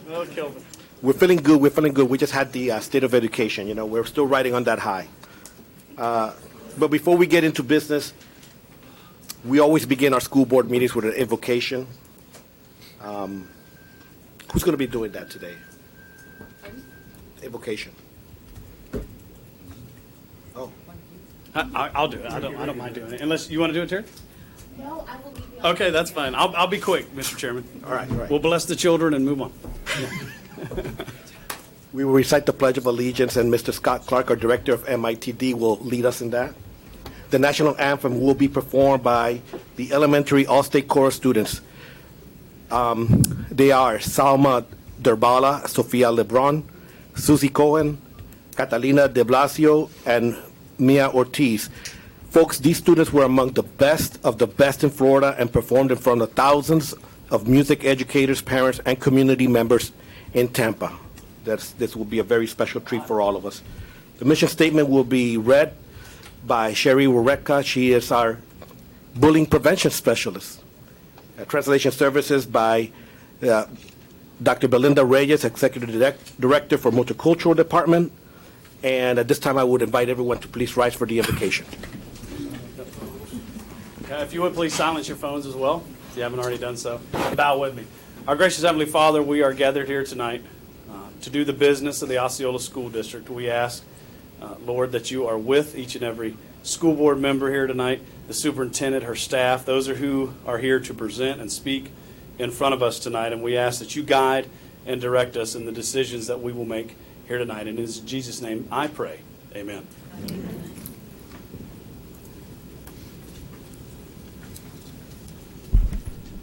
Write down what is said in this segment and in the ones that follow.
No, Kelvin. We're feeling good. We're feeling good. We just had the state of education. You know, we're still riding on that high. But before we get into business, we always begin our school board meetings with an invocation. Who's going to be doing that today? Invocation. Oh. I'll do it. I don't mind doing it. Unless you want to do it, Terry? No, I will leave you. Okay, that's fine. I'll be quick, Mr. Chairman. All right. We'll bless the children and move on. We will recite the Pledge of Allegiance, and Mr. Scott Clark, our Director of MITD, will lead us in that. The national anthem will be performed by the elementary all-state chorus students. They are Salma Derbala, Sofia Lebron, Susie Cohen, Catalina de Blasio, and Mia Ortiz. Folks, these students were among the best of the best in Florida and performed in front of thousands of music educators, parents, and community members in Tampa. This will be a very special treat for all of us. The mission statement will be read by Sherry Waretka. She is our bullying prevention specialist. Translation services by Dr. Belinda Reyes, Executive Director for Multicultural Department. And at this time, I would invite everyone to please rise for the invocation. If you would please silence your phones as well, if you haven't already done so. Bow with me. Our gracious Heavenly Father, we are gathered here tonight to do the business of the Osceola School District. We ask, Lord, that you are with each and every school board member here tonight, the superintendent, her staff, those who are here to present and speak in front of us tonight. And we ask that you guide and direct us in the decisions that we will make here tonight. And in Jesus' name I pray. Amen.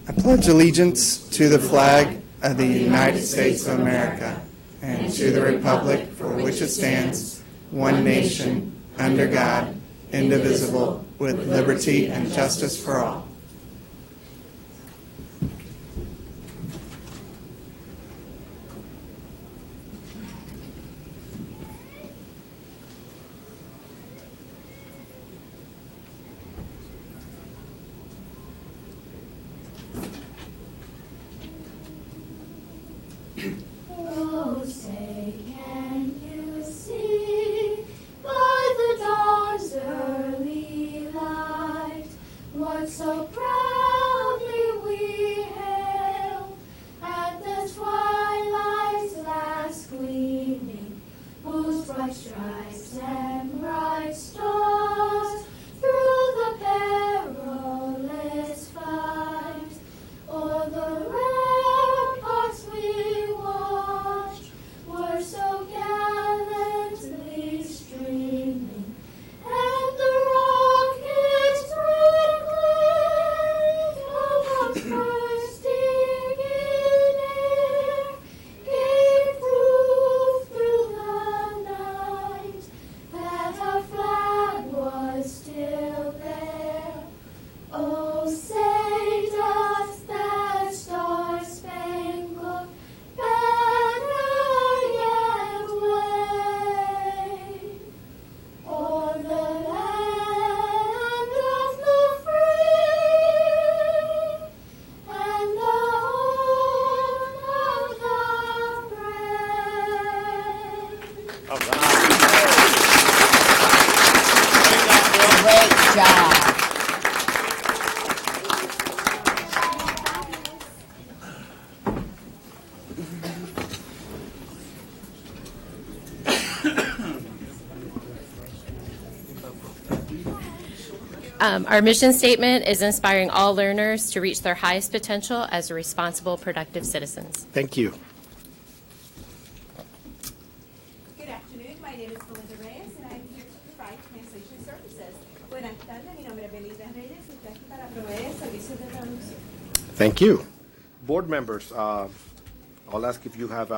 I pledge allegiance to the flag of the United States of America and to the republic for which it stands, one nation, under God, indivisible, with liberty and justice for all. Oh, say, can you see by the dawn's early light what so proudly we hailed at the twilight's last gleaming, whose bright stripes and bright stars through the perilous fight o'er the ramparts we watched were so gallantly streaming, and the rocket's red glare above bursting in air gave proof through the night that our flag was still there. Oh, say does that star-spangled banner yet wave o'er the land of the free and the home of the brave? All right. Great job. Our mission statement is inspiring all learners to reach their highest potential as responsible, productive citizens. Thank you. Good afternoon. My name is Belinda Reyes, and I'm here to provide translation services. Buenas tardes. Mi nombre es Belinda Reyes y estoy aquí para proveer servicios de traducción. Thank you. Board members, I'll ask if you have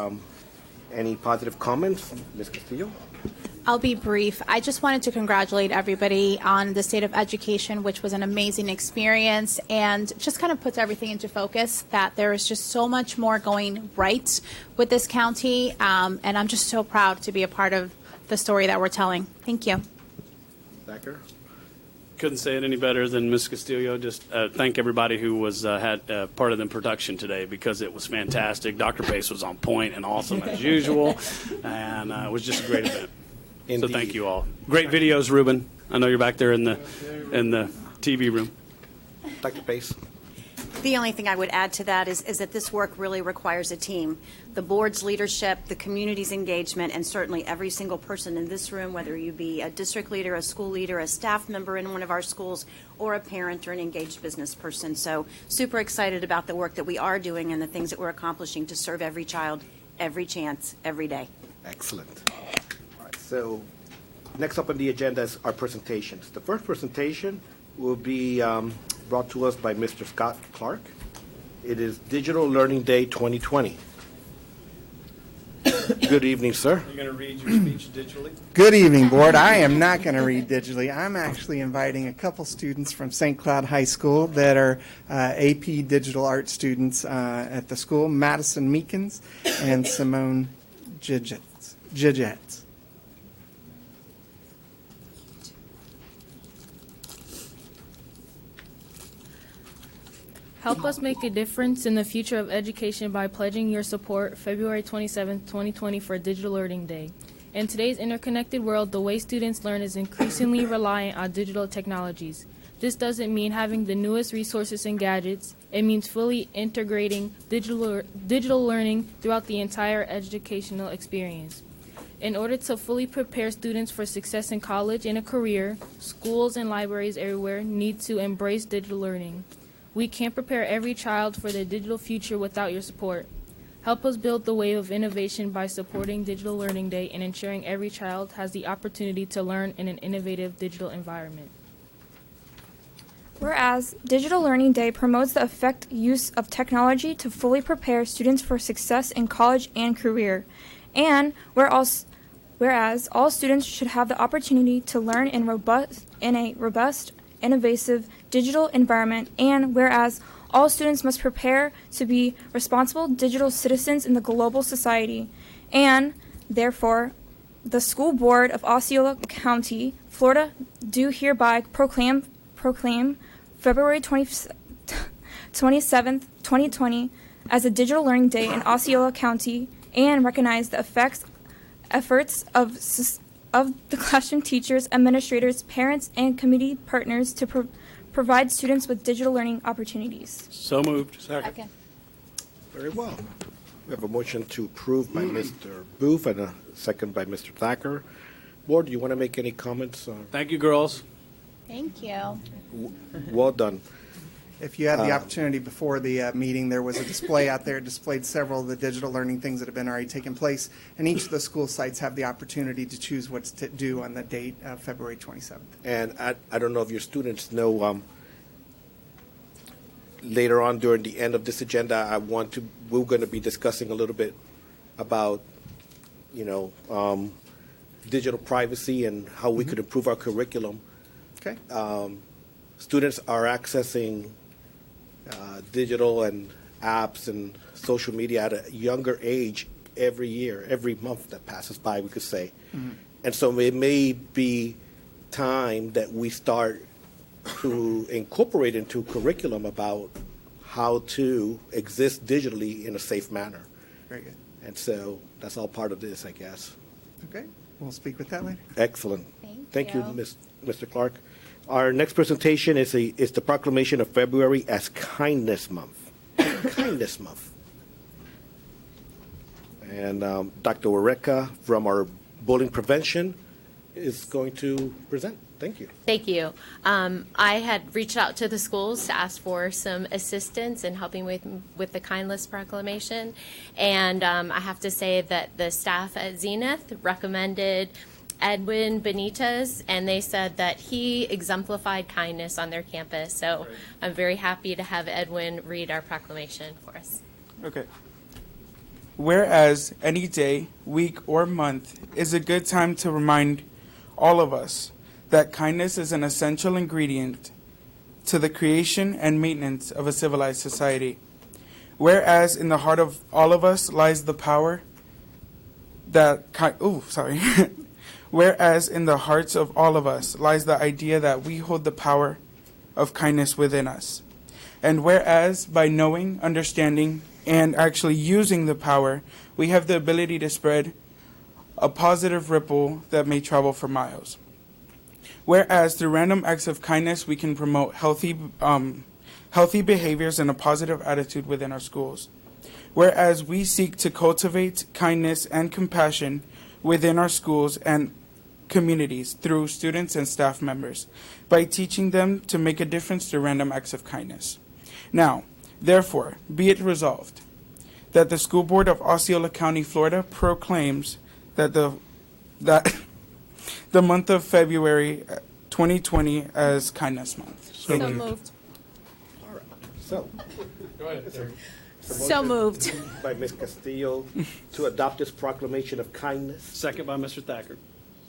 any positive comments. Ms. Castillo? I'll be brief. I just wanted to congratulate everybody on the state of education, which was an amazing experience and just kind of puts everything into focus that there is just so much more going right with this county. And I'm just so proud to be a part of the story that we're telling. Thank you. Thacker? Couldn't say it any better than Ms. Castillo. Just thank everybody who was had part of the production today, because it was fantastic. Dr. Pace was on point and awesome as usual, and it was just a great event. So Indeed. thank you all. Great videos, Ruben. I know you're back there in the TV room. Dr. Pace? The only thing I would add to that is that this work really requires a team. The board's leadership, the community's engagement, and certainly every single person in this room, whether you be a district leader, a school leader, a staff member in one of our schools, or a parent or an engaged business person. So super excited about the work that we are doing and the things that we're accomplishing to serve every child, every chance, every day. Excellent. All right, so next up on the agenda is our presentations. The first presentation will be brought to us by Mr. Scott Clark. It is Digital Learning Day 2020. Good evening, sir. You're going to read your speech digitally? Good evening, board. I am not going to read digitally. I'm actually inviting a couple students from St. Cloud High School that are AP Digital Art students at the school, Madison Meekins and Simone Jijets. Help us make a difference in the future of education by pledging your support February 27, 2020 for Digital Learning Day. In today's interconnected world, the way students learn is increasingly reliant on digital technologies. This doesn't mean having the newest resources and gadgets. It means fully integrating digital learning throughout the entire educational experience. In order to fully prepare students for success in college and a career, schools and libraries everywhere need to embrace digital learning. We can't prepare every child for their digital future without your support. Help us build the wave of innovation by supporting Digital Learning Day and ensuring every child has the opportunity to learn in an innovative digital environment. Whereas Digital Learning Day promotes the effective use of technology to fully prepare students for success in college and career, and whereas all students should have the opportunity to learn in a robust, innovative digital environment, and whereas all students must prepare to be responsible digital citizens in the global society, and therefore the School Board of Osceola County, Florida, do hereby proclaim February 27th, 2020 as a Digital Learning Day in Osceola County, and recognize the efforts of the classroom teachers, administrators, parents, and community partners to provide students with digital learning opportunities. So moved. Second. Very well. We have a motion to approve by Mr. Booth and a second by Mr. Thacker. Board, do you want to make any comments? Thank you, girls. Thank you. Well done. If you had the opportunity before the meeting, there was a display out there, displayed several of the digital learning things that have been already taken place, and each of the school sites have the opportunity to choose what's to do on the date of February 27th. And I don't know if your students know, later on during the end of this agenda, we're going to be discussing a little bit about, digital privacy and how we could improve our curriculum. Okay. Students are accessing digital and apps and social media at a younger age every year, every month that passes by, we could say. Mm-hmm. And so it may be time that we start to incorporate into curriculum about how to exist digitally in a safe manner. Very good. And so that's all part of this, I guess. Okay. We'll speak with that later. Excellent. Thank you. Mr. Clark. Our next presentation is the proclamation of February as Kindness Month. Kindness Month. And Dr. Wareka from our bullying prevention is going to present. Thank you. Thank you. I had reached out to the schools to ask for some assistance in helping with the Kindness Proclamation, and I have to say that the staff at Zenith recommended Edwin Benitez, and they said that he exemplified kindness on their campus. So I'm very happy to have Edwin read our proclamation for us. Okay. Whereas any day, week, or month is a good time to remind all of us that kindness is an essential ingredient to the creation and maintenance of a civilized society. Whereas in the heart of all of us lies the power that Whereas in the hearts of all of us lies the idea that we hold the power of kindness within us. And whereas by knowing, understanding, and actually using the power, we have the ability to spread a positive ripple that may travel for miles. Whereas through random acts of kindness, we can promote healthy behaviors and a positive attitude within our schools. Whereas we seek to cultivate kindness and compassion within our schools and communities through students and staff members by teaching them to make a difference through random acts of kindness. Now, therefore, be it resolved that the School Board of Osceola County, Florida proclaims that the month of February 2020 as Kindness Month. So moved. So, So moved. by Ms. Castillo to adopt this proclamation of kindness. Second by Mr. Thacker.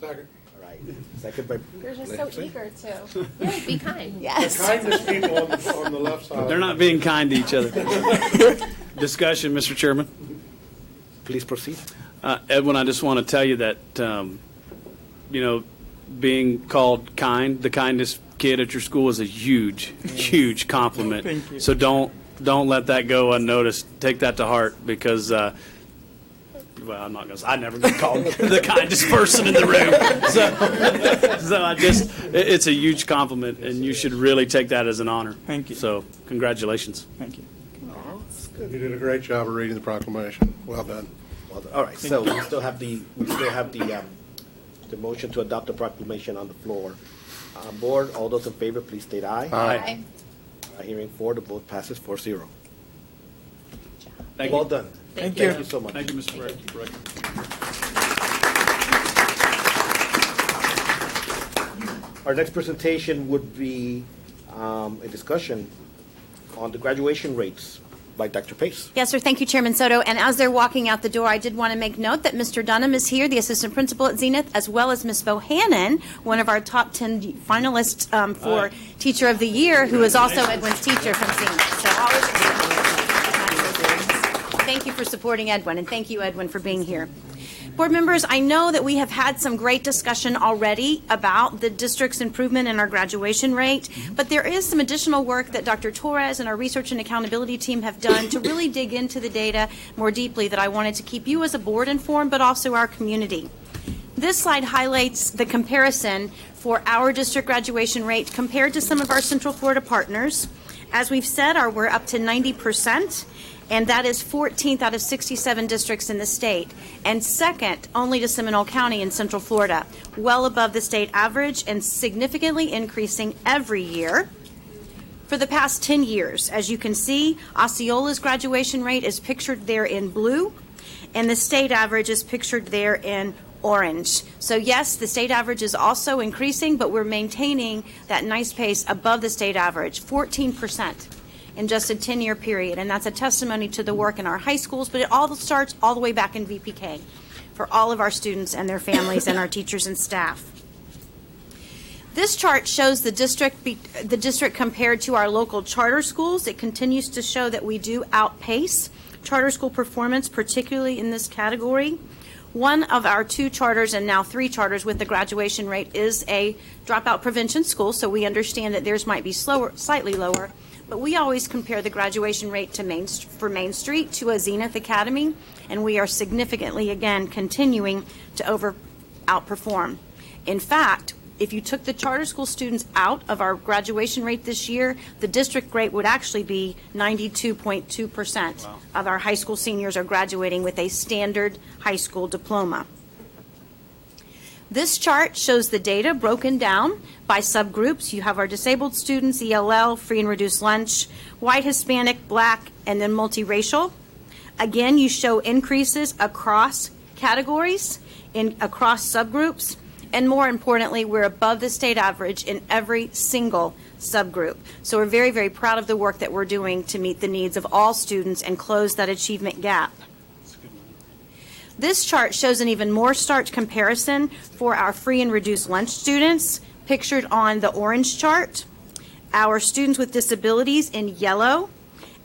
All right. Second by You're just so eager to. Yeah, be kind. Yes. Kindness people on the left side. They're not being kind to each other. Discussion, Mr. Chairman. Please proceed. Edwin, I just want to tell you that, being called kind, the kindest kid at your school is a huge, huge compliment. Thank you. So don't let that go unnoticed. Take that to heart because, well, I'm not going to. I never get called the kindest person in the room. So it's a huge compliment, and you should really take that as an honor. Thank you. So congratulations. Thank you. You did a great job of reading the proclamation. Well done. Well, all right, so we still have the motion to adopt the proclamation on the floor. Board, all those in favor, please state aye. Aye. Hearing 4, the vote passes 4-0. Thank Well you. done. Thank you. Thank you so much. Thank you, Mr. Breck. Our next presentation would be a discussion on the graduation rates by Dr. Pace. Yes, sir. Thank you, Chairman Soto. And as they're walking out the door, I did want to make note that Mr. Dunham is here, the assistant principal at Zenith, as well as Ms. Bohannon, one of our top 10 finalists for Teacher of the Year, who is also Edwin's teacher from Zenith. So always thank you for supporting Edwin, and thank you, Edwin, for being here. Board members, I know that we have had some great discussion already about the district's improvement in our graduation rate, but there is some additional work that Dr. Torres and our research and accountability team have done to really dig into the data more deeply that I wanted to keep you as a board informed, but also our community. This slide highlights the comparison for our district graduation rate compared to some of our Central Florida partners. As we've said, we're up to 90%. And that is 14th out of 67 districts in the state, and second only to Seminole County in Central Florida, well above the state average and significantly increasing every year. For the past 10 years, as you can see, Osceola's graduation rate is pictured there in blue, and the state average is pictured there in orange. So yes, the state average is also increasing, but we're maintaining that nice pace above the state average, 14%. In just a 10-year period, and that's a testimony to the work in our high schools, but it all starts all the way back in VPK for all of our students and their families and our teachers and staff. This chart shows the district compared to our local charter schools. It continues to show that we do outpace charter school performance, particularly in this category. One of our 2 charters and now 3 charters with the graduation rate is a dropout prevention school, so we understand that theirs might be slightly lower. But we always compare the graduation rate for Main Street to a Zenith Academy, and we are significantly, again, continuing to outperform. In fact, if you took the charter school students out of our graduation rate this year, the district rate would actually be 92.2% of our high school seniors are graduating with a standard high school diploma. This chart shows the data broken down by subgroups. You have our disabled students, ELL, free and reduced lunch, white, Hispanic, black, and then multiracial. Again, you show increases across categories, across subgroups, and more importantly, we're above the state average in every single subgroup. So we're very, very proud of the work that we're doing to meet the needs of all students and close that achievement gap. This chart shows an even more stark comparison for our free and reduced lunch students, pictured on the orange chart, our students with disabilities in yellow,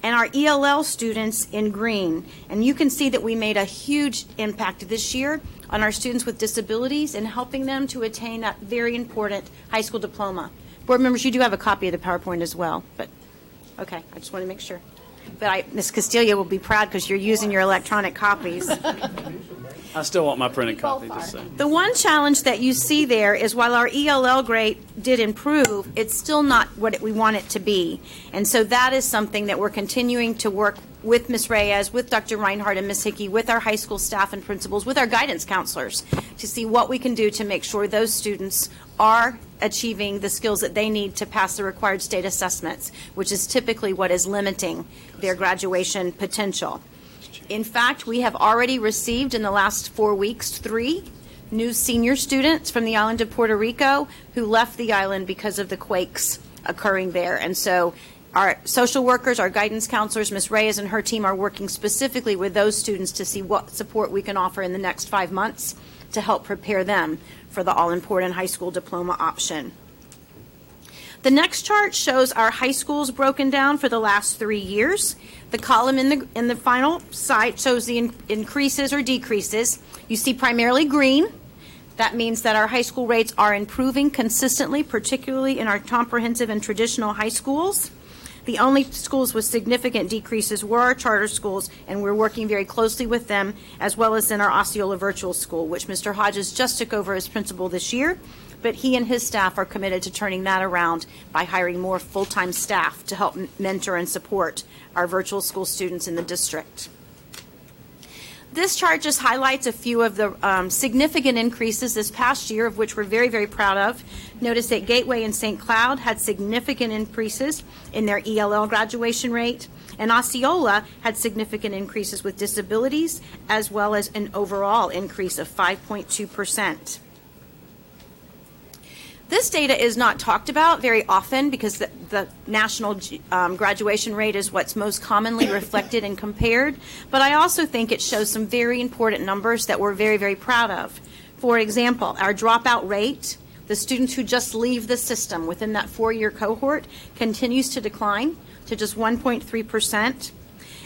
and our ELL students in green. And you can see that we made a huge impact this year on our students with disabilities and helping them to attain that very important high school diploma. Board members, you do have a copy of the PowerPoint as well, but, okay, I just want to make sure. But Ms. Castillo will be proud because you're using your electronic copies. I still want my printed copy, just saying. The one challenge that you see there is while our ELL grade did improve, it's still not what we want it to be. And so that is something that we're continuing to work with Ms. Reyes, with Dr. Reinhardt and Ms. Hickey, with our high school staff and principals, with our guidance counselors, to see what we can do to make sure those students are achieving the skills that they need to pass the required state assessments, which is typically what is limiting their graduation potential. In fact, we have already received in the last 4 weeks 3 new senior students from the island of Puerto Rico who left the island because of the quakes occurring there. And so our social workers, our guidance counselors, Ms. Reyes and her team are working specifically with those students to see what support we can offer in the next 5 months to help prepare them for the all-important high school diploma option. The next chart shows our high schools broken down for the last 3 years. The column in the final side shows the increases or decreases. You see primarily green. That means that our high school rates are improving consistently, particularly in our comprehensive and traditional high schools. The only schools with significant decreases were our charter schools, and we're working very closely with them, as well as in our Osceola Virtual School, which Mr. Hodges just took over as principal this year. But he and his staff are committed to turning that around by hiring more full-time staff to help mentor and support our virtual school students in the district. This chart just highlights a few of the significant increases this past year, of which we're very, very proud of. Notice that Gateway and St. Cloud had significant increases in their ELL graduation rate, and Osceola had significant increases with disabilities, as well as an overall increase of 5.2%. This data is not talked about very often because the national graduation rate is what's most commonly reflected and compared, but I also think it shows some very important numbers that we're very, very proud of. For example, our dropout rate, the students who just leave the system within that 4-year cohort, continues to decline to just 1.3%,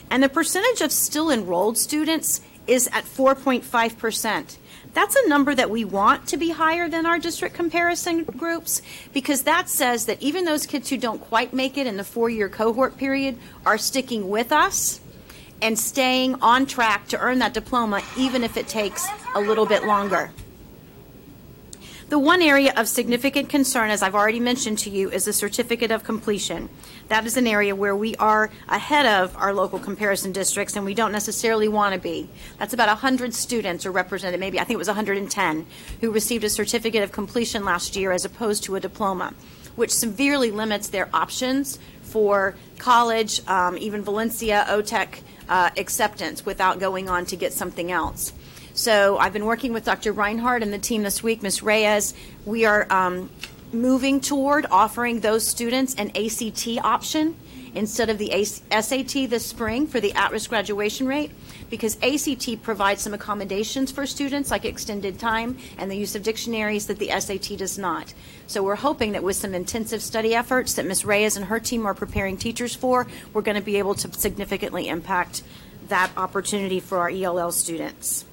and the percentage of still enrolled students is at 4.5%. That's a number that we want to be higher than our district comparison groups, because that says that even those kids who don't quite make it in the 4-year cohort period are sticking with us and staying on track to earn that diploma, even if it takes a little bit longer. The one area of significant concern, as I've already mentioned to you, is the certificate of completion. That is an area where we are ahead of our local comparison districts, and we don't necessarily want to be. That's about 100 students are represented, maybe I think it was 110, who received a certificate of completion last year as opposed to a diploma, which severely limits their options for college, even Valencia, OTEC acceptance without going on to get something else. So I've been working with Dr. Reinhardt and the team this week, Ms. Reyes. We are moving toward offering those students an ACT option instead of the SAT this spring for the at-risk graduation rate, because ACT provides some accommodations for students like extended time and the use of dictionaries that the SAT does not. So we're hoping that with some intensive study efforts that Ms. Reyes and her team are preparing teachers for, we're going to be able to significantly impact that opportunity for our ELL students.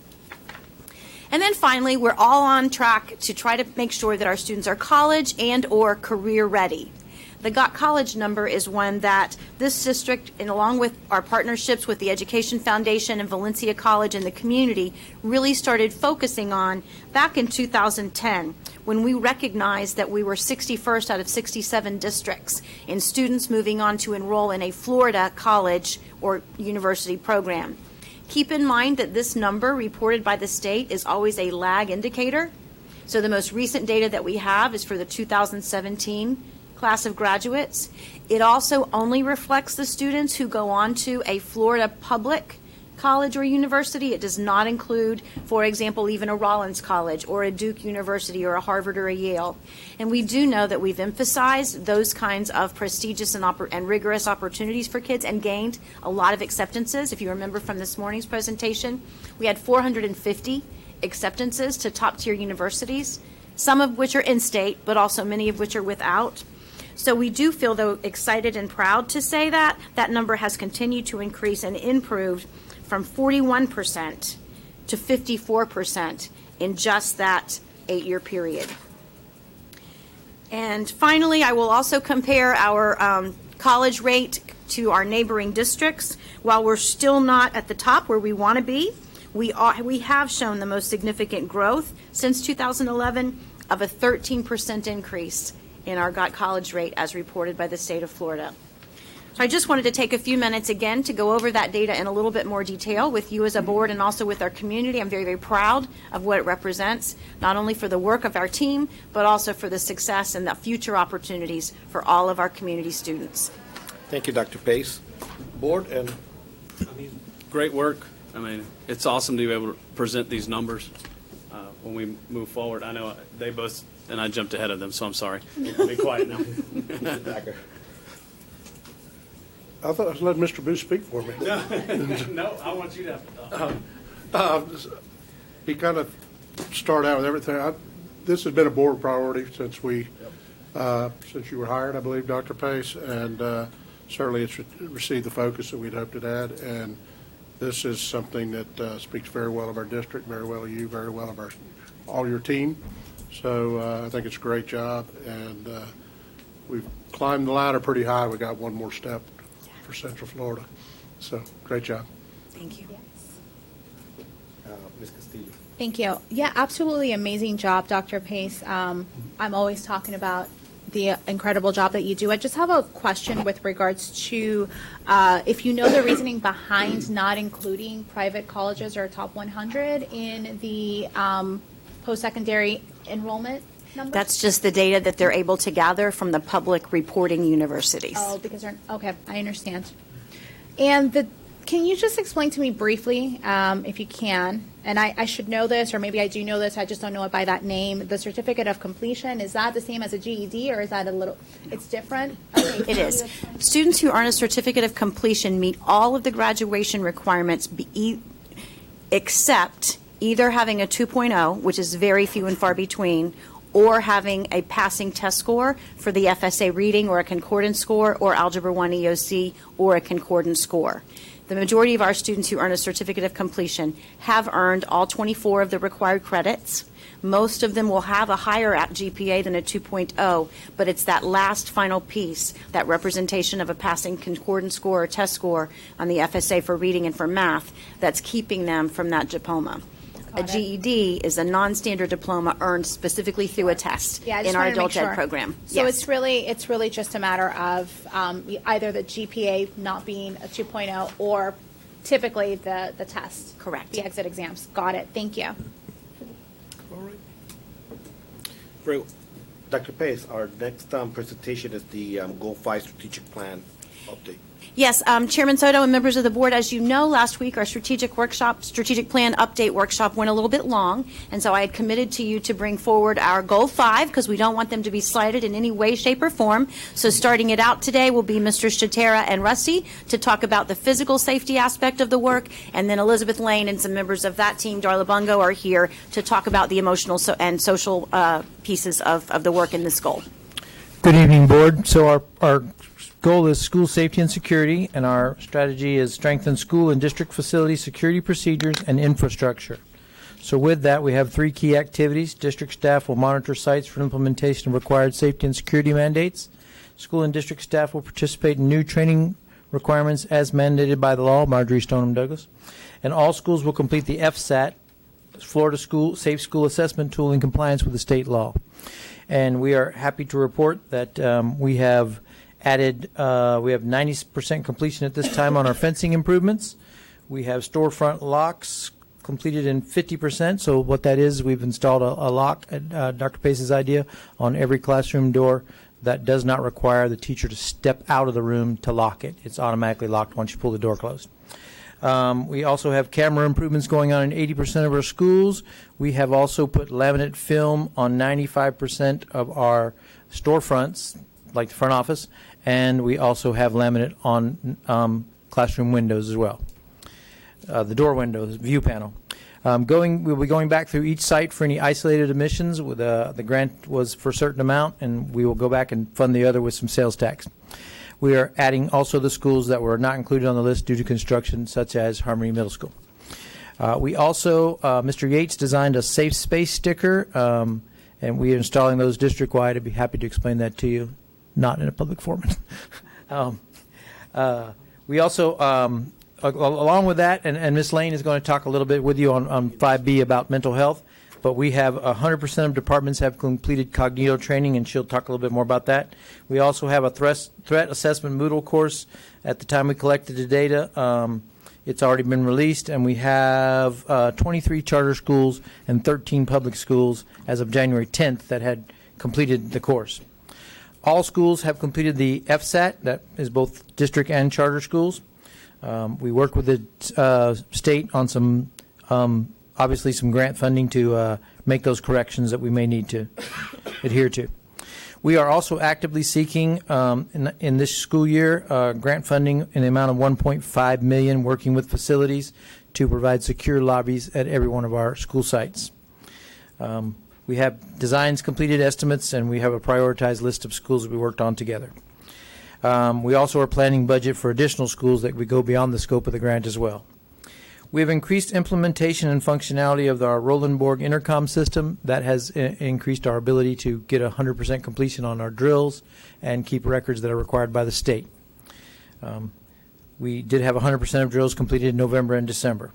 And then finally, we're all on track to try to make sure that our students are college and or career ready. The Got College number is one that this district, and along with our partnerships with the Education Foundation and Valencia College and the community, really started focusing on back in 2010, when we recognized that we were 61st out of 67 districts in students moving on to enroll in a Florida college or university program. Keep in mind that this number reported by the state is always a lag indicator. So the most recent data that we have is for the 2017 class of graduates. It also only reflects the students who go on to a Florida public college or university. It does not include, for example, even a Rollins College or a Duke University or a Harvard or a Yale. And we do know that we've emphasized those kinds of prestigious and rigorous opportunities for kids and gained a lot of acceptances. If you remember from this morning's presentation, we had 450 acceptances to top-tier universities, some of which are in-state, but also many of which are without. So we do feel, though, excited and proud to say that that number has continued to increase and improved from 41% to 54% in just that 8-year period. And finally, I will also compare our college rate to our neighboring districts. While we're still not at the top where we want to be, we have shown the most significant growth since 2011 of a 13% increase in our college rate as reported by the state of Florida. So I just wanted to take a few minutes again to go over that data in a little bit more detail with you as a board and also with our community. I'm very, very proud of what it represents, not only for the work of our team, but also for the success and the future opportunities for all of our community students. Thank you, Dr. Pace. Board and Great work. I mean, it's awesome to be able to present these numbers when we move forward. I know they both, and I jumped ahead of them, so I'm sorry. Be quiet now. I thought I was letting Mr. Booth speak for me. No, I want you to have to talk. He kind of started out with everything. This has been a board priority since since you were hired, I believe, Dr. Pace, and certainly it's received the focus that we'd hoped it had. And this is something that speaks very well of our district, very well of you, very well of all your team. So I think it's a great job, and we've climbed the ladder pretty high. We got one more step for Central Florida. So great job. Thank you. Ms. Castillo. Thank you. Yeah, absolutely amazing job, Dr. Pace. I'm always talking about the incredible job that you do. I just have a question with regards to if you know the reasoning behind not including private colleges or top 100 in the post-secondary enrollment numbers? That's just the data that they're able to gather from the public reporting universities. Oh, because they're, okay, I understand. And can you just explain to me briefly, if you can, and I should know this, or maybe I do know this, I just don't know it by that name, the certificate of completion, is that the same as a GED, or is that a little, it's different? Okay, It is. Students who earn a certificate of completion meet all of the graduation requirements except either having a 2.0, which is very few and far between, or having a passing test score for the FSA reading or a concordance score or Algebra 1 EOC or a concordance score. The majority of our students who earn a certificate of completion have earned all 24 of the required credits. Most of them will have a higher GPA than a 2.0, but it's that last final piece, that representation of a passing concordance score or test score on the FSA for reading and for math, that's keeping them from that diploma. A GED is a non-standard diploma earned specifically through a test in our adult ed program. So it's really just a matter of either the GPA not being a 2.0 or typically the test. Correct. The exit exams. Got it. Thank you. All right. Great. Dr. Pace, our next presentation is the Goal 5 Strategic Plan update. Yes, Chairman Soto and members of the board, as you know, last week our strategic plan update workshop went a little bit long, and so I had committed to you to bring forward our Goal 5 because we don't want them to be slighted in any way, shape, or form. So starting it out today will be Mr. Shatera and Rusty to talk about the physical safety aspect of the work, and then Elizabeth Lane and some members of that team, Darla Bungo, are here to talk about the emotional and social pieces of the work in this goal. Good evening, board. So our goal is school safety and security, and our strategy is strengthen school and district facility security procedures and infrastructure. So with that, we have 3 key activities. District staff will monitor sites for implementation of required safety and security mandates. School and district staff will participate in new training requirements as mandated by the law, Marjorie Stoneham Douglas. And all schools will complete the FSAT, Florida Safe School Assessment Tool, in compliance with the state law. And we are happy to report that we have added, we have 90% completion at this time on our fencing improvements. We have storefront locks completed in 50%. So what that is, we've installed a lock at Dr. Pace's idea on every classroom door that does not require the teacher to step out of the room to lock it. It's automatically locked once you pull the door closed. We also have camera improvements going on in 80% of our schools. We have also put laminate film on 95% of our storefronts, like the front office, and we also have laminate on classroom windows as well. The door windows, view panel. We'll be going back through each site for any isolated emissions. With the grant was for a certain amount, and we will go back and fund the other with some sales tax. We are adding also the schools that were not included on the list due to construction, such as Harmony Middle School. We also, Mr. Yates designed a safe space sticker, and we are installing those district-wide. I'd be happy to explain that to you, not in a public forum. We also, along with that, and Ms. Lane is going to talk a little bit with you on 5B about mental health, but we have 100% of departments have completed Cognito training, and she'll talk a little bit more about that. We also have a threat assessment Moodle course. At the time we collected the data, it's already been released, and we have 23 charter schools and 13 public schools as of January 10th that had completed the course. All schools have completed the FSAT, that is both district and charter schools. We work with the state on some, obviously some grant funding to make those corrections that we may need to adhere to. We are also actively seeking in this school year grant funding in the amount of $1.5 million, working with facilities to provide secure lobbies at every one of our school sites. We have designs, completed estimates, and we have a prioritized list of schools that we worked on together. We also are planning budget for additional schools that would go beyond the scope of the grant as well. We have increased implementation and functionality of our Rolandborg intercom system. That has increased our ability to get 100% completion on our drills and keep records that are required by the state. We did have 100% of drills completed in November and December.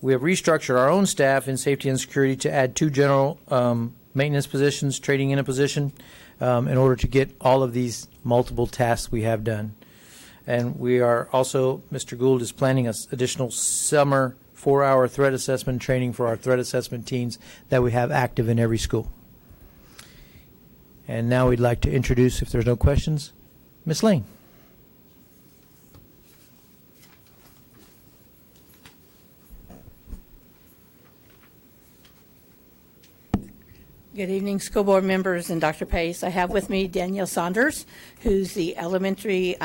We have restructured our own staff in safety and security to add 2 general maintenance positions, trading in a position, in order to get all of these multiple tasks we have done. And we are also, Mr. Gould is planning an additional summer 4-hour threat assessment training for our threat assessment teams that we have active in every school. And now we'd like to introduce, if there's no questions, Ms. Lane. Good evening, school board members and Dr. Pace. I have with me Danielle Saunders, who's the elementary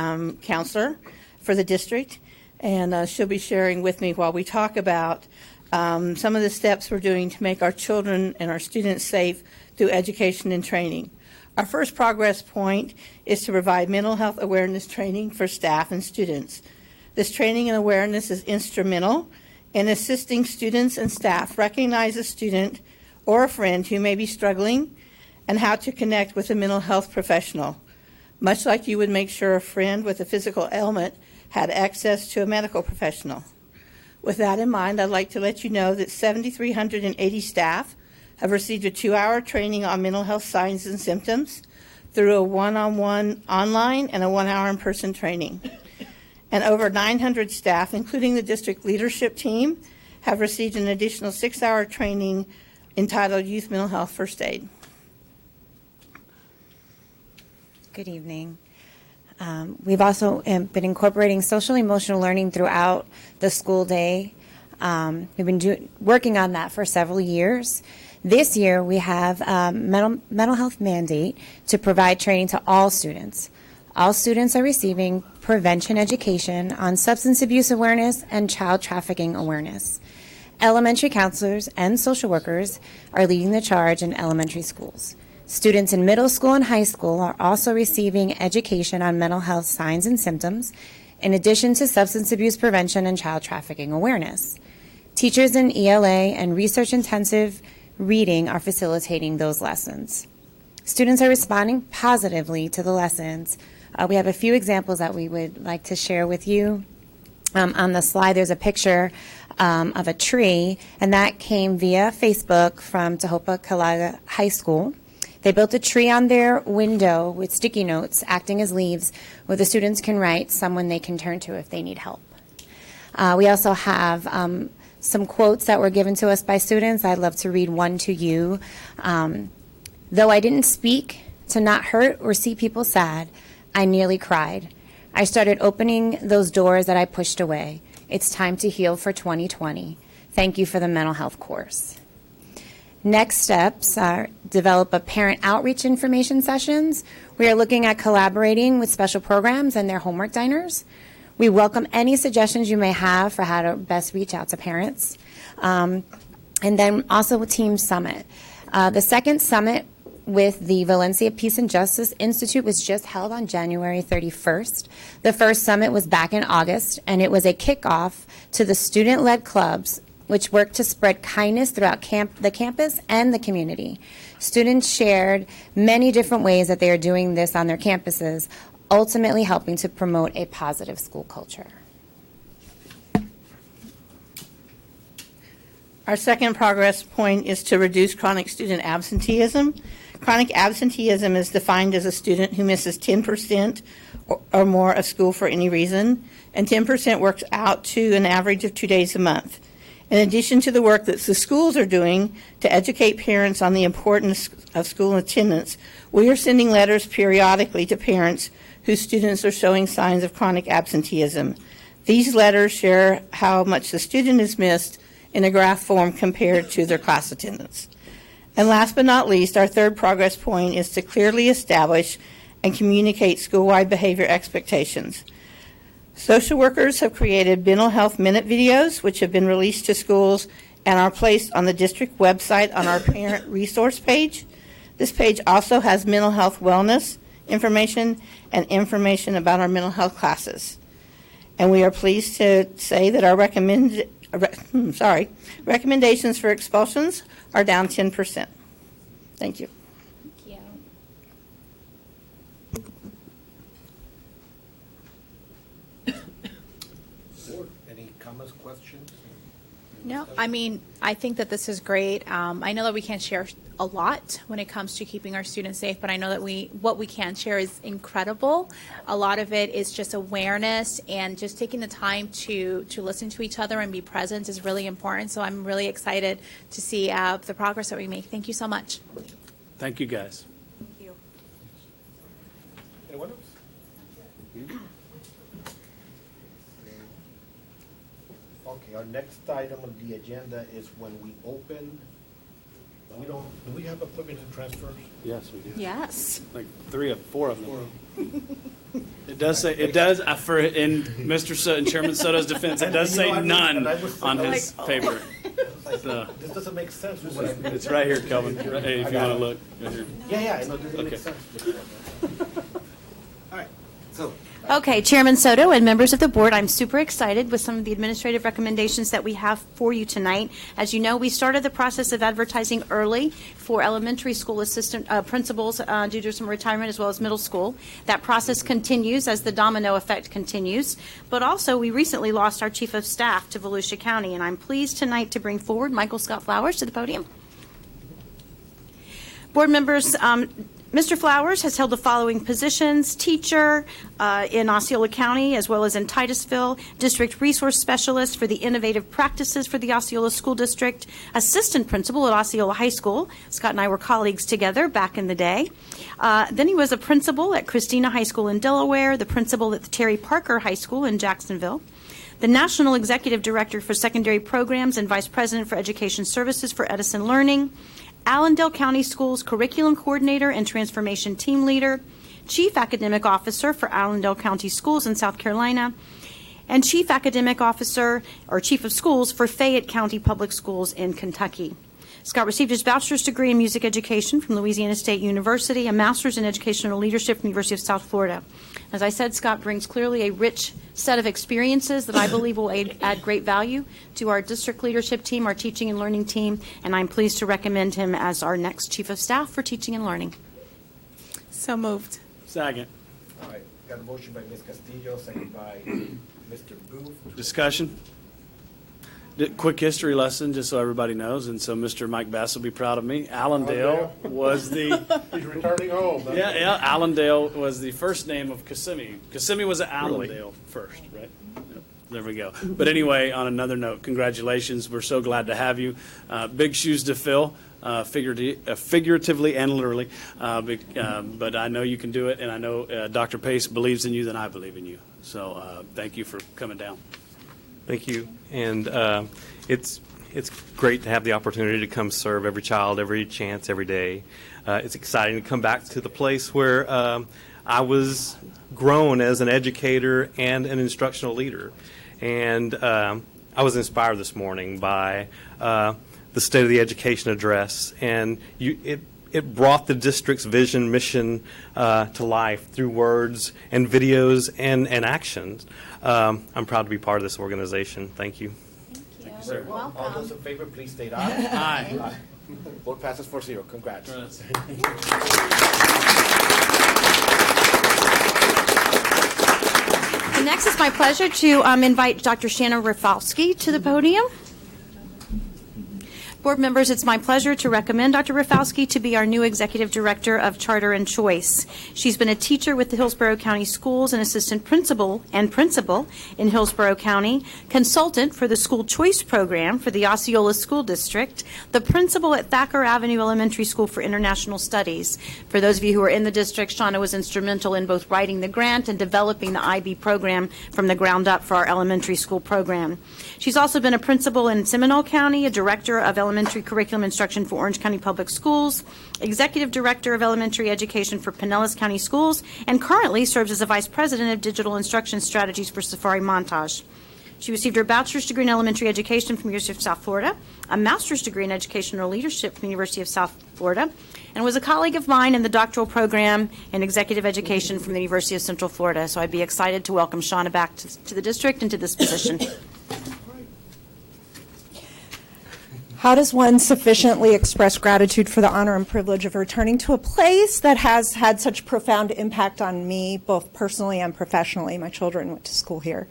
counselor for the district, and she'll be sharing with me while we talk about some of the steps we're doing to make our children and our students safe through education and training. Our first progress point is to provide mental health awareness training for staff and students. This training and awareness is instrumental in assisting students and staff recognize a student or a friend who may be struggling and how to connect with a mental health professional, much like you would make sure a friend with a physical ailment had access to a medical professional. With that in mind, I'd like to let you know that 7,380 staff have received a 2-hour training on mental health signs and symptoms through a one-on-one online and a 1-hour in-person training. And over 900 staff, including the district leadership team, have received an additional 6-hour training entitled Youth Mental Health First Aid. Good evening. We've also been incorporating social emotional learning throughout the school day. We've been working on that for several years. This year we have a mental health mandate to provide training to all students. All students are receiving prevention education on substance abuse awareness and child trafficking awareness. Elementary counselors and social workers are leading the charge in elementary schools. Students in middle school and high school are also receiving education on mental health signs and symptoms, in addition to substance abuse prevention and child trafficking awareness. Teachers in ELA and research-intensive reading are facilitating those lessons. Students are responding positively to the lessons. We have a few examples that we would like to share with you. On the slide, there's a picture of a tree, and that came via Facebook from Tehoppa-Calaga High School. They built a tree on their window with sticky notes acting as leaves where the students can write someone they can turn to if they need help. We also have some quotes that were given to us by students. I'd love to read one to you. Though I didn't speak to not hurt or see people sad, I nearly cried. I started opening those doors that I pushed away. It's time to heal for 2020. Thank you for the mental health course. Next steps are develop a parent outreach information sessions. We are looking at collaborating with special programs and their homework diners. We welcome any suggestions you may have for how to best reach out to parents. And then also a team summit. The second summit with the Valencia Peace and Justice Institute was just held on January 31st. The first summit was back in August, and it was a kickoff to the student-led clubs which work to spread kindness throughout the campus and the community. Students shared many different ways that they are doing this on their campuses, ultimately helping to promote a positive school culture. Our second progress point is to reduce chronic student absenteeism. Chronic absenteeism is defined as a student who misses 10% or more of school for any reason, and 10% works out to an average of 2 days a month. In addition to the work that the schools are doing to educate parents on the importance of school attendance, we are sending letters periodically to parents whose students are showing signs of chronic absenteeism. These letters share how much the student is missed in a graph form compared to their class attendance. And last but not least, our third progress point is to clearly establish and communicate school-wide behavior expectations. Social workers have created mental health minute videos, which have been released to schools and are placed on the district website on our parent resource page. This page also has mental health wellness information and information about our mental health classes. And we are pleased to say that our recommendations for expulsions are down 10%. Thank you. Any comments, questions? No, I mean, I think that this is great. I know that we can't share a lot when it comes to keeping our students safe, but I know that what we can share is incredible. A lot of it is just awareness, and just taking the time to listen to each other and be present is really important. So I'm really excited to see the progress that we make. Thank you so much. Thank you, guys. Thank you. Anyone else? Okay, our next item on the agenda is when we open, do we have appointments and transfers? Yes, we do. Yes. Like 3 or 4 of them. It does say, in Mr. and Chairman Soto's defense, it does say none on his paper. So, This doesn't make sense. it's right here, Kelvin, hey, if you want to look. Right here. Yeah, I know, this doesn't Okay. make sense. All right, so. Okay, Chairman Soto and members of the board, I'm super excited with some of the administrative recommendations that we have for you tonight. As you know, we started the process of advertising early for elementary school assistant principals due to some retirement, as well as middle school. That process continues as the domino effect continues. But also, we recently lost our chief of staff to Volusia County, and I'm pleased tonight to bring forward Michael Scott Flowers to the podium. Board members, Mr. Flowers has held the following positions: teacher in Osceola County as well as in Titusville, district resource specialist for the innovative practices for the Osceola School District, assistant principal at Osceola High School. Scott and I were colleagues together back in the day. Then he was a principal at Christina High School in Delaware, the principal at the Terry Parker High School in Jacksonville, the National Executive Director for Secondary Programs and Vice President for Education Services for Edison Learning, Allendale County Schools Curriculum Coordinator and Transformation Team Leader, Chief Academic Officer for Allendale County Schools in South Carolina, and Chief Academic Officer or Chief of Schools for Fayette County Public Schools in Kentucky. Scott received his bachelor's degree in music education from Louisiana State University, a master's in educational leadership from the University of South Florida. As I said, Scott brings clearly a rich set of experiences that I believe will add great value to our district leadership team, our teaching and learning team, and I'm pleased to recommend him as our next Chief of Staff for Teaching and Learning. So moved. Second. All right, got a motion by Ms. Castillo, second by Mr. Booth. Discussion? Quick history lesson, just so everybody knows, and so Mr. Mike Bass will be proud of me. Allendale was the... He's returning home. Yeah, Allendale was the first name of Kissimmee. Kissimmee was at Allendale first, right? Yep, there we go. But anyway, on another note, congratulations. We're so glad to have you. Big shoes to fill, figuratively and literally. But I know you can do it, and I know Dr. Pace believes in you, then I believe in you. So thank you for coming down. Thank you. And it's great to have the opportunity to come serve every child, every chance, every day. It's exciting to come back to the place where I was grown as an educator and an instructional leader. And I was inspired this morning by the State of the Education Address. And it brought the district's vision, mission to life through words and videos and actions. I'm proud to be part of this organization. Thank you. Thank you, sir. All those in favor, please state aye. Aye. Vote passes 4-0. Congrats. Next, it's my pleasure to invite Dr. Shanna Rafalski to the podium. Board members, it's my pleasure to recommend Dr. Rafalski to be our new Executive Director of Charter and Choice. She's been a teacher with the Hillsborough County Schools, an assistant principal in Hillsborough County, consultant for the School Choice Program for the Osceola School District, the principal at Thacker Avenue Elementary School for International Studies. For those of you who are in the district, Shauna was instrumental in both writing the grant and developing the IB program from the ground up for our elementary school program. She's also been a principal in Seminole County, a director of elementary curriculum instruction for Orange County Public Schools, executive director of elementary education for Pinellas County Schools, and currently serves as a vice president of digital instruction strategies for Safari Montage. She received her bachelor's degree in elementary education from the University of South Florida, a master's degree in educational leadership from the University of South Florida, and was a colleague of mine in the doctoral program in executive education from the University of Central Florida. So I'd be excited to welcome Shauna back to the district and to this position. How does one sufficiently express gratitude for the honor and privilege of returning to a place that has had such profound impact on me, both personally and professionally? My children went to school here.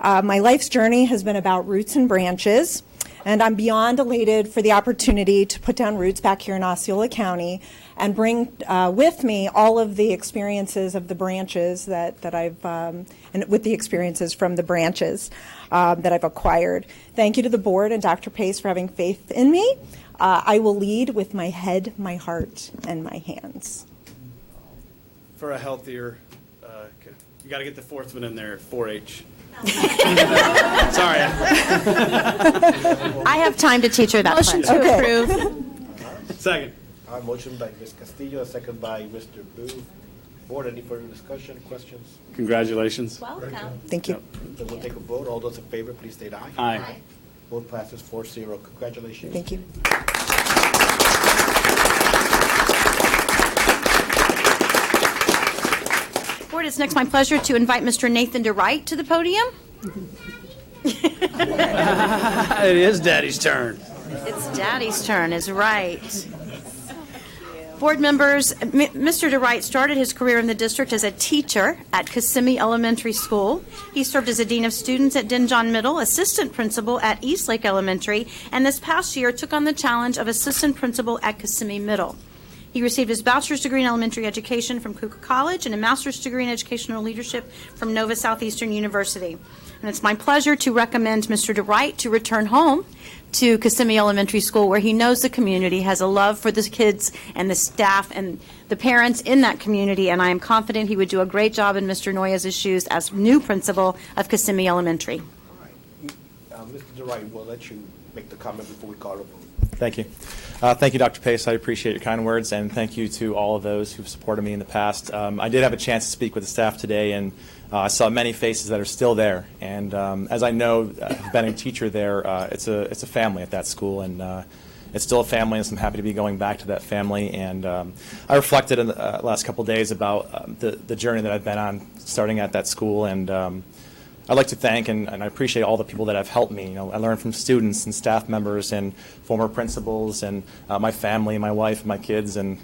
My life's journey has been about roots and branches, and I'm beyond elated for the opportunity to put down roots back here in Osceola County and bring with me all of the experiences of the branches that I've, and with the experiences from the branches that I've acquired. Thank you to the board and Dr. Pace for having faith in me. I will lead with my head, my heart, and my hands. For a healthier, you got to get the fourth one in there, 4-H. Sorry. I have time to teach her that. Motion pledge. to approve. Second. Motion by Ms. Castillo, a second by Mr. Booth. Board, any further discussion, questions? Congratulations. Welcome. Thank you. Then we'll take a vote. All those in favor, please state aye. Aye. Vote passes 4-0. Congratulations. Thank you. Board, it's next my pleasure to invite Mr. Nathan DeWright to the podium. It is Daddy's turn. It's Daddy's turn, is right. Board members, Mr. DeWright started his career in the district as a teacher at Kissimmee Elementary School. He served as a dean of students at Denjon Middle, assistant principal at Eastlake Elementary, and this past year took on the challenge of assistant principal at Kissimmee Middle. He received his bachelor's degree in elementary education from Cooker College and a master's degree in educational leadership from Nova Southeastern University. And it's my pleasure to recommend Mr. DeWright to return home to Kissimmee Elementary School, where he knows the community, has a love for the kids and the staff and the parents in that community, and I am confident he would do a great job in Mr. Noya's shoes as new principal of Kissimmee Elementary. All right. Mr. DeWright, we'll let you make the comment before we call a vote. Thank you. Thank you, Dr. Pace. I appreciate your kind words, and thank you to all of those who've supported me in the past. I did have a chance to speak with the staff today, and I saw many faces that are still there. And as I know, I've been a teacher there. It's a family at that school, and it's still a family, and so I'm happy to be going back to that family. And I reflected in the last couple of days about the journey that I've been on starting at that school, and I'd like to thank and I appreciate all the people that have helped me. You know, I learned from students and staff members and former principals and my family, my wife, and my kids, and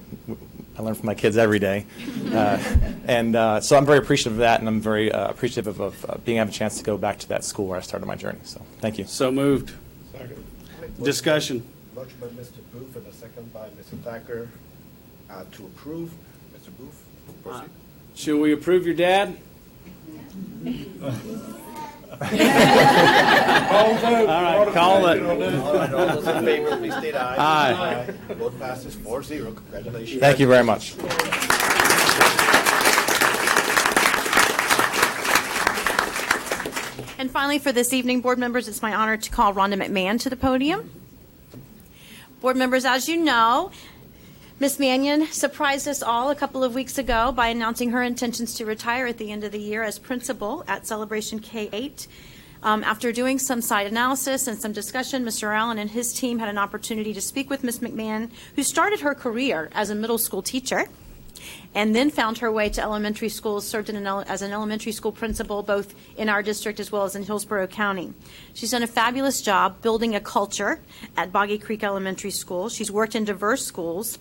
I learn from my kids every day. So I'm very appreciative of that, and I'm very appreciative of being able a chance to go back to that school where I started my journey. So thank you. So moved. Second. Discussion. Motion by Mr. Booth and a second by Mr. Thacker to approve. Mr. Booth, proceed. Should we approve your dad? All right, call it. All right, all those in favor, please state aye. Aye. Vote passes 4-0. Congratulations. Thank you very much. And finally, for this evening, board members, it's my honor to call Rhonda McMahon to the podium. Board members, as you know, Ms. Mannion surprised us all a couple of weeks ago by announcing her intentions to retire at the end of the year as principal at Celebration K-8. After doing some site analysis and some discussion, Mr. Allen and his team had an opportunity to speak with Ms. McMahon, who started her career as a middle school teacher and then found her way to elementary schools, served as an elementary school principal both in our district as well as in Hillsborough County. She's done a fabulous job building a culture at Boggy Creek Elementary School. She's worked in diverse schools.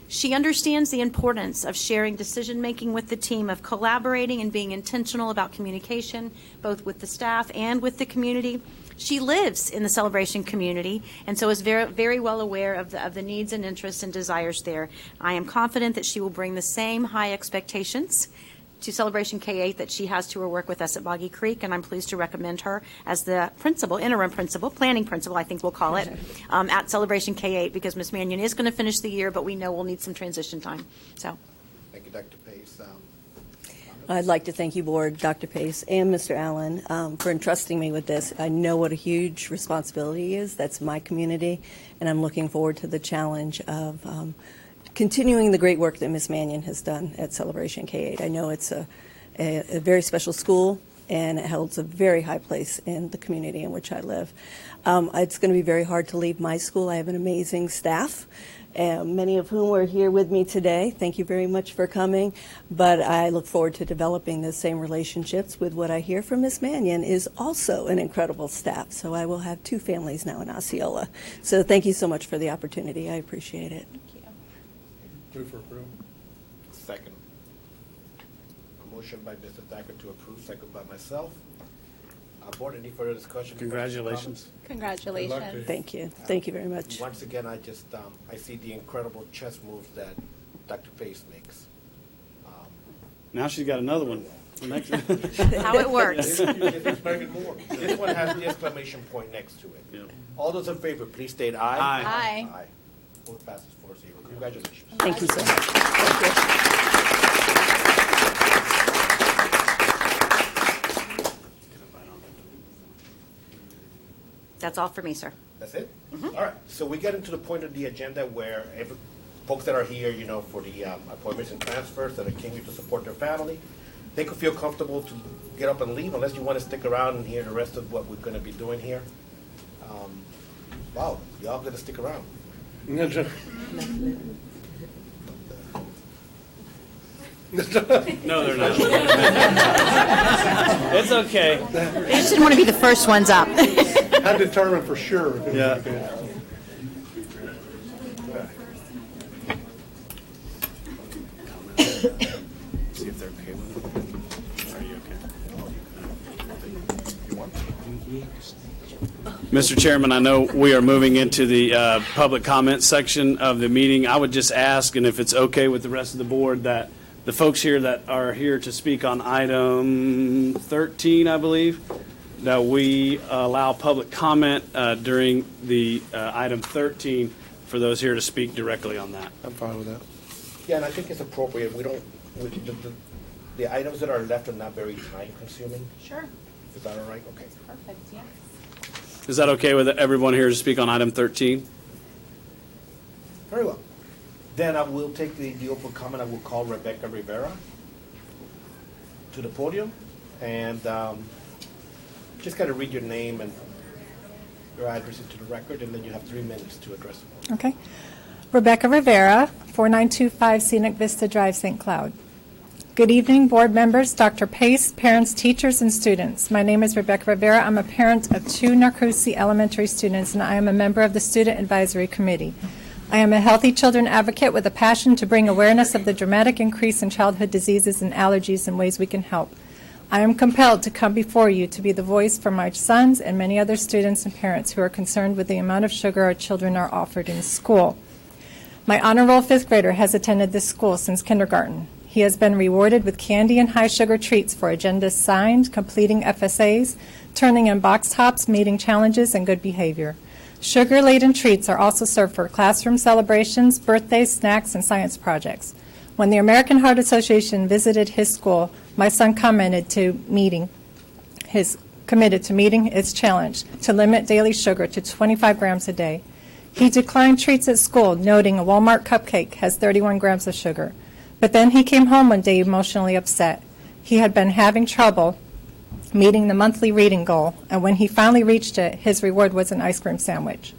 She understands the importance of sharing decision-making with the team, of collaborating and being intentional about communication, both with the staff and with the community. She lives in the Celebration community and so is very, very well aware of the needs and interests and desires there. I am confident that she will bring the same high expectations to Celebration K-8 that she has to her work with us at Boggy Creek, and I'm pleased to recommend her as the principal, interim principal, planning principal, I think we'll call it, at Celebration K-8, because Ms. Mannion is going to finish the year, but we know we'll need some transition time. So, Thank you, Dr. Pace. I'd like to thank you, Board, Dr. Pace, and Mr. Allen, for entrusting me with this. I know what a huge responsibility is. That's my community, and I'm looking forward to the challenge of continuing the great work that Ms. Mannion has done at Celebration K-8. I know it's a very special school, and it holds a very high place in the community in which I live. It's going to be very hard to leave my school. I have an amazing staff, many of whom are here with me today. Thank you very much for coming. But I look forward to developing the same relationships with what I hear from Ms. Mannion is also an incredible staff. So I will have two families now in Osceola. So thank you so much for the opportunity. I appreciate it. Move for approval. Second. A motion by Mr. Thacker to approve, second by myself. Board, any further discussion? Congratulations. Congratulations. Thank you. Thank you very much. Once again, I see the incredible chess moves that Dr. Pace makes. Now she's got another one. how it works. Just make it more. This one has the exclamation point next to it. Yep. All those in favor, please state aye. Aye. Aye. Aye. Both passes 4-0. Congratulations. Thank you so much. Thank you. That's all for me, sir. That's it? All right. So we get into the point of the agenda where folks that are here, for the appointments and transfers that came here to support their family, they could feel comfortable to get up and leave unless you want to stick around and hear the rest of what we're going to be doing here. Wow, y'all going to stick around. No, they're not. It's okay. They just didn't want to be the first ones up. I determined for sure. Yeah. See if they're okay with it. Are you okay? Mr. Chairman, I know we are moving into the public comment section of the meeting. I would just ask, and if it's okay with the rest of the board, that the folks here that are here to speak on item 13, I believe, that we allow public comment during the item 13 for those here to speak directly on that. I'm fine with that. Yeah, and I think it's appropriate. The items that are left are not very time consuming. Sure. Is that all right? Okay. Perfect, yes. Is that okay with everyone here to speak on item 13? Very well. Then I will take the open comment. I will call Rebecca Rivera to the podium, and just got to read your name and your address into the record, and then you have 3 minutes to address it. Okay. Rebecca Rivera, 4925 Scenic Vista Drive, St. Cloud. Good evening, board members, Dr. Pace, parents, teachers, and students. My name is Rebecca Rivera. I'm a parent of 2 Narcoossee elementary students, and I am a member of the Student Advisory Committee. I am a healthy children advocate with a passion to bring awareness of the dramatic increase in childhood diseases and allergies and ways we can help. I am compelled to come before you to be the voice for my sons and many other students and parents who are concerned with the amount of sugar our children are offered in school. My honor roll 5th grader has attended this school since kindergarten. He has been rewarded with candy and high sugar treats for agendas signed, completing FSAs, turning in box tops, meeting challenges, and good behavior. Sugar-laden treats are also served for classroom celebrations, birthdays, snacks, and science projects. When the American Heart Association visited his school, my son committed to meeting its challenge to limit daily sugar to 25 grams a day. He declined treats at school, noting a Walmart cupcake has 31 grams of sugar. But then he came home one day emotionally upset. He had been having trouble meeting the monthly reading goal, and when he finally reached it, his reward was an ice cream sandwich.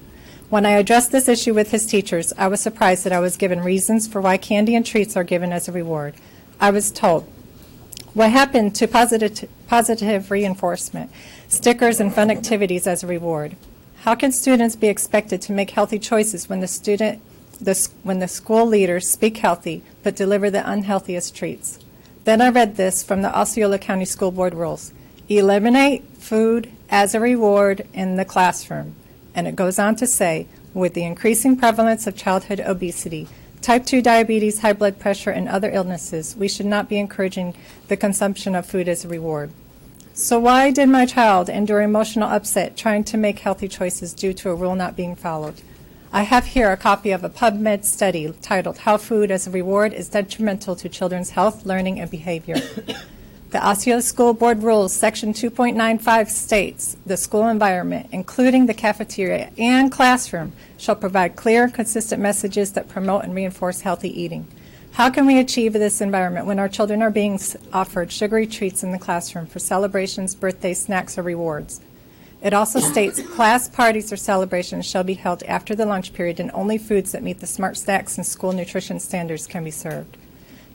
When I addressed this issue with his teachers, I was surprised that I was given reasons for why candy and treats are given as a reward. I was told, what happened to positive reinforcement, stickers and fun activities as a reward? How can students be expected to make healthy choices when the school leaders speak healthy but deliver the unhealthiest treats? Then I read this from the Osceola County School Board rules. Eliminate food as a reward in the classroom. And it goes on to say, with the increasing prevalence of childhood obesity, type 2 diabetes, high blood pressure, and other illnesses, we should not be encouraging the consumption of food as a reward. So why did my child endure emotional upset trying to make healthy choices due to a rule not being followed? I have here a copy of a PubMed study titled How Food as a Reward is Detrimental to Children's Health, Learning, and Behavior. The Osceola School Board Rules, Section 2.95 states, the school environment, including the cafeteria and classroom, shall provide clear, consistent messages that promote and reinforce healthy eating. How can we achieve this environment when our children are being offered sugary treats in the classroom for celebrations, birthday snacks, or rewards? It also states class parties or celebrations shall be held after the lunch period and only foods that meet the SMART snacks and school nutrition standards can be served.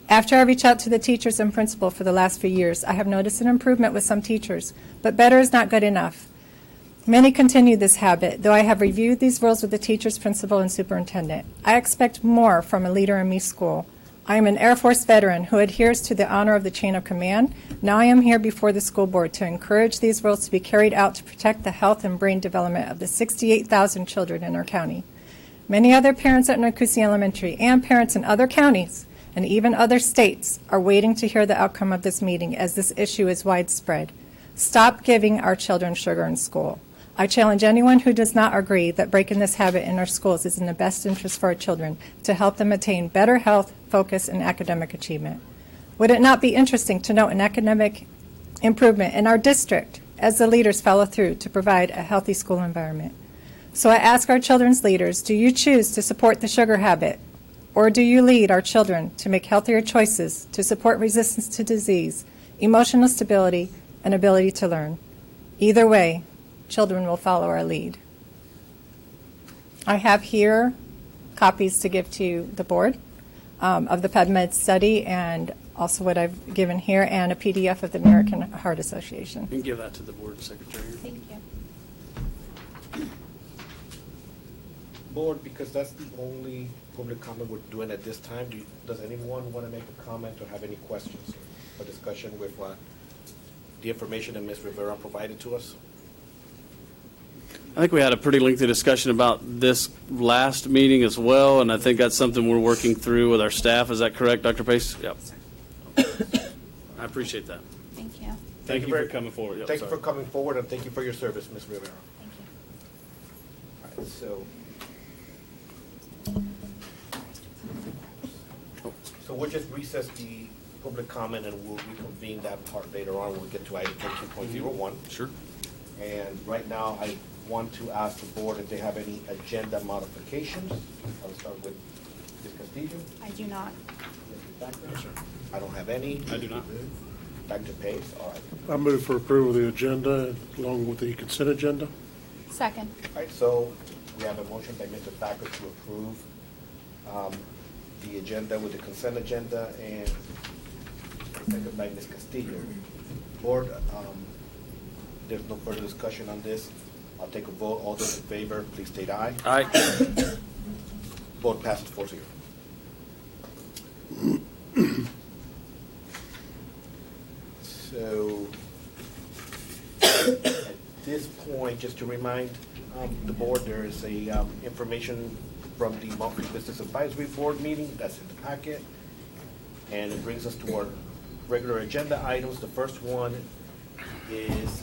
After I reached out to the teachers and principal for the last few years, I have noticed an improvement with some teachers, but better is not good enough. Many continue this habit, though I have reviewed these rules with the teachers, principal, and superintendent. I expect more from a leader in me school. I am an Air Force veteran who adheres to the honor of the chain of command. Now I am here before the school board to encourage these rules to be carried out to protect the health and brain development of the 68,000 children in our county. Many other parents at Narcoossee Elementary and parents in other counties and even other states are waiting to hear the outcome of this meeting as this issue is widespread. Stop giving our children sugar in school. I challenge anyone who does not agree that breaking this habit in our schools is in the best interest for our children to help them attain better health, focus, and academic achievement. Would it not be interesting to note an academic improvement in our district as the leaders follow through to provide a healthy school environment? So I ask our children's leaders, do you choose to support the sugar habit? Or do you lead our children to make healthier choices to support resistance to disease, emotional stability, and ability to learn? Either way, children will follow our lead. I have here copies to give to the board of the PubMed study and also what I've given here and a PDF of the American Heart Association. You can give that to the board secretary. Thank you. Board, because that's the only public comment we're doing at this time, does anyone want to make a comment or have any questions or discussion with the information that Ms. Rivera provided to us? I think we had a pretty lengthy discussion about this last meeting as well, and I think that's something we're working through with our staff. Is that correct, Dr. Pace? Yep. I appreciate that. Thank you. Thank you for coming forward. Yep, Thank sorry. you for coming forward, and thank you for your service, Ms. Rivera. Thank you. All right, so. So we'll just recess the public comment and we'll reconvene that part later on when we get to item 13.01. Sure. And right now, I want to ask the board if they have any agenda modifications. I'll start with Ms. Castillo. I do not. Yes, sir. I don't have any. I do not. Dr. Pace, all right. I move for approval of the agenda along with the consent agenda. Second. All right, so we have a motion by Mr. Thacker to approve the agenda with the consent agenda and second by Ms. Castillo. Board, there's no further discussion on this. I'll take a vote. All those in favor, please state aye. Aye. Vote passes 4-0. So at this point, just to remind the board, there is a information from the monthly business advisory board meeting that's in the packet, and it brings us to our regular agenda items. The first one is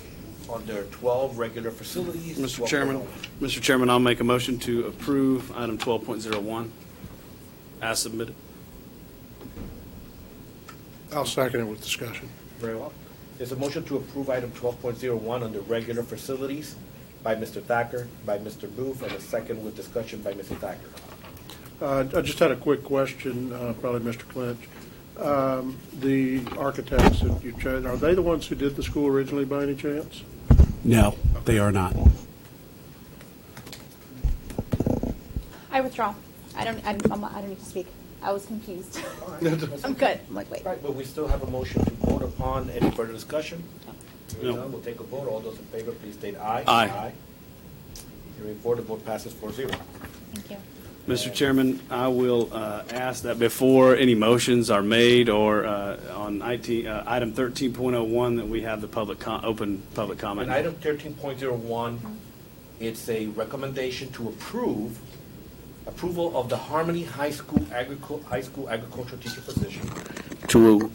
under 12 regular facilities. Mr. Chairman, I'll make a motion to approve item 12.01 as submitted. I'll second it with discussion. Very well. There's a motion to approve item 12.01 under regular facilities by Mr. Thacker, by Mr. Booth, and a second with discussion by Mr. Thacker. I just had a quick question, probably Mr. Clinch. The architects that you chose, are they the ones who did the school originally by any chance? No, they are not. I withdraw. I don't need to speak. I was confused. I'm good. I'm like, wait. Right, but we still have a motion to vote upon. Any further discussion? No. Hearing none, we'll take a vote. All those in favor, please state aye. Aye. Hearing four, the vote passes 4-0. Thank you. Mr. Chairman, I will ask that before any motions are made or on item 13.01 that we have the open public comment. And item 13.01, it's a recommendation to approval of the Harmony High School agricultural teacher position to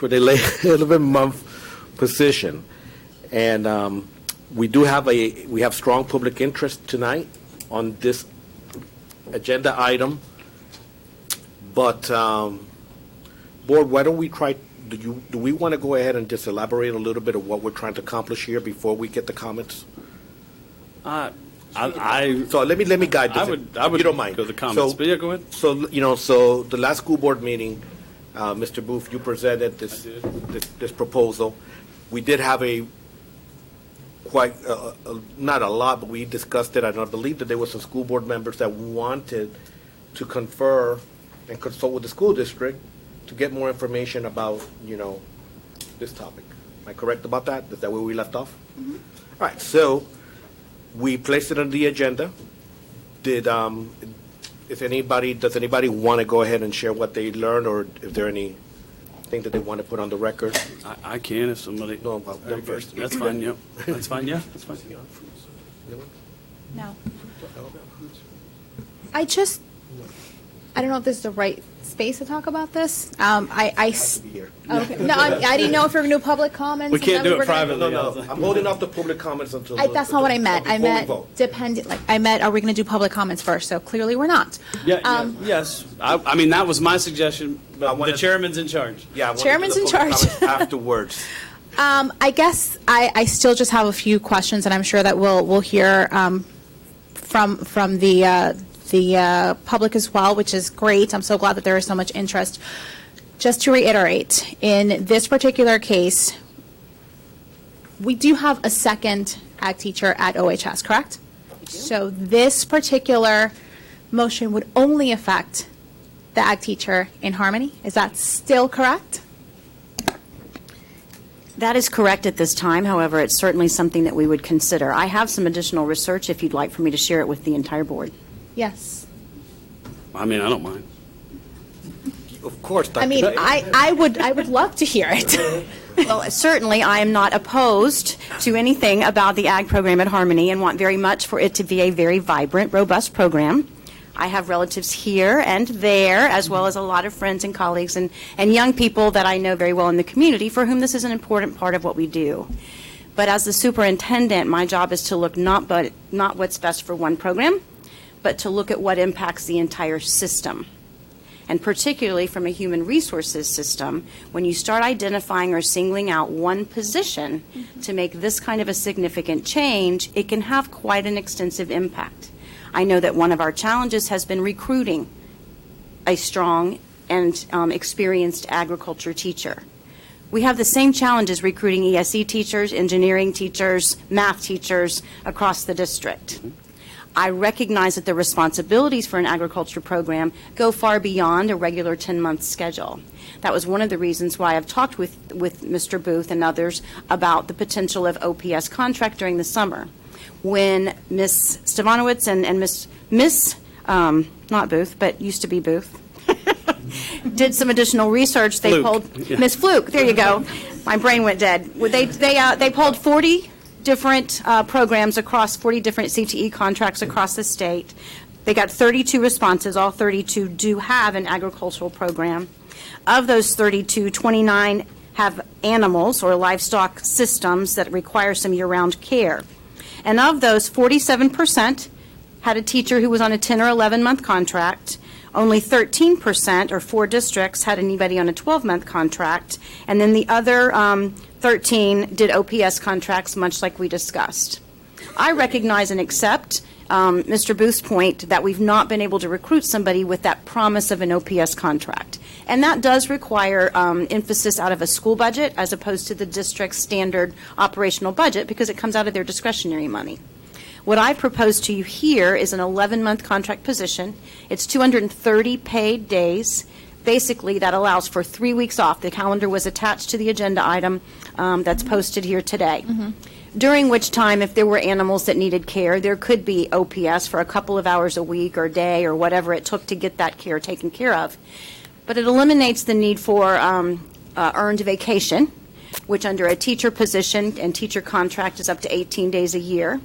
an 11-month position. And we have strong public interest tonight on this agenda item. But board, why don't we try? Do we want to go ahead and just elaborate a little bit of what we're trying to accomplish here before we get the comments? So let me guide this. I would you don't mind go the comments, but yeah, go ahead. So the last school board meeting, Mr. Booth, you presented this proposal. We did have not a lot, but we discussed it, and I believe that there were some school board members that wanted to confer and consult with the school district to get more information about, this topic. Am I correct about that? Is that where we left off? Mm-hmm. All right, so we placed it on the agenda. Does anybody want to go ahead and share what they learned, or is there anything that they want to put on the record? I can if somebody. No, them first. That's fine. Yep. That's fine. Yeah, that's fine. No. I don't know if this is the right space to talk about this. Okay. No, I didn't know if we were going to do public comments. We can't and then do it were gonna- privately. No, I'm holding off the public comments until. That's not what I meant. I meant are we going to do public comments first? So clearly we're not. Yes. I mean, that was my suggestion, but the chairman's in charge. Yeah, I want Chairman's to do in the public charge. comments afterwards. I guess I still just have a few questions, and I'm sure that we'll hear from the public as well, which is great. I'm so glad that there is so much interest. Just to reiterate, in this particular case, we do have a second ag teacher at OHS, correct? So this particular motion would only affect the ag teacher in Harmony. Is that still correct? That is correct at this time. However, it's certainly something that we would consider. I have some additional research if you'd like for me to share it with the entire board. Yes. I mean, I don't mind. Of course. I mean, I would love to hear it. Well, certainly, I am not opposed to anything about the ag program at Harmony and want very much for it to be a very vibrant, robust program. I have relatives here and there, as well as a lot of friends and colleagues and young people that I know very well in the community for whom this is an important part of what we do. But as the superintendent, my job is to look not what's best for one program, but to look at what impacts the entire system. And particularly from a human resources system, when you start identifying or singling out one position to make this kind of a significant change, it can have quite an extensive impact. I know that one of our challenges has been recruiting a strong and experienced agriculture teacher. We have the same challenges recruiting ESE teachers, engineering teachers, math teachers across the district. I recognize that the responsibilities for an agriculture program go far beyond a regular 10-month schedule. That was one of the reasons why I've talked with Mr. Booth and others about the potential of OPS contract during the summer. When Ms. Stevanowitz and Miss not Booth, but used to be Booth, did some additional research, they polled Miss Fluke. There you go. My brain went dead. They polled 40 different programs across 40 different CTE contracts across the state. They got 32 responses. All 32 do have an agricultural program. Of those 32, 29 have animals or livestock systems that require some year-round care. And of those, 47% had a teacher who was on a 10 or 11-month contract. Only 13%, or 4 districts, had anybody on a 12-month contract. And then the other 13 did OPS contracts, much like we discussed. I recognize and accept Mr. Booth's point that we've not been able to recruit somebody with that promise of an OPS contract. And that does require emphasis out of a school budget as opposed to the district's standard operational budget because it comes out of their discretionary money. What I propose to you here is an 11-month contract position. It's 230 paid days. Basically, that allows for 3 weeks off. The calendar was attached to the agenda item that's posted here today. During which time, if there were animals that needed care, there could be OPS for a couple of hours a week or day or whatever it took to get that care taken care of. But it eliminates the need for earned vacation, which under a teacher position and teacher contract is up to 18 days a year.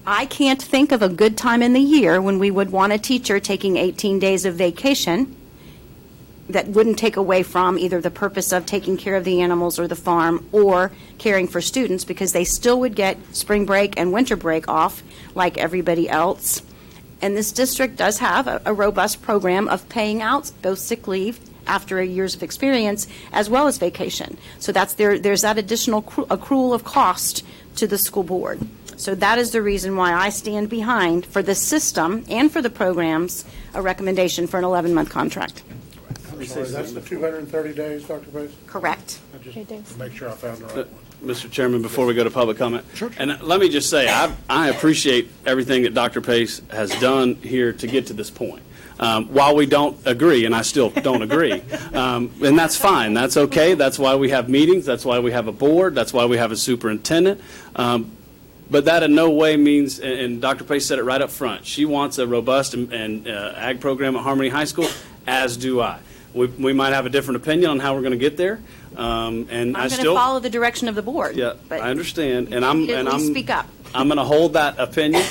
I can't think of a good time in the year when we would want a teacher taking 18 days of vacation that wouldn't take away from either the purpose of taking care of the animals or the farm or caring for students, because they still would get spring break and winter break off like everybody else. And this district does have a robust program of paying out both sick leave after years of experience as well as vacation. So there's that additional accrual of cost to the school board. So that is the reason why I stand behind, for the system and for the programs, a recommendation for an 11-month contract. I'm sorry, that's the 230 days, Dr. Pace? Correct. I just to make sure I found the right one. Mr. Chairman, before we go to public comment, and let me just say, I appreciate everything that Dr. Pace has done here to get to this point. While we don't agree, and I still don't agree, and that's fine, that's okay, that's why we have meetings, that's why we have a board, that's why we have a superintendent, but that in no way means, and Dr. Pace said it right up front, she wants a robust and ag program at Harmony High School, as do I. We might have a different opinion on how we're going to get there, and I'm I going still to follow the direction of the board. Yeah, but I understand, and at least speak up. I'm going to hold that opinion.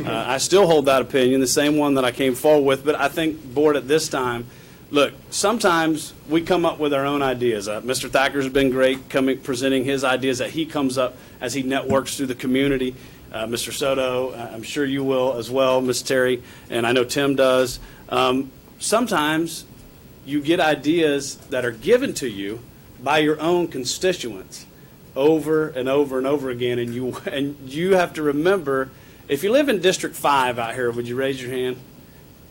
I still hold that opinion, the same one that I came forward with. But I think, board, at this time, look, sometimes we come up with our own ideas. Mr. Thacker's been great presenting his ideas that he comes up as he networks through the community. Mr. Soto, I'm sure you will as well, Ms. Terry, and I know Tim does. Sometimes you get ideas that are given to you by your own constituents over and over and over again, and you have to remember, if you live in District 5 out here, would you raise your hand?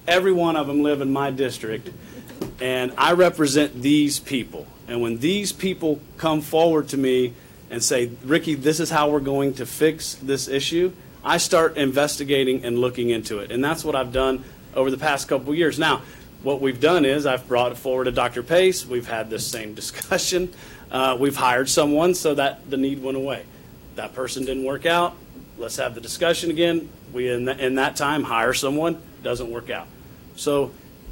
Every one of them live in my district, and I represent these people. And when these people come forward to me and say, Ricky, this is how we're going to fix this issue, I start investigating and looking into it. And that's what I've done over the past couple of years. Now, what we've done is I've brought it forward to Dr. Pace. We've had this same discussion. We've hired someone so that the need went away. That person didn't work out. Let's have the discussion again. We, in that time, hire someone. Doesn't work out. So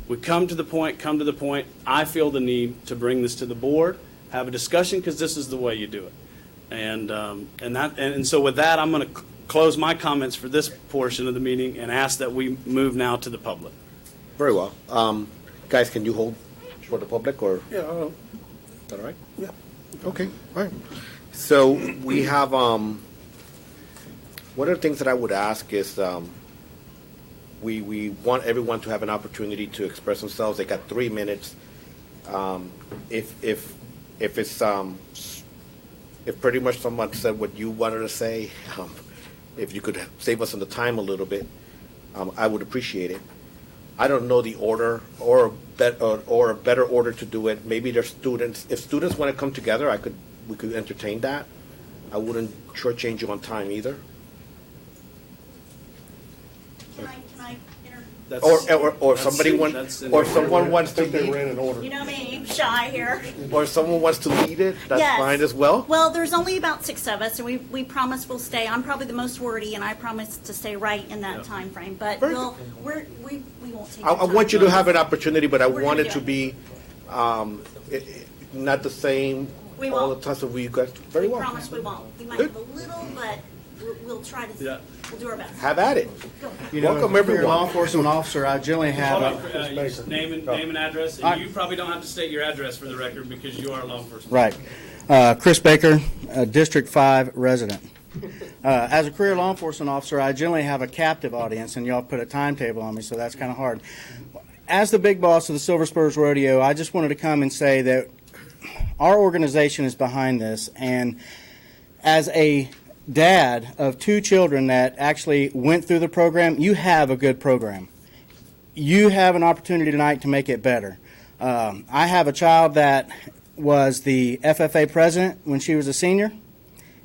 we come to the point. I feel the need to bring this to the board, have a discussion, because this is the way you do it. And so with that, I'm going to close my comments for this portion of the meeting and ask that we move now to the public. Very well. Guys, can you hold for the public, or? Yeah. Is that all right? Yeah. Okay, all right. So we have, one of the things that I would ask is, we want everyone to have an opportunity to express themselves. They got 3 minutes. If pretty much someone said what you wanted to say, if you could save us on the time a little bit, I would appreciate it. I don't know the order or a better order to do it. Maybe there's students. If students want to come together, we could entertain that. I wouldn't shortchange you on time either. Or somebody someone wants to lead. You know me, I'm shy here. Or someone wants to lead it. That's Yes. fine as well. Well, there's only about 6 of us, and we promise we'll stay. I'm probably the most wordy, and I promise to stay right in that time frame. But we won't take. I want you to have an opportunity, but I We're want gonna it to do be not the same We all won't. the time. So we guys very We well. promise we won't. We might Good. have a little, but we'll try to. We'll do our best. Have at it. You know, Welcome if you're a everyone. law enforcement officer, I generally have Name and address, and you probably don't have to state your address for the record because you are a law enforcement. Right. Chris Baker, District 5 resident. As a career law enforcement officer, I generally have a captive audience, and y'all put a timetable on me, so that's kind of hard. As the big boss of the Silver Spurs Rodeo, I just wanted to come and say that our organization is behind this, and as a dad of 2 children that actually went through the program, you have a good program. You have an opportunity tonight to make it better. I have a child that was the FFA president when she was a senior,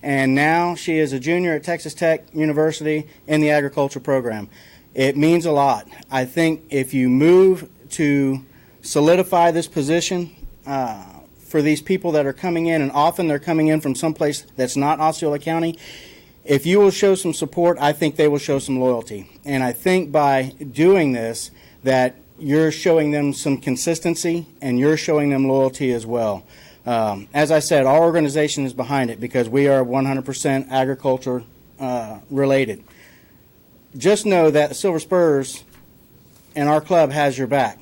and now she is a junior at Texas Tech University in the agriculture program. It means a lot. I think if you move to solidify this position for these people that are coming in, and often they're coming in from someplace that's not Osceola County, if you will show some support, I think they will show some loyalty. And I think by doing this that you're showing them some consistency and you're showing them loyalty as well. As I said, our organization is behind it because we are 100% agriculture related. Just know that the Silver Spurs and our club has your back.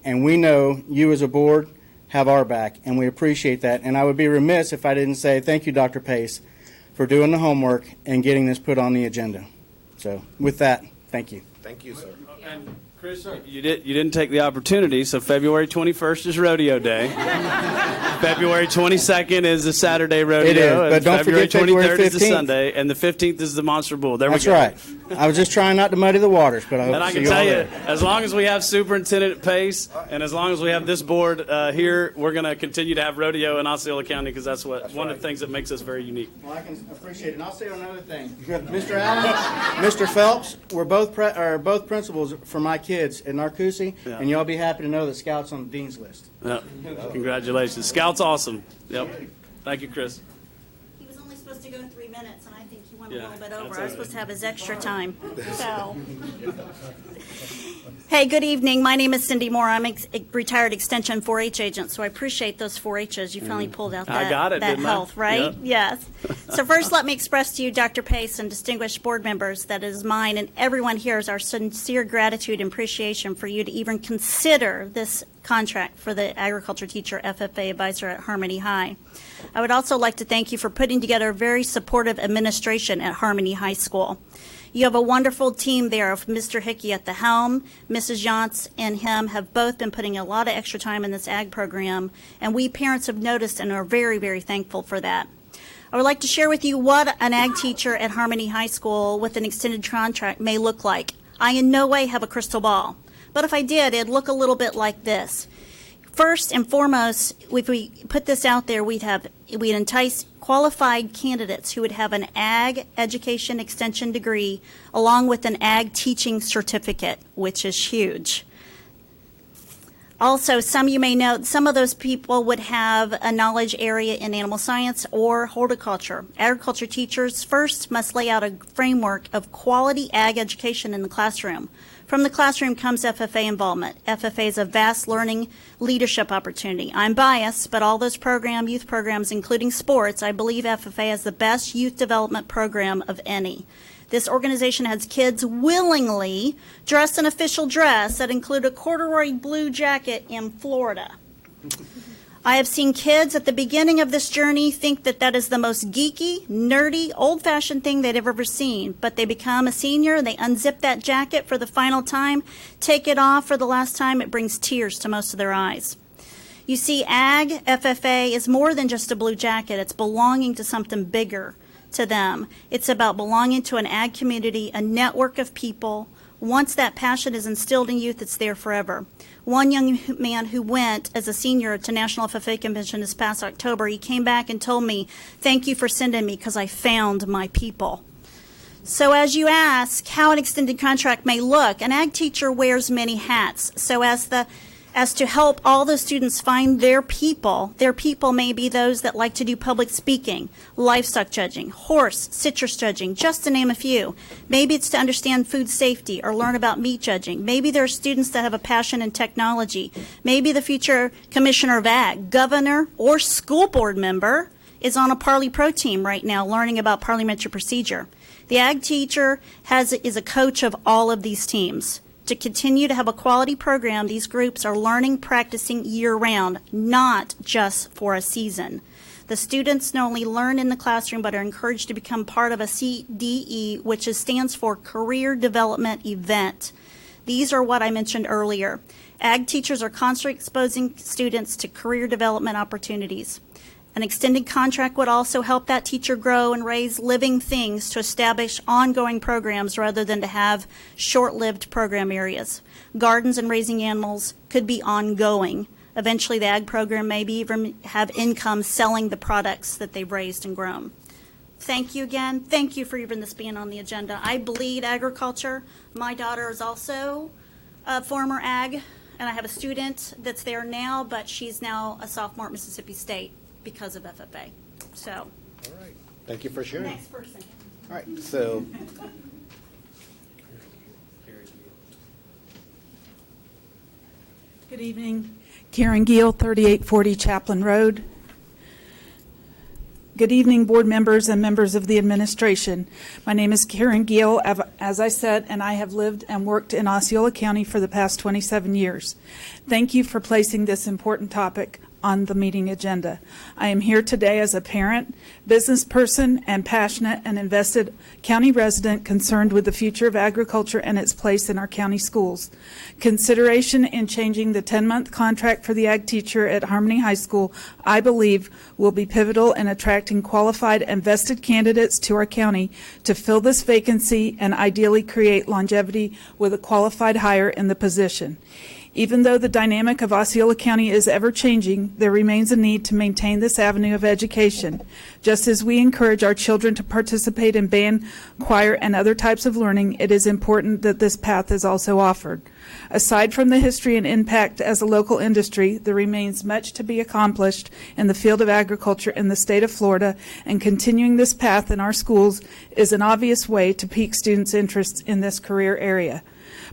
And we know you as a board have our back, and we appreciate that. And I would be remiss if I didn't say thank you, Dr. Pace, for doing the homework and getting this put on the agenda. So with that, thank you. Thank you, sir. And Chris, you didn't take the opportunity, so February 21st is rodeo day. February 22nd is the Saturday rodeo. It is, but and don't February forget February 23rd is the 15th. Sunday, and the 15th is the Monster Bull. There That's we go. right. I was just trying not to muddy the waters, but I hope And to I see can you tell all you, there. as long as we have Superintendent Pace, and as long as we have this board here, we're going to continue to have rodeo in Osceola County because that's one of the things that makes us very unique. Well, I can appreciate it. And I'll say another thing. Mr. Allen, Mr. Phelps, we're both both principals for my kids at Narcoossee, and y'all be happy to know that Scout's on the dean's list. Yeah. Congratulations. Scout's awesome. Yep. Thank you, Chris. He was only supposed to go 3 minutes, and I think he went Yeah, a little bit that's over. all I was right. supposed to have his extra time. So, hey, good evening. My name is Cindy Moore. I'm a retired Extension 4-H agent, so I appreciate those 4-H's. You finally pulled out I that, got it, that didn't I? health, right? Yep. Yes. So first, let me express to you, Dr. Pace and distinguished board members, that it is mine and everyone here is our sincere gratitude and appreciation for you to even consider this contract for the agriculture teacher FFA advisor at Harmony High. I would also like to thank you for putting together a very supportive administration at Harmony High School. You have a wonderful team there of Mr. Hickey at the helm. Mrs. Yantz and him have both been putting a lot of extra time in this ag program, and we parents have noticed and are very, very thankful for that. I would like to share with you what an ag teacher at Harmony High School with an extended contract may look like. I in no way have a crystal ball, but if I did, it'd look a little bit like this. First and foremost, if we put this out there, we'd entice qualified candidates who would have an ag education extension degree along with an ag teaching certificate, which is huge. Also, some you may know, some of those people would have a knowledge area in animal science or horticulture. Agriculture teachers first must lay out a framework of quality ag education in the classroom. From the classroom comes FFA involvement. FFA is a vast learning leadership opportunity. I'm biased, but all those youth programs, including sports, I believe FFA has the best youth development program of any. This organization has kids willingly dressed in official dress that include a corduroy blue jacket in Florida. I have seen kids at the beginning of this journey think that that is the most geeky, nerdy, old-fashioned thing they've ever seen, but they become a senior, they unzip that jacket for the final time, take it off for the last time, it brings tears to most of their eyes. You see, ag, FFA, is more than just a blue jacket. It's belonging to something bigger to them. It's about belonging to an ag community, a network of people. Once that passion is instilled in youth, it's there forever. One young man who went as a senior to National FFA Convention this past October, he came back and told me, "Thank you for sending me because I found my people." So as you ask how an extended contract may look, an ag teacher wears many hats. So as to help all the students find their people may be those that like to do public speaking, livestock judging, horse, citrus judging, just to name a few. Maybe it's to understand food safety or learn about meat judging. Maybe there are students that have a passion in technology. Maybe the future commissioner of ag, governor, or school board member is on a Parley Pro team right now learning about parliamentary procedure. The ag teacher is a coach of all of these teams. To continue to have a quality program, these groups are learning, practicing year-round, not just for a season. The students not only learn in the classroom, but are encouraged to become part of a CDE, which stands for Career Development Event. These are what I mentioned earlier. Ag teachers are constantly exposing students to career development opportunities. An extended contract would also help that teacher grow and raise living things to establish ongoing programs rather than to have short-lived program areas. Gardens and raising animals could be ongoing. Eventually, the ag program may even have income selling the products that they've raised and grown. thank you again. Thank you for even this being on the agenda. I bleed agriculture. My daughter is also a former ag, and I have a student that's there now, but she's now a sophomore at Mississippi State because of FFA. So, All right. Thank you for sharing. next person. All right. So, Good evening. Karen Gill, 3840 Chaplain Road. Good evening, board members and members of the administration. My name is Karen Gill, as I said, and I have lived and worked in Osceola County for the past 27 years. Thank you for placing this important topic on the meeting agenda. I am here today as a parent, business person, and passionate and invested county resident concerned with the future of agriculture and its place in our county schools. Consideration in changing the 10-month contract for the ag teacher at Harmony High School, I believe, will be pivotal in attracting qualified and vested candidates to our county to fill this vacancy and ideally create longevity with a qualified hire in the position. Even though the dynamic of Osceola County is ever-changing, there remains a need to maintain this avenue of education. Just as we encourage our children to participate in band, choir, and other types of learning, it is important that this path is also offered. Aside from the history and impact as a local industry, there remains much to be accomplished in the field of agriculture in the state of Florida, and continuing this path in our schools is an obvious way to pique students' interest in this career area.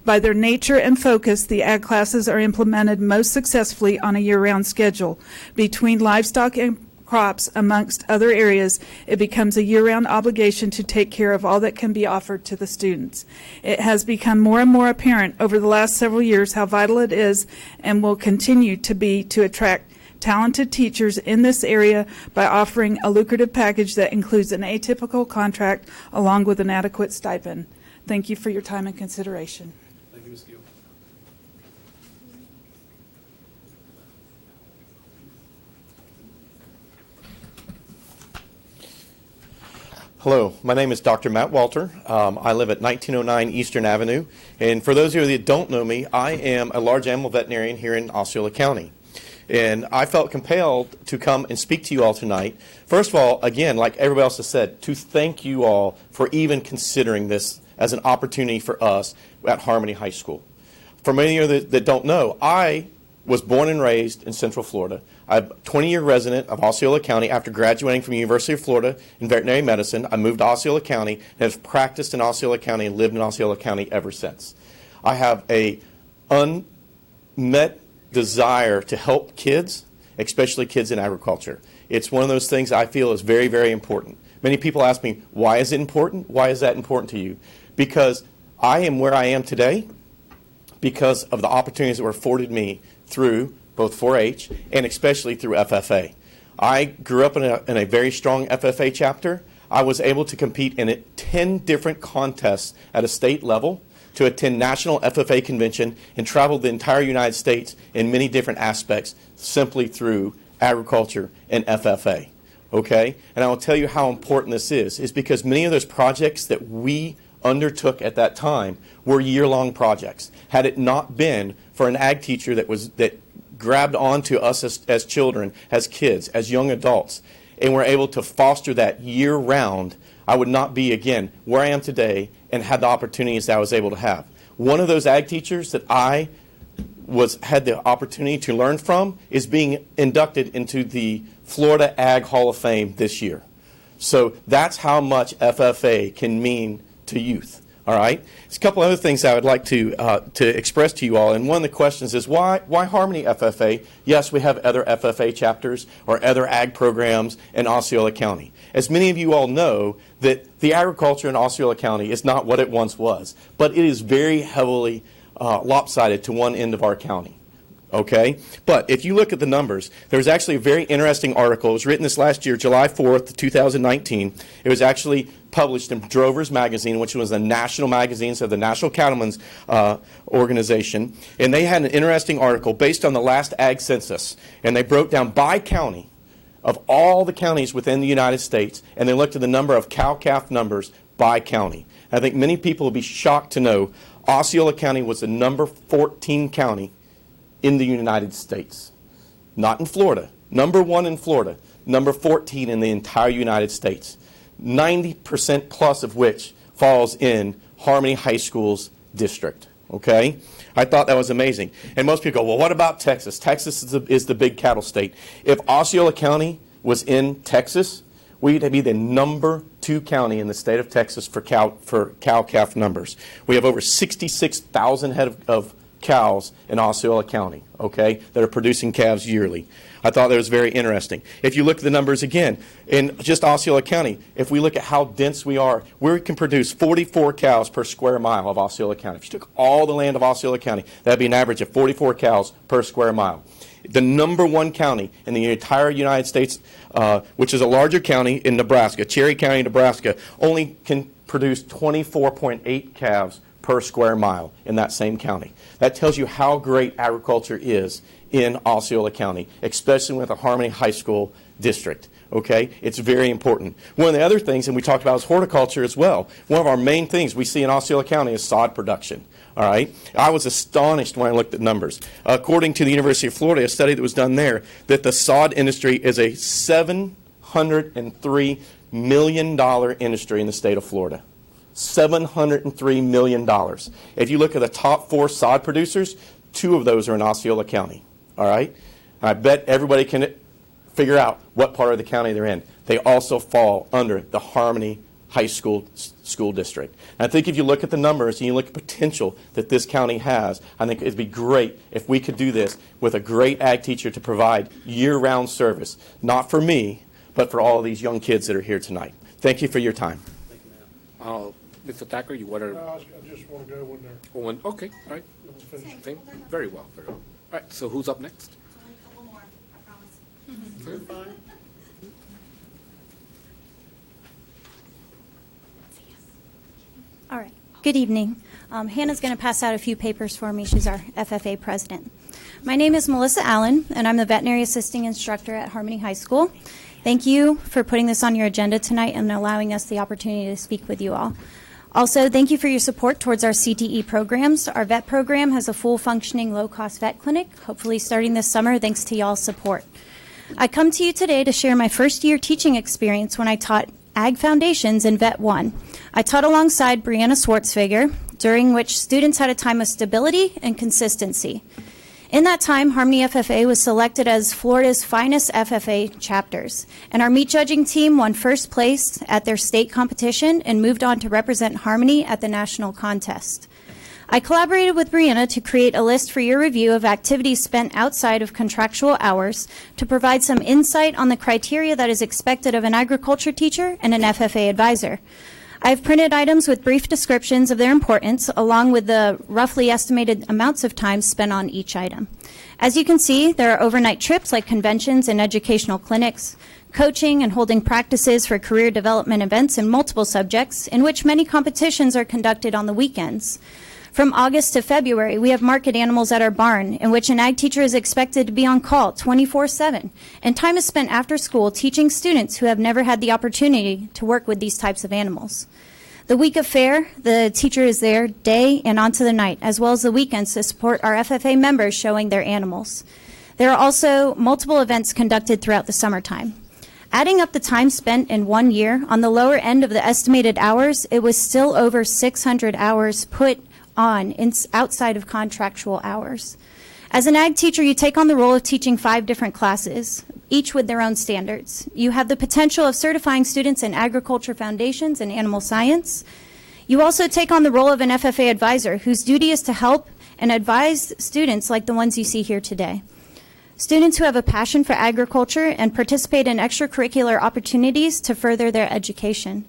By their nature and focus, the ag classes are implemented most successfully on a year-round schedule. Between livestock and crops, amongst other areas, it becomes a year-round obligation to take care of all that can be offered to the students. It has become more and more apparent over the last several years how vital it is and will continue to be to attract talented teachers in this area by offering a lucrative package that includes an atypical contract along with an adequate stipend. Thank you for your time and consideration. Thank you, Ms. Gill. Hello, my name is Dr. Matt Walter. I live at 1909 Eastern Avenue. And for those of you that don't know me, I am a large animal veterinarian here in Osceola County. And I felt compelled to come and speak to you all tonight. First of all, again, like everybody else has said, to thank you all for even considering this as an opportunity for us at Harmony High School. For many of you that don't know, I was born and raised in Central Florida. I'm a 20-year resident of Osceola County. After graduating from the University of Florida in veterinary medicine, I moved to Osceola County and have practiced in Osceola County and lived in Osceola County ever since. I have a unmet desire to help kids, especially kids in agriculture. It's one of those things I feel is very, very important. Many people ask me, why is it important? Why is that important to you? Because I am where I am today because of the opportunities that were afforded me through both 4-H and especially through FFA. I grew up in a very strong FFA chapter. I was able to compete in 10 different contests at a state level, to attend national FFA convention, and travel the entire United States in many different aspects simply through agriculture and FFA. Okay? And I will tell you how important this is because many of those projects that we undertook at that time were year-long projects. Had it not been for an ag teacher that grabbed onto us as children, as kids, as young adults, and were able to foster that year-round, I would not be, again, where I am today and had the opportunities that I was able to have. One of those ag teachers that I had the opportunity to learn from is being inducted into the Florida Ag Hall of Fame this year. So that's how much FFA can mean to youth. All right? There's a couple other things I would like to express to you all. And one of the questions is, why Harmony FFA? Yes, we have other FFA chapters or other ag programs in Osceola County. As many of you all know, that the agriculture in Osceola County is not what it once was, but it is very heavily lopsided to one end of our county. Okay? But if you look at the numbers, there's actually a very interesting article. It was written this last year, July 4th, 2019. It was actually published in Drover's Magazine, which was a national magazine, so the National Cattlemen's Organization. And they had an interesting article based on the last ag census. And they broke down by county of all the counties within the United States, and they looked at the number of cow-calf numbers by county. I think many people will be shocked to know Osceola County was the number 14 county in the United States. Not in Florida. Number 1 in Florida. Number 14 in the entire United States. 90% plus of which falls in Harmony High School's district. Okay? I thought that was amazing. And most people go, well, what about Texas? Texas is the big cattle state. If Osceola County was in Texas, we'd be the number 2 county in the state of Texas for cow-calf numbers. We have over 66,000 head of cows in Osceola County, okay, that are producing calves yearly. I thought that was very interesting. If you look at the numbers again, in just Osceola County, if we look at how dense we are, we can produce 44 cows per square mile of Osceola County. If you took all the land of Osceola County, that would be an average of 44 cows per square mile. The number 1 county in the entire United States, which is a larger county in Nebraska, Cherry County, Nebraska, only can produce 24.8 calves per square mile in that same county. That tells you how great agriculture is in Osceola County, especially with a Harmony High School district. Okay? It's very important. One of the other things, and we talked about, is horticulture as well. One of our main things we see in Osceola County is sod production. All right? I was astonished when I looked at numbers. According to the University of Florida, a study that was done there, that the sod industry is a $703 million industry in the state of Florida. $703 million. If you look at the top 4 sod producers, 2 of those are in Osceola County. All right? I bet everybody can figure out what part of the county they're in. They also fall under the Harmony High School district. And I think if you look at the numbers and you look at the potential that this county has, I think it'd be great if we could do this with a great ag teacher to provide year-round service, not for me, but for all of these young kids that are here tonight. Thank you for your time. Mr. Thacker, you want to? No, I just want to go when they're. Okay, all right. Very well, very well. All right, so who's up next? Only a couple more, I promise. You're fine. All right. Good evening. Hannah's going to pass out a few papers for me. She's our FFA president. My name is Melissa Allen, and I'm the veterinary assisting instructor at Harmony High School. Thank you for putting this on your agenda tonight and allowing us the opportunity to speak with you all. Also, thank you for your support towards our CTE programs. Our vet program has a full functioning low-cost vet clinic, hopefully starting this summer thanks to y'all's support. I come to you today to share my first year teaching experience when I taught Ag Foundations in Vet 1. I taught alongside Brianna Swartzfeger, during which students had a time of stability and consistency. In that time, Harmony FFA was selected as Florida's finest FFA chapters, and our meat judging team won first place at their state competition and moved on to represent Harmony at the national contest. I collaborated with Brianna to create a list for your review of activities spent outside of contractual hours to provide some insight on the criteria that is expected of an agriculture teacher and an FFA advisor. I've printed items with brief descriptions of their importance, along with the roughly estimated amounts of time spent on each item. As you can see, there are overnight trips like conventions and educational clinics, coaching and holding practices for career development events in multiple subjects, in which many competitions are conducted on the weekends. From August to February, we have market animals at our barn, in which an ag teacher is expected to be on call 24/7, and time is spent after school teaching students who have never had the opportunity to work with these types of animals. The week of fair, the teacher is there day and onto the night, as well as the weekends to support our FFA members showing their animals. There are also multiple events conducted throughout the summertime. Adding up the time spent in 1 year, on the lower end of the estimated hours, it was still over 600 hours put on outside of contractual hours. As an ag teacher, you take on the role of teaching 5 different classes, each with their own standards. You have the potential of certifying students in agriculture foundations and animal science. You also take on the role of an FFA advisor, whose duty is to help and advise students like the ones you see here today. Students who have a passion for agriculture and participate in extracurricular opportunities to further their education.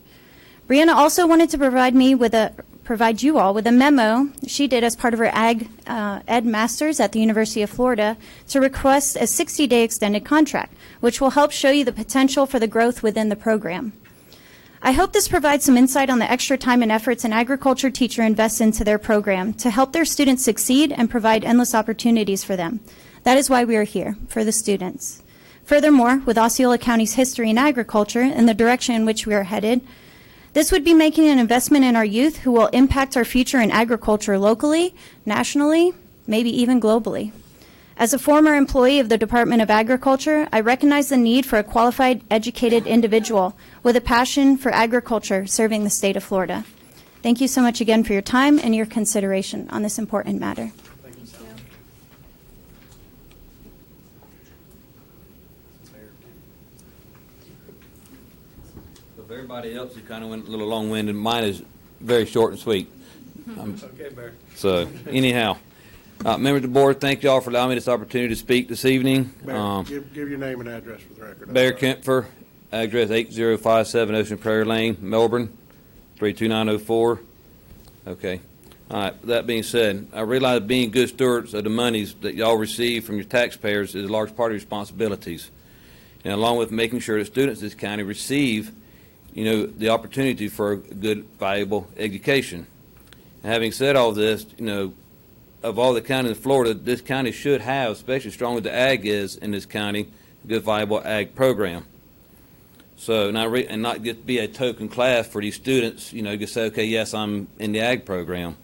Brianna also wanted to provide you all with a memo she did as part of her Ag Ed Masters at the University of Florida to request a 60-day extended contract, which will help show you the potential for the growth within the program. I hope this provides some insight on the extra time and efforts an agriculture teacher invests into their program to help their students succeed and provide endless opportunities for them. That is why we are here, for the students. Furthermore, with Osceola County's history in agriculture and the direction in which we are headed, this would be making an investment in our youth who will impact our future in agriculture locally, nationally, maybe even globally. As a former employee of the Department of Agriculture, I recognize the need for a qualified, educated individual with a passion for agriculture serving the state of Florida. Thank you so much again for your time and your consideration on this important matter. If everybody else who kind of went a little long-winded, mine is very short and sweet. Okay, Barry. So anyhow, members of the board, thank you all for allowing me this opportunity to speak this evening. Barry, give your name and address for the record. Barry Kempfer, address 8057 Ocean Prairie Lane, Melbourne, 32904. Okay. All right. That being said, I realize being good stewards of the monies that y'all receive from your taxpayers is a large part of your responsibilities. And along with making sure that students in this county receive, the opportunity for a good, valuable education. And having said all this, of all the counties in Florida, this county should have, especially strong with the ag is in this county, a good, viable ag program. So, and not just be a token class for these students, just say, okay, yes, I'm in the ag program.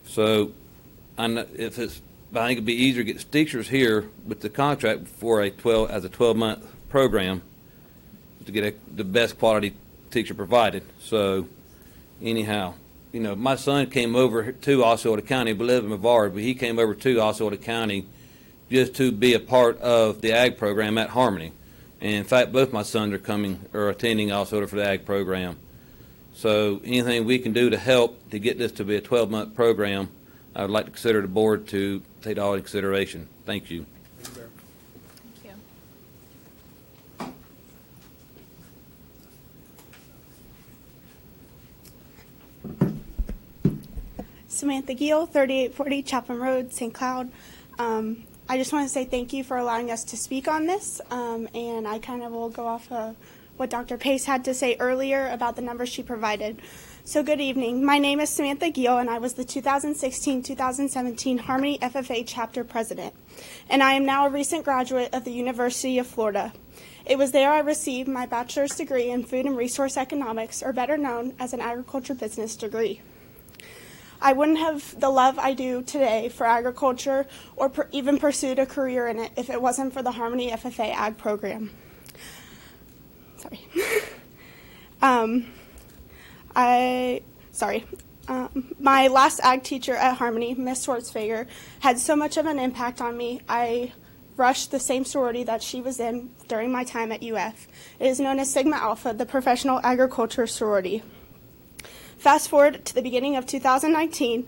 So, I think it'd be easier to get teachers here with the contract for a 12-month program to get the best quality teacher provided. So, anyhow, my son came over to Osceola County, we live in Brevard, but he came over to Osceola County just to be a part of the ag program at Harmony. And in fact, both my sons are attending Osceola for the ag program. So anything we can do to help to get this to be a 12-month program, I would like to consider the board to take all into consideration. Thank you. Thank you, Barry. Samantha Gill, 3840 Chatham Road, St. Cloud. I just want to say thank you for allowing us to speak on this, and I kind of will go off what Dr. Pace had to say earlier about the numbers she provided. So good evening. My name is Samantha Gill, and I was the 2016-2017 Harmony FFA Chapter President, and I am now a recent graduate of the University of Florida. It was there I received my bachelor's degree in Food and Resource Economics, or better known as an agriculture business degree. I wouldn't have the love I do today for agriculture or even pursued a career in it if it wasn't for the Harmony FFA Ag program. My last ag teacher at Harmony, Miss Schwartzfager, had so much of an impact on me. I rushed the same sorority that she was in during my time at UF. It is known as Sigma Alpha, the Professional Agriculture Sorority. Fast forward to the beginning of 2019,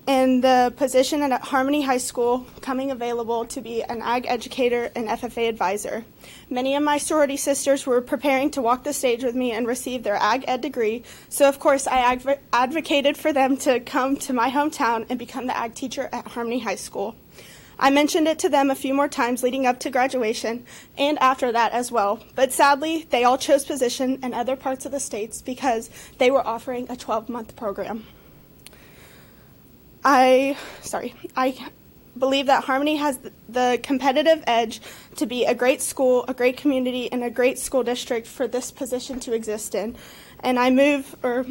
and the position at Harmony High School coming available to be an ag educator and FFA advisor. Many of my sorority sisters were preparing to walk the stage with me and receive their ag ed degree, so of course I advocated for them to come to my hometown and become the ag teacher at Harmony High School. I mentioned it to them a few more times leading up to graduation and after that as well, but sadly they all chose position in other parts of the states because they were offering a 12-month program. I believe that Harmony has the competitive edge to be a great school, a great community, and a great school district for this position to exist in. And I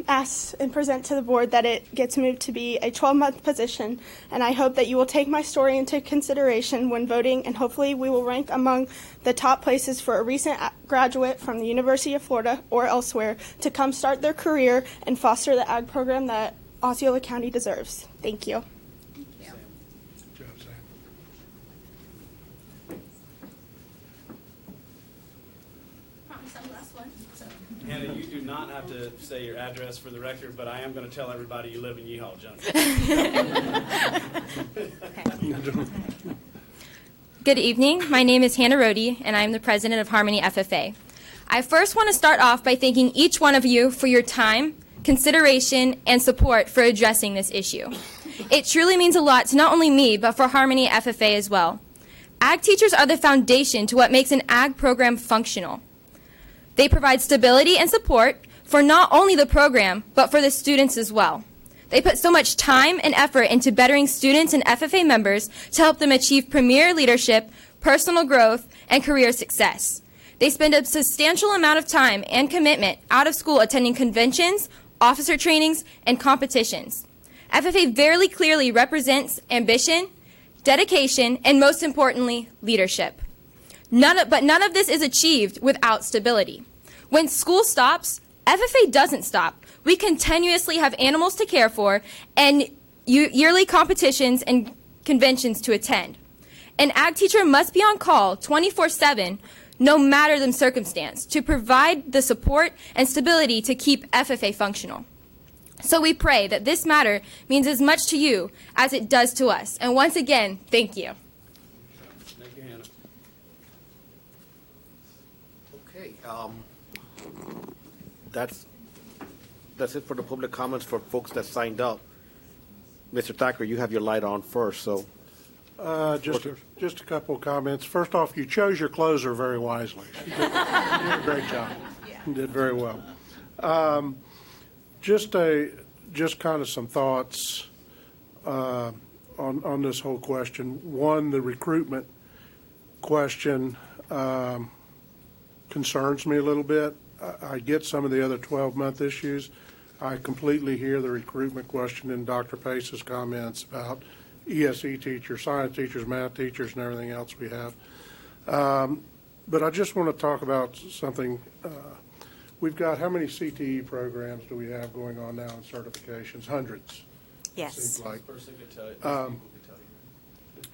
ask and present to the board that it gets moved to be a 12-month position. And I hope that you will take my story into consideration when voting, and hopefully we will rank among the top places for a recent graduate from the University of Florida or elsewhere to come start their career and foster the ag program that Osceola County deserves. Thank you. Hannah, you do not have to say your address for the record, but I am going to tell everybody you live in Yeehaw Junction. Good evening. My name is Hannah Rohde, and I am the president of Harmony FFA. I first want to start off by thanking each one of you for your time, consideration, and support for addressing this issue. It truly means a lot to not only me, but for Harmony FFA as well. Ag teachers are the foundation to what makes an ag program functional. They provide stability and support for not only the program, but for the students as well. They put so much time and effort into bettering students and FFA members to help them achieve premier leadership, personal growth, and career success. They spend a substantial amount of time and commitment out of school attending conventions, officer trainings, and competitions. FFA very clearly represents ambition, dedication, and most importantly, leadership. But none of this is achieved without stability. When school stops, FFA doesn't stop. We continuously have animals to care for and yearly competitions and conventions to attend. An ag teacher must be on call 24/7, no matter the circumstance, to provide the support and stability to keep FFA functional. So we pray that this matter means as much to you as it does to us. And once again, thank you. Thank you, Hannah. Okay, that's it for the public comments for folks that signed up. Mr. Thacker, you have your light on first, so. Just a couple of comments. First off, you chose your closer very wisely. You did a great job. You did very well. Just kind of some thoughts on this whole question. One, the recruitment question concerns me a little bit. I get some of the other 12-month issues. I completely hear the recruitment question in Dr. Pace's comments about ESE teachers, science teachers, math teachers, and everything else we have. But I just want to talk about something. We've got, how many CTE programs do we have going on now in certifications? Hundreds. Yes. Seems like. Person could tell you.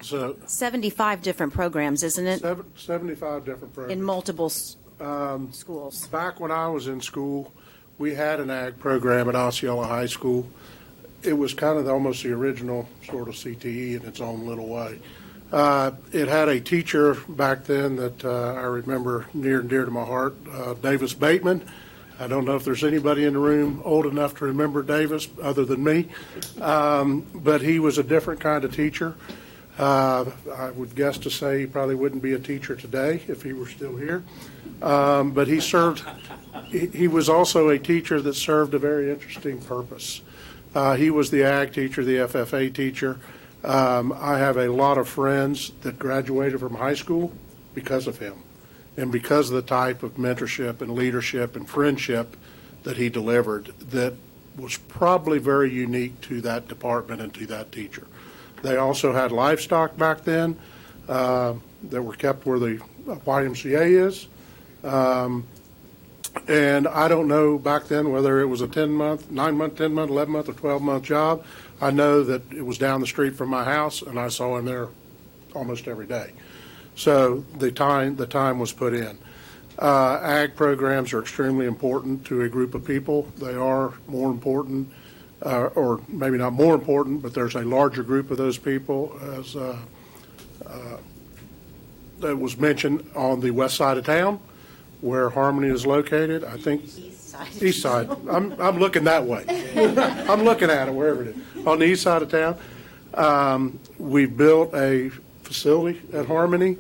So 75 different programs, isn't it? 75 different programs. In multiple schools. Back when I was in school, we had an ag program at Osceola High School. It was kind of almost the original sort of CTE in its own little way. It had a teacher back then that I remember near and dear to my heart, Davis Bateman. I don't know if there's anybody in the room old enough to remember Davis other than me, but he was a different kind of teacher. I would guess to say he probably wouldn't be a teacher today if he were still here. But he was also a teacher that served a very interesting purpose. He was the ag teacher, the FFA teacher. I have a lot of friends that graduated from high school because of him and because of the type of mentorship and leadership and friendship that he delivered that was probably very unique to that department and to that teacher. They also had livestock back then that were kept where the YMCA is. And I don't know back then whether it was a 10-month, 9-month, 10-month, 11-month, or 12-month job. I know that it was down the street from my house, and I saw him there almost every day. So the time was put in. Ag programs are extremely important to a group of people. They are more important, or maybe not more important, but there's a larger group of those people, as that was mentioned on the west side of town, where Harmony is located. I think east side. I'm looking that way. I'm looking at it wherever it is. On the east side of town, we've built a facility at Harmony.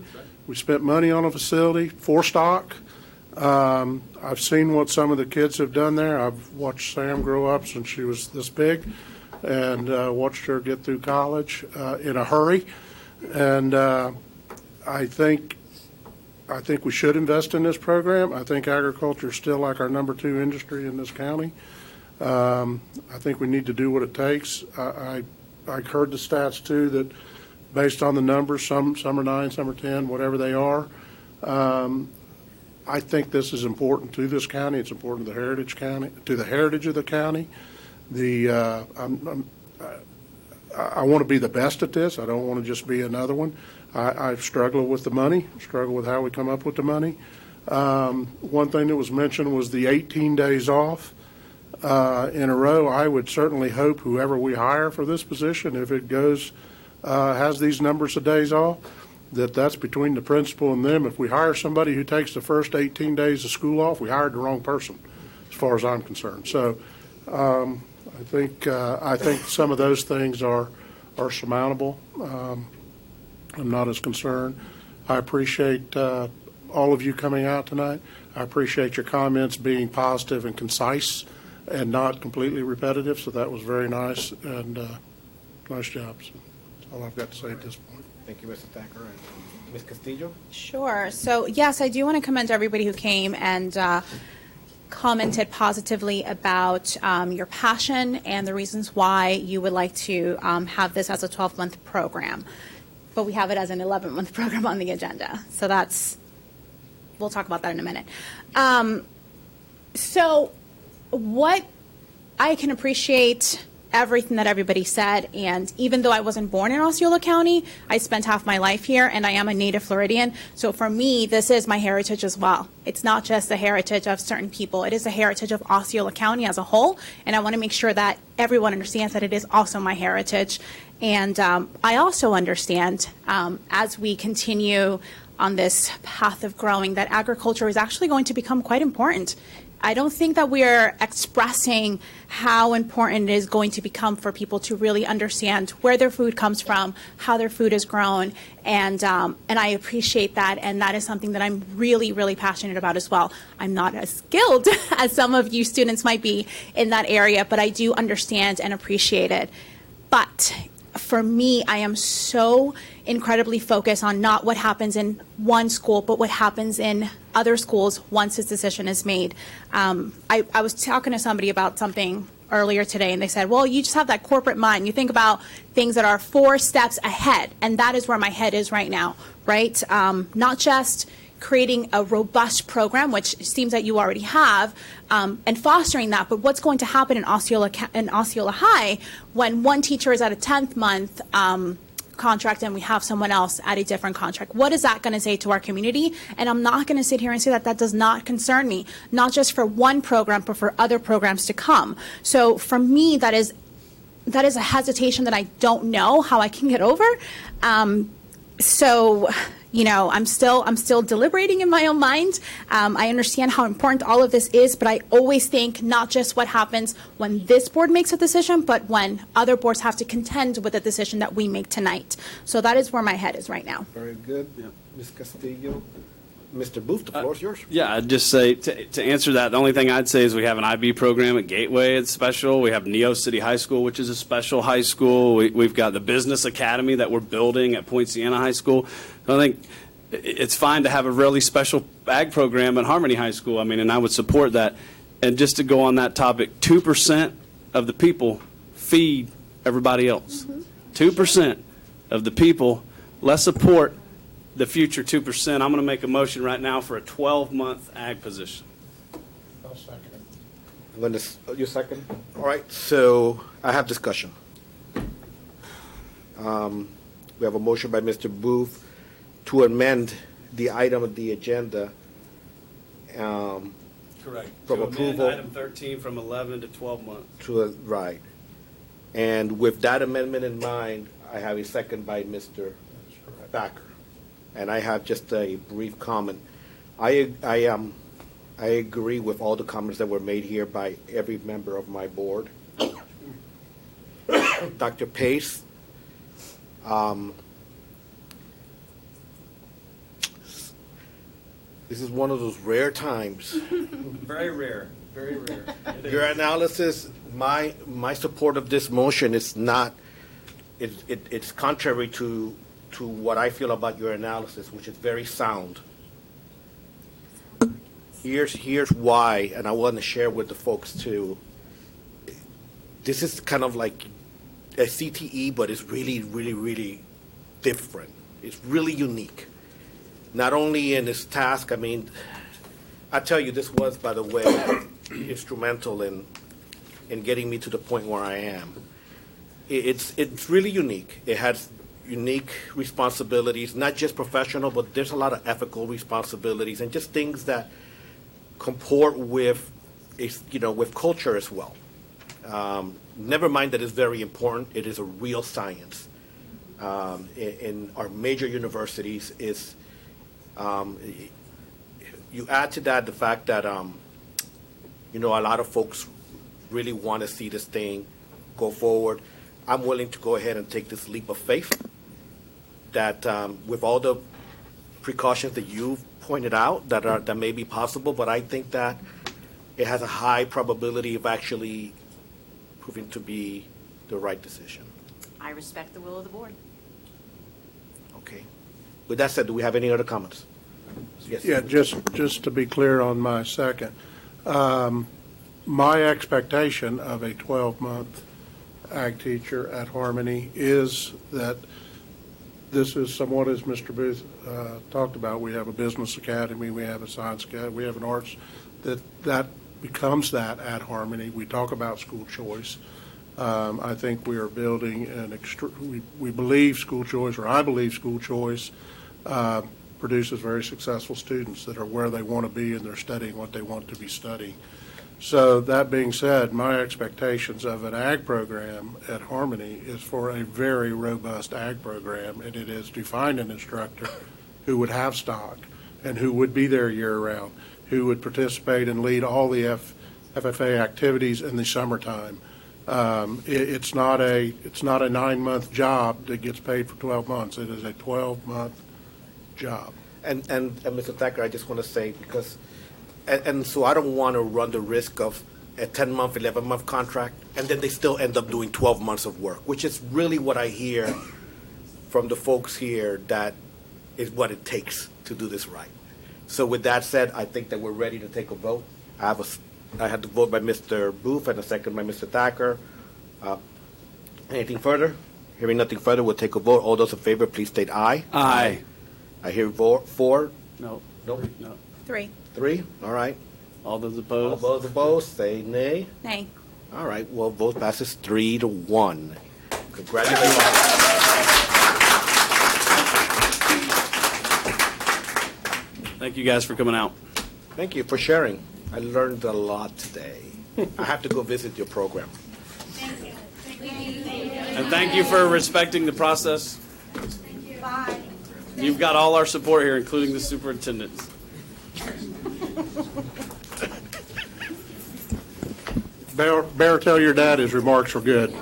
We spent money on a facility for stock. I've seen what some of the kids have done there. I've watched Sam grow up since she was this big, and watched her get through college in a hurry. And I think we should invest in this program. I think agriculture is still like our number 2 industry in this county. I think we need to do what it takes. I heard the stats too that based on the numbers, some are 9, some are 10, whatever they are. I think this is important to this county. It's important to the heritage of the county. I want to be the best at this. I don't want to just be another one. I've struggled with the money, struggled with how we come up with the money. One thing that was mentioned was the 18 days off in a row. I would certainly hope whoever we hire for this position, if it goes, has these numbers of days off, that's between the principal and them. If we hire somebody who takes the first 18 days of school off, we hired the wrong person, as far as I'm concerned. So I think some of those things are surmountable. I'm not as concerned. I appreciate all of you coming out tonight. I appreciate your comments being positive and concise and not completely repetitive, so that was very nice, and nice job. So that's all I've got to say at this point. Thank you, Mr. Thacker. And Ms. Castillo? Sure. So, yes, I do want to commend everybody who came and commented positively about your passion and the reasons why you would like to have this as a 12-month program. but we have it as an 11-month program on the agenda. So we'll talk about that in a minute. So what I can appreciate everything that everybody said, and even though I wasn't born in Osceola County, I spent half my life here, and I am a native Floridian. So for me, this is my heritage as well. It's not just the heritage of certain people. It is the heritage of Osceola County as a whole, and I want to make sure that everyone understands that it is also my heritage. And I also understand, as we continue on this path of growing, that agriculture is actually going to become quite important. I don't think that we're expressing how important it is going to become for people to really understand where their food comes from, how their food is grown, and I appreciate that, and that is something that I'm really, really passionate about as well. I'm not as skilled as some of you students might be in that area, but I do understand and appreciate it. But for me, I am so incredibly focused on not what happens in one school, but what happens in other schools once this decision is made. I was talking to somebody about something earlier today, and they said, well, you just have that corporate mind. You think about things that are 4 steps ahead, and that is where my head is right now, right? Not just creating a robust program, which seems that you already have, and fostering that, but what's going to happen in Osceola High when one teacher is at a 10th month contract and we have someone else at a different contract? What is that going to say to our community? And I'm not going to sit here and say that that does not concern me, not just for one program, but for other programs to come. So for me, that is a hesitation that I don't know how I can get over. So, you know, I'm still deliberating in my own mind. I understand how important all of this is, but I always think not just what happens when this board makes a decision, but when other boards have to contend with the decision that we make tonight. So that is where my head is right now. Very good. Yeah. Ms. Castillo. Mr. Booth, the floor is yours. Yeah, I'd just say, to answer that, the only thing I'd say is we have an IB program at Gateway. It's special. We have Neo City High School, which is a special high school. We've got the Business Academy that we're building at Point Siena High School. So I think it's fine to have a really special ag program at Harmony High School. I mean, and I would support that. And just to go on that topic, 2% of the people feed everybody else. 2% of the people, let's support the future 2%. I'm going to make a motion right now for a 12-month ag position. I'll second it. I'm going to, you second? All right, so I have discussion. We have a motion by Mr. Booth to amend the item of the agenda. Correct. From To approval. amend item 13 from 11 to 12 months. Right. And with that amendment in mind, I have a second by Mr. Thacker. And I have just a brief comment. I agree with all the comments that were made here by every member of my board. Dr. Pace, this is one of those rare times. Very rare. Very rare. Your analysis, my support of this motion is not, it's contrary to what I feel about your analysis, which is very sound. Here's why, and I want to share with the folks too. This is kind of like a CTE, but it's really, really, really different. It's really unique. Not only in its task, I mean, I tell you, this was, by the way, instrumental in getting me to the point where I am. It's really unique. It has unique responsibilities, not just professional, but there's a lot of ethical responsibilities and just things that comport with, with culture as well. Never mind that it's very important. It is a real science. In our major universities, is you add to that the fact that a lot of folks really want to see this thing go forward. I'm willing to go ahead and take this leap of faith that with all the precautions that you've pointed out that may be possible, but I think that it has a high probability of actually proving to be the right decision. I respect the will of the board. Okay. With that said, do we have any other comments? Yes. Yeah, just to be clear on my second, my expectation of a 12-month ag teacher at Harmony is that this is somewhat as Mr. Booth talked about. We have a business academy, we have a science academy, we have an arts, that becomes that at Harmony. We talk about school choice. I think we are building we believe school choice, or I believe school choice produces very successful students that are where they want to be and they're studying what they want to be studying. So that being said, my expectations of an ag program at Harmony is for a very robust ag program, and it is to find an instructor who would have stock and who would be there year-round, who would participate and lead all the FFA activities in the summertime. It's not a 9-month job that gets paid for 12 months. It is a 12-month job. And Mr. Thacker, I just want to say, because and so I don't want to run the risk of a 10-month, 11-month contract, and then they still end up doing 12 months of work, which is really what I hear from the folks here, that is what it takes to do this right. So with that said, I think that we're ready to take a vote. I had the vote by Mr. Booth and a second by Mr. Thacker. Anything further? Hearing nothing further, we'll take a vote. All those in favor, please state aye. Aye. I hear vote 4. No. No. 3. 3. All right. All those opposed? All those opposed, say nay. Nay. All right. Well, vote passes 3-1. Congratulations. Thank you guys for coming out. Thank you for sharing. I learned a lot today. I have to go visit your program. And thank you for respecting the process. Bye. You've got all our support here, including the superintendent. Bear, tell your dad his remarks were good.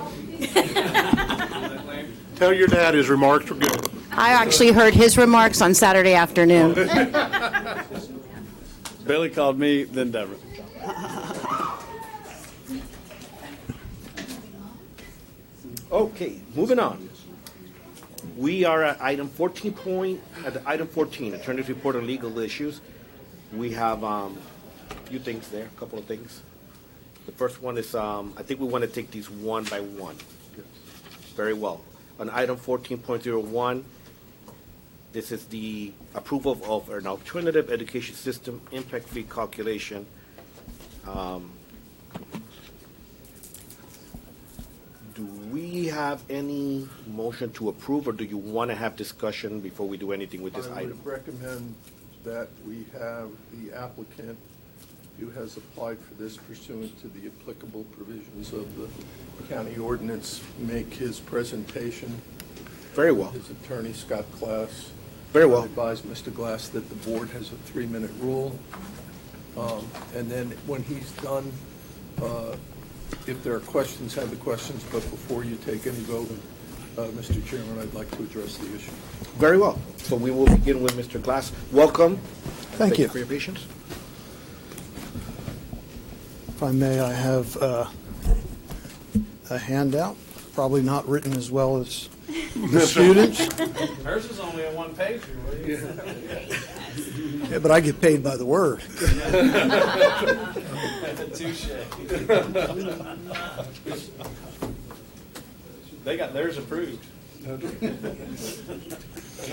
Tell your dad his remarks were good. I actually heard his remarks on Saturday afternoon. Billy called me, then Deborah. Okay, moving on. We are at item 14, Attorney's Report on Legal Issues. We have a few things there, a couple of things. The first one is, I think we want to take these one by one. Very well. On item 14.01, this is the approval of an alternative education system impact fee calculation. Do we have any motion to approve, or do you want to have discussion before we do anything with this I item? would recommend that we have the applicant who has applied for this pursuant to the applicable provisions of the county ordinance make his presentation. Very well. His attorney, Scott Glass. Very well. I advise Mr. Glass that the board has a 3-minute rule. And then when he's done, if there are questions, have the questions, but before you take any vote, Mr. Chairman, I'd like to address the issue. Very well. So we will begin with Mr. Glass. Welcome. Thank you for your patience. If I may, I have a handout, probably not written as well as the students. Hers is only a one-pager. Yeah, but I get paid by the word. Touche. They got theirs approved. And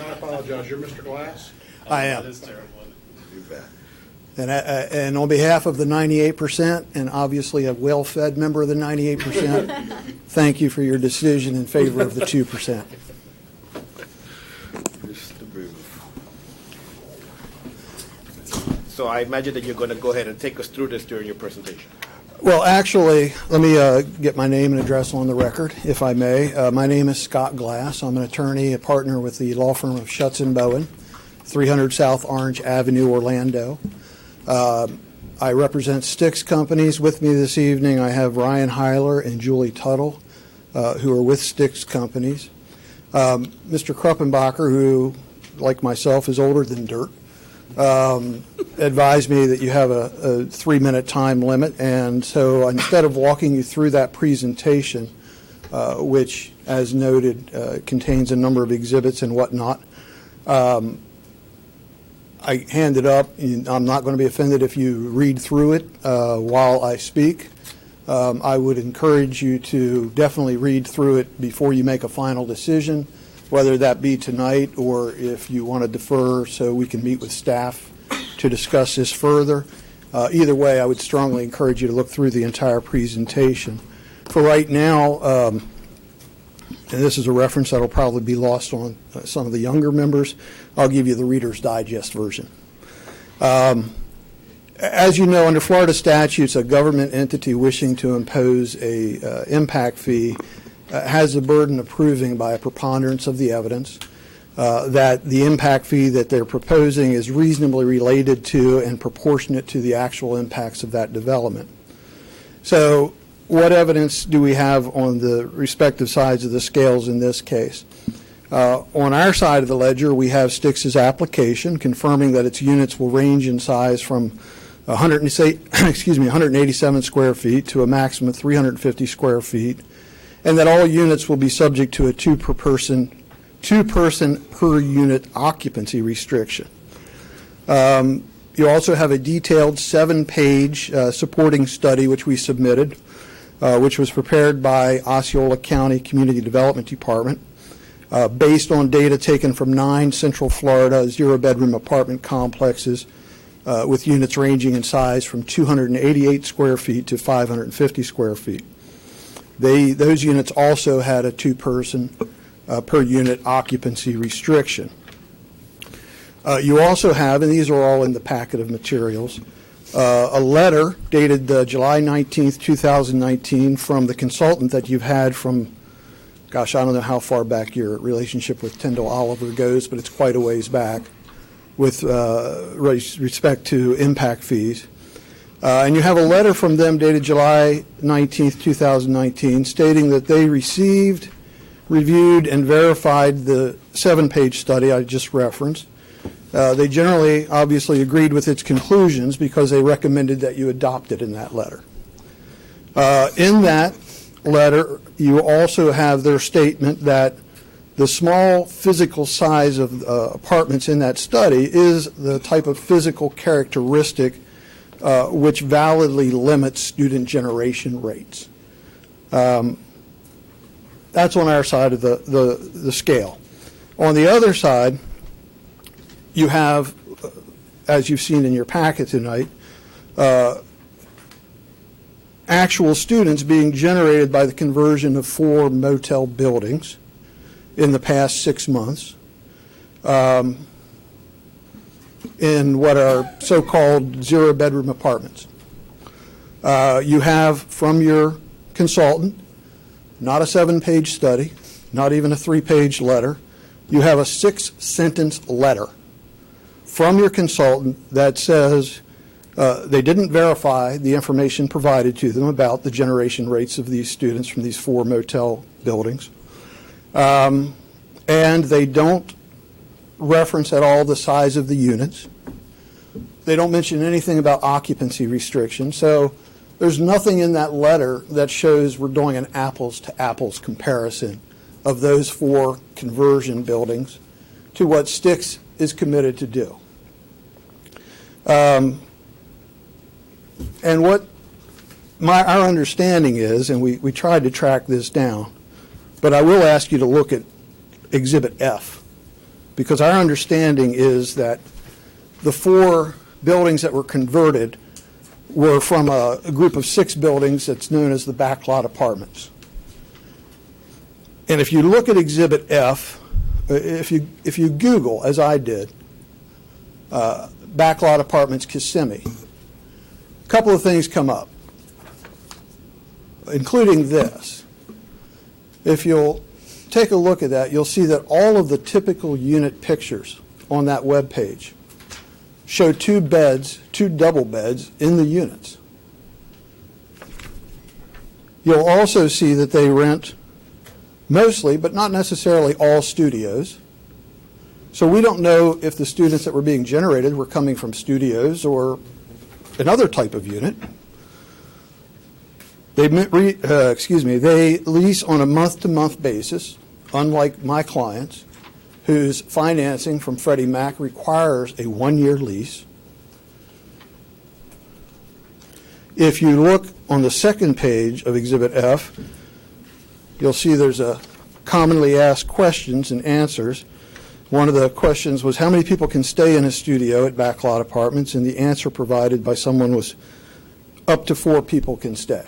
I apologize. You're Mr. Glass? I am. That is terrible. You bet. And on behalf of the 98%, and obviously a well-fed member of the 98%, thank you for your decision in favor of the 2%. So I imagine that you're going to go ahead and take us through this during your presentation. Well, actually, let me get my name and address on the record, if I may. My name is Scott Glass. I'm an attorney, a partner with the law firm of Schutz & Bowen, 300 South Orange Avenue, Orlando. I represent Styx Companies. With me this evening, I have Ryan Heiler and Julie Tuttle, who are with Styx Companies. Mr. Kruppenbacher, who, like myself, is older than dirt, advised me that you have a 3-minute time limit, and so instead of walking you through that presentation, which, as noted, contains a number of exhibits and whatnot, I hand it up. I'm not going to be offended if you read through it while I speak. I would encourage you to definitely read through it before you make a final decision. whether that be tonight or if you want to defer so we can meet with staff to discuss this further. Either way, I would strongly encourage you to look through the entire presentation. For right now, and this is a reference that will probably be lost on some of the younger members, I'll give you the Reader's Digest version. As you know, under Florida statutes, a government entity wishing to impose a impact fee has the burden of proving by a preponderance of the evidence that the impact fee that they're proposing is reasonably related to and proportionate to the actual impacts of that development. So what evidence do we have on the respective sides of the scales in this case? On our side of the ledger, we have Styx's application confirming that its units will range in size from 187 square feet to a maximum of 350 square feet, and that all units will be subject to a two-person per unit occupancy restriction. You also have a detailed 7-page supporting study which we submitted, which was prepared by Osceola County Community Development Department based on data taken from 9 Central Florida zero-bedroom apartment complexes with units ranging in size from 288 square feet to 550 square feet. Those units also had a two-person per unit occupancy restriction. You also have, and these are all in the packet of materials, a letter dated July 19th, 2019 from the consultant that you've had from, gosh, I don't know how far back your relationship with Tyndall Oliver goes, but it's quite a ways back with respect to impact fees. And you have a letter from them dated July 19th, 2019 stating that they received, reviewed, and verified the 7-page study I just referenced. They generally, obviously, agreed with its conclusions because they recommended that you adopt it in that letter. In that letter, you also have their statement that the small physical size of apartments in that study is the type of physical characteristic which validly limits student generation rates. That's on our side of the scale. On the other side, you have, as you've seen in your packet tonight, actual students being generated by the conversion of 4 motel buildings in the past 6 months in what are so-called zero-bedroom apartments. You have from your consultant, not a 7-page study, not even a 3-page letter, you have a 6-sentence letter from your consultant that says they didn't verify the information provided to them about the generation rates of these students from these 4 motel buildings. And they don't reference at all the size of the units. They don't mention anything about occupancy restrictions. So there's nothing in that letter that shows we're doing an apples-to-apples comparison of those 4 conversion buildings to what Styx is committed to do. And what our understanding is, and we tried to track this down, but I will ask you to look at Exhibit F, because our understanding is that the 4 buildings that were converted were from a group of 6 buildings that's known as the backlot apartments. And if you look at Exhibit F, if you Google, as I did, backlot apartments Kissimmee, a couple of things come up, including this. If you'll take a look at that, you'll see that all of the typical unit pictures on that web page show 2 beds, 2 double beds in the units. You'll also see that they rent mostly, but not necessarily all, studios. So we don't know if the students that were being generated were coming from studios or another type of unit. They lease on a month-to-month basis, unlike my clients, whose financing from Freddie Mac requires a 1-year lease. If you look on the second page of Exhibit F, you'll see there's a commonly asked questions and answers. One of the questions was, how many people can stay in a studio at backlot apartments? And the answer provided by someone was, up to 4 people can stay.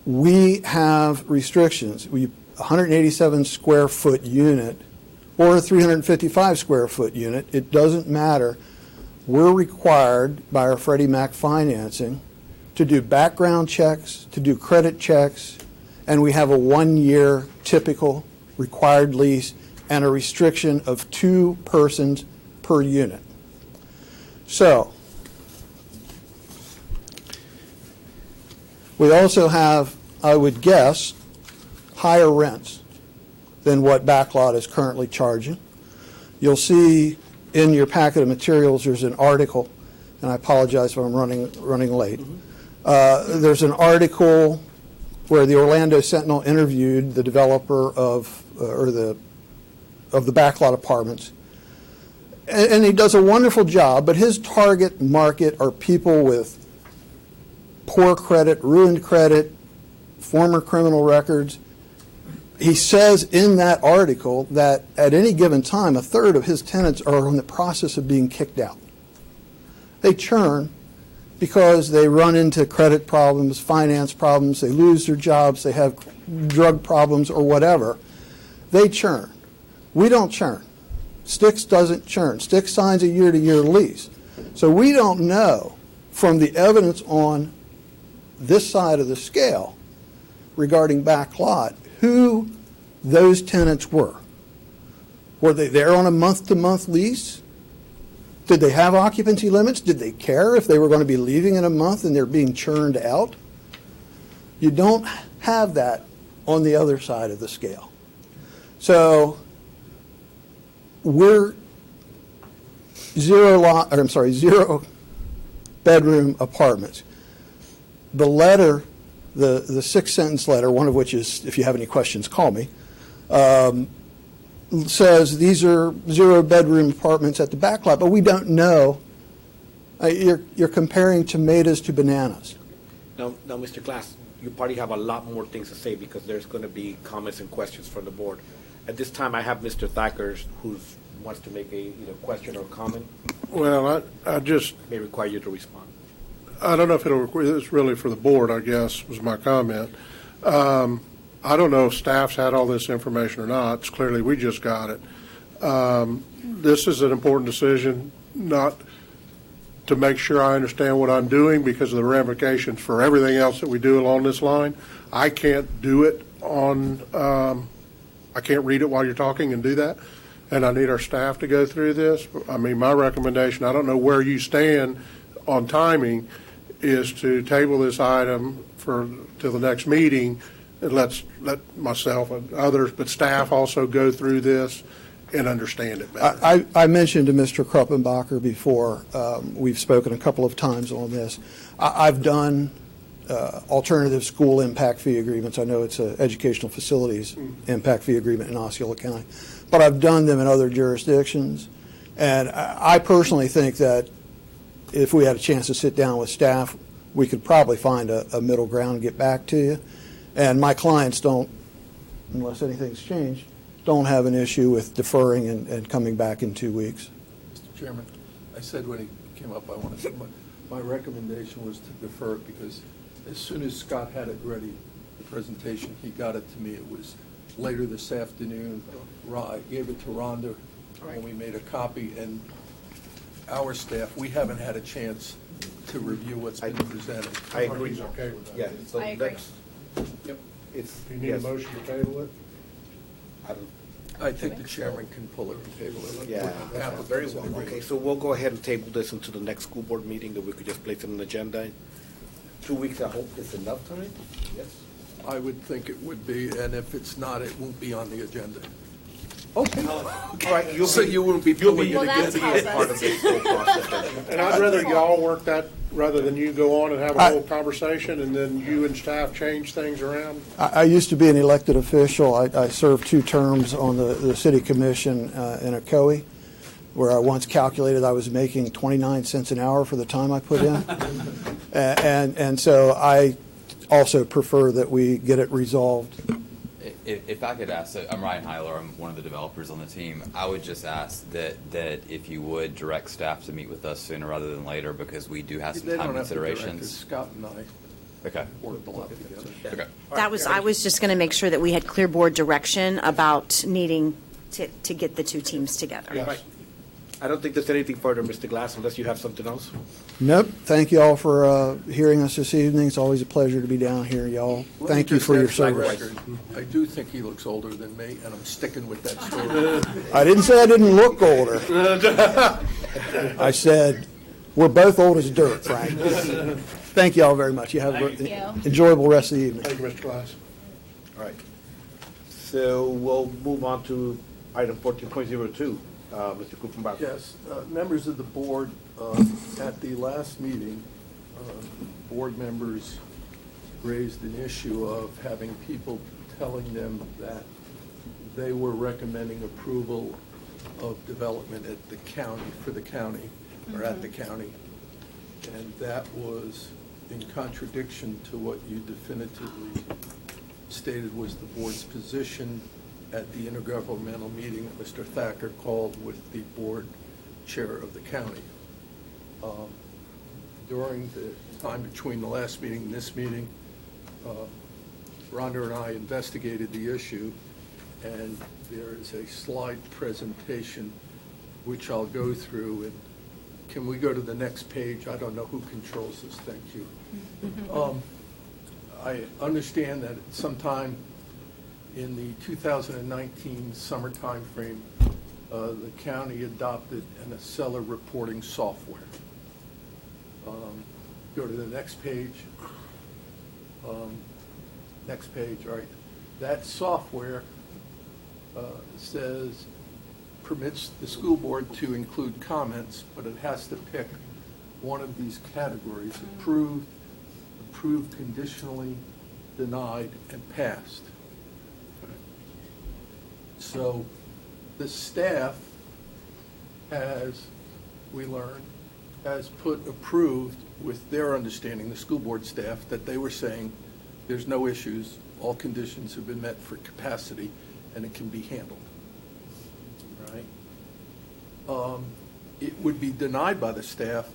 We have restrictions. 187 square foot unit or a 355 square foot unit, it doesn't matter. We're required by our Freddie Mac financing to do background checks, to do credit checks, and we have a 1-year typical required lease and a restriction of 2 persons per unit. So, we also have, I would guess, higher rents than what Backlot is currently charging. You'll see in your packet of materials there's an article, and I apologize if I'm running late. There's an article where the Orlando Sentinel interviewed the developer of the Backlot apartments, and he does a wonderful job, but his target market are people with poor credit, ruined credit, former criminal records. He says in that article that at any given time, 1/3 of his tenants are in the process of being kicked out. They churn because they run into credit problems, finance problems, they lose their jobs, they have drug problems or whatever. They churn. We don't churn. Sticks doesn't churn. Sticks signs a year-to-year lease. So we don't know from the evidence on this side of the scale regarding Backlot who those tenants were. Were they there on a month-to-month lease? Did they have occupancy limits? Did they care if they were going to be leaving in a month and they're being churned out? You don't have that on the other side of the scale. So we're zero bedroom apartments. The letter, the 6-sentence letter, one of which is, if you have any questions, call me, says these are 0-bedroom apartments at the Backlot, but we don't know. You're comparing tomatoes to bananas. Now, Mr. Glass, you probably have a lot more things to say because there's going to be comments and questions from the board. At this time, I have Mr. Thacker who wants to make a either question or comment. Well, I just may require you to respond. I don't know if it's really for the board, I guess, was my comment. I don't know if staff's had all this information or not. It's clearly we just got it. This is an important decision, not to make sure I understand what I'm doing because of the ramifications for everything else that we do along this line. I can't do it on, I can't read it while you're talking and do that. And I need our staff to go through this. I mean, my recommendation, I don't know where you stand on timing, is to table this item till the next meeting and let myself and others, but staff also go through this and understand it better. I mentioned to Mr. Kruppenbacher before, we've spoken a couple of times on this. I've done alternative school impact fee agreements. I know it's an educational facilities impact fee agreement in Osceola County, but I've done them in other jurisdictions. And I personally think that if we had a chance to sit down with staff, we could probably find a middle ground and get back to you. And my clients don't, unless anything's changed, don't have an issue with deferring and coming back in 2 weeks. Mr. Chairman, I said when he came up, I wanted to, my recommendation was to defer it because as soon as Scott had it ready, the presentation, he got it to me. It was later this afternoon. I gave it to Rhonda when we made a copy, and our staff, we haven't had a chance to review what's been presented. I agree. He's okay with that. Yeah, so I agree. Yep. It's, Do you need a motion to table it? I think the chairman can pull it and table it. Yeah, very well. Okay, so we'll go ahead and table this until the next school board meeting, that we could just place it on the agenda. 2 weeks, I hope, is enough time? Yes? I would think it would be, and if it's not, it won't be on the agenda. Okay. All right, You won't be pulling it again. part of this whole process then. And I'd rather y'all work that rather than you go on and have a whole conversation and then you and staff change things around. I used to be an elected official. I served 2 terms on the city commission in Ocoee, where I once calculated I was making 29 cents an hour for the time I put in. and so I also prefer that we get it resolved If I could ask, so I'm Ryan Heiler, I'm one of the developers on the team. I would just ask that if you would direct staff to meet with us sooner rather than later, because we do have some They time don't have to direct considerations. us. Scott and I Okay. worked a lot together. Okay. I was just going to make sure that we had clear board direction about needing to get the two teams together. Right. I don't think there's anything further, Mr. Glass, unless you have something else. Nope. Thank you all for hearing us this evening. It's always a pleasure to be down here, y'all. Let Thank me you just for your add for the service. record, I do think he looks older than me, and I'm sticking with that story. I didn't say I didn't look older. I said we're both old as dirt, Frank. Thank you all very much. You have an enjoyable rest of the evening. Thank you, Mr. Glass. All right. So we'll move on to item 14.02. Mr. Kuchenbacher. Yes, members of the board, at the last meeting, board members raised an issue of having people telling them that they were recommending approval of development at the county, for the county, or at the county. And that was in contradiction to what you definitively stated was the board's position at the intergovernmental meeting that Mr. Thacker called with the board chair of the county. During the time between the last meeting and this meeting, Rhonda and I investigated the issue, and there is a slide presentation which I'll go through. And can we go to the next page? I don't know who controls this. Thank you. I understand that sometime in the 2019 summer timeframe, the county adopted an Osceola reporting software. Go to the next page. Next page, all right. That software says, permits the school board to include comments, but it has to pick one of these categories: approved, approved conditionally, denied, and passed. So the staff has, we learned, has put approved with their understanding, the school board staff, that they were saying there's no issues, all conditions have been met for capacity, and it can be handled. Right? It would be denied by the staff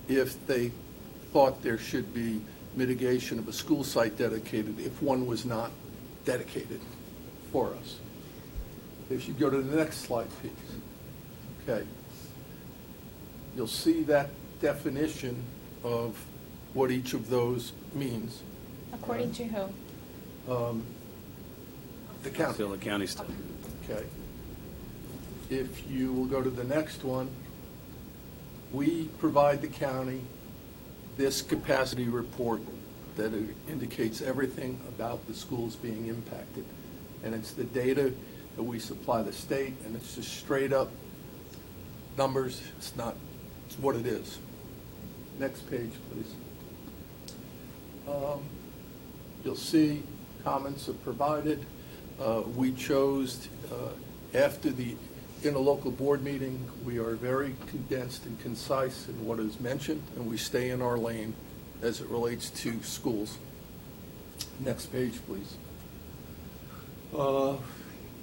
if they thought there should be mitigation of a school site dedicated if one was not dedicated for us. If you go to the next slide, please. Okay. You'll see that definition of what each of those means. According to who? The county. Osceola County stuff. Okay. If you will go to the next one, we provide the county this capacity report that it indicates everything about the schools being impacted. And it's the data that we supply the state, and it's just straight up numbers. It's not, it's what it is. Next page, please. You'll see comments are provided. We chose, after the interlocal board meeting, we are very condensed and concise in what is mentioned, and we stay in our lane as it relates to schools. Next page, please.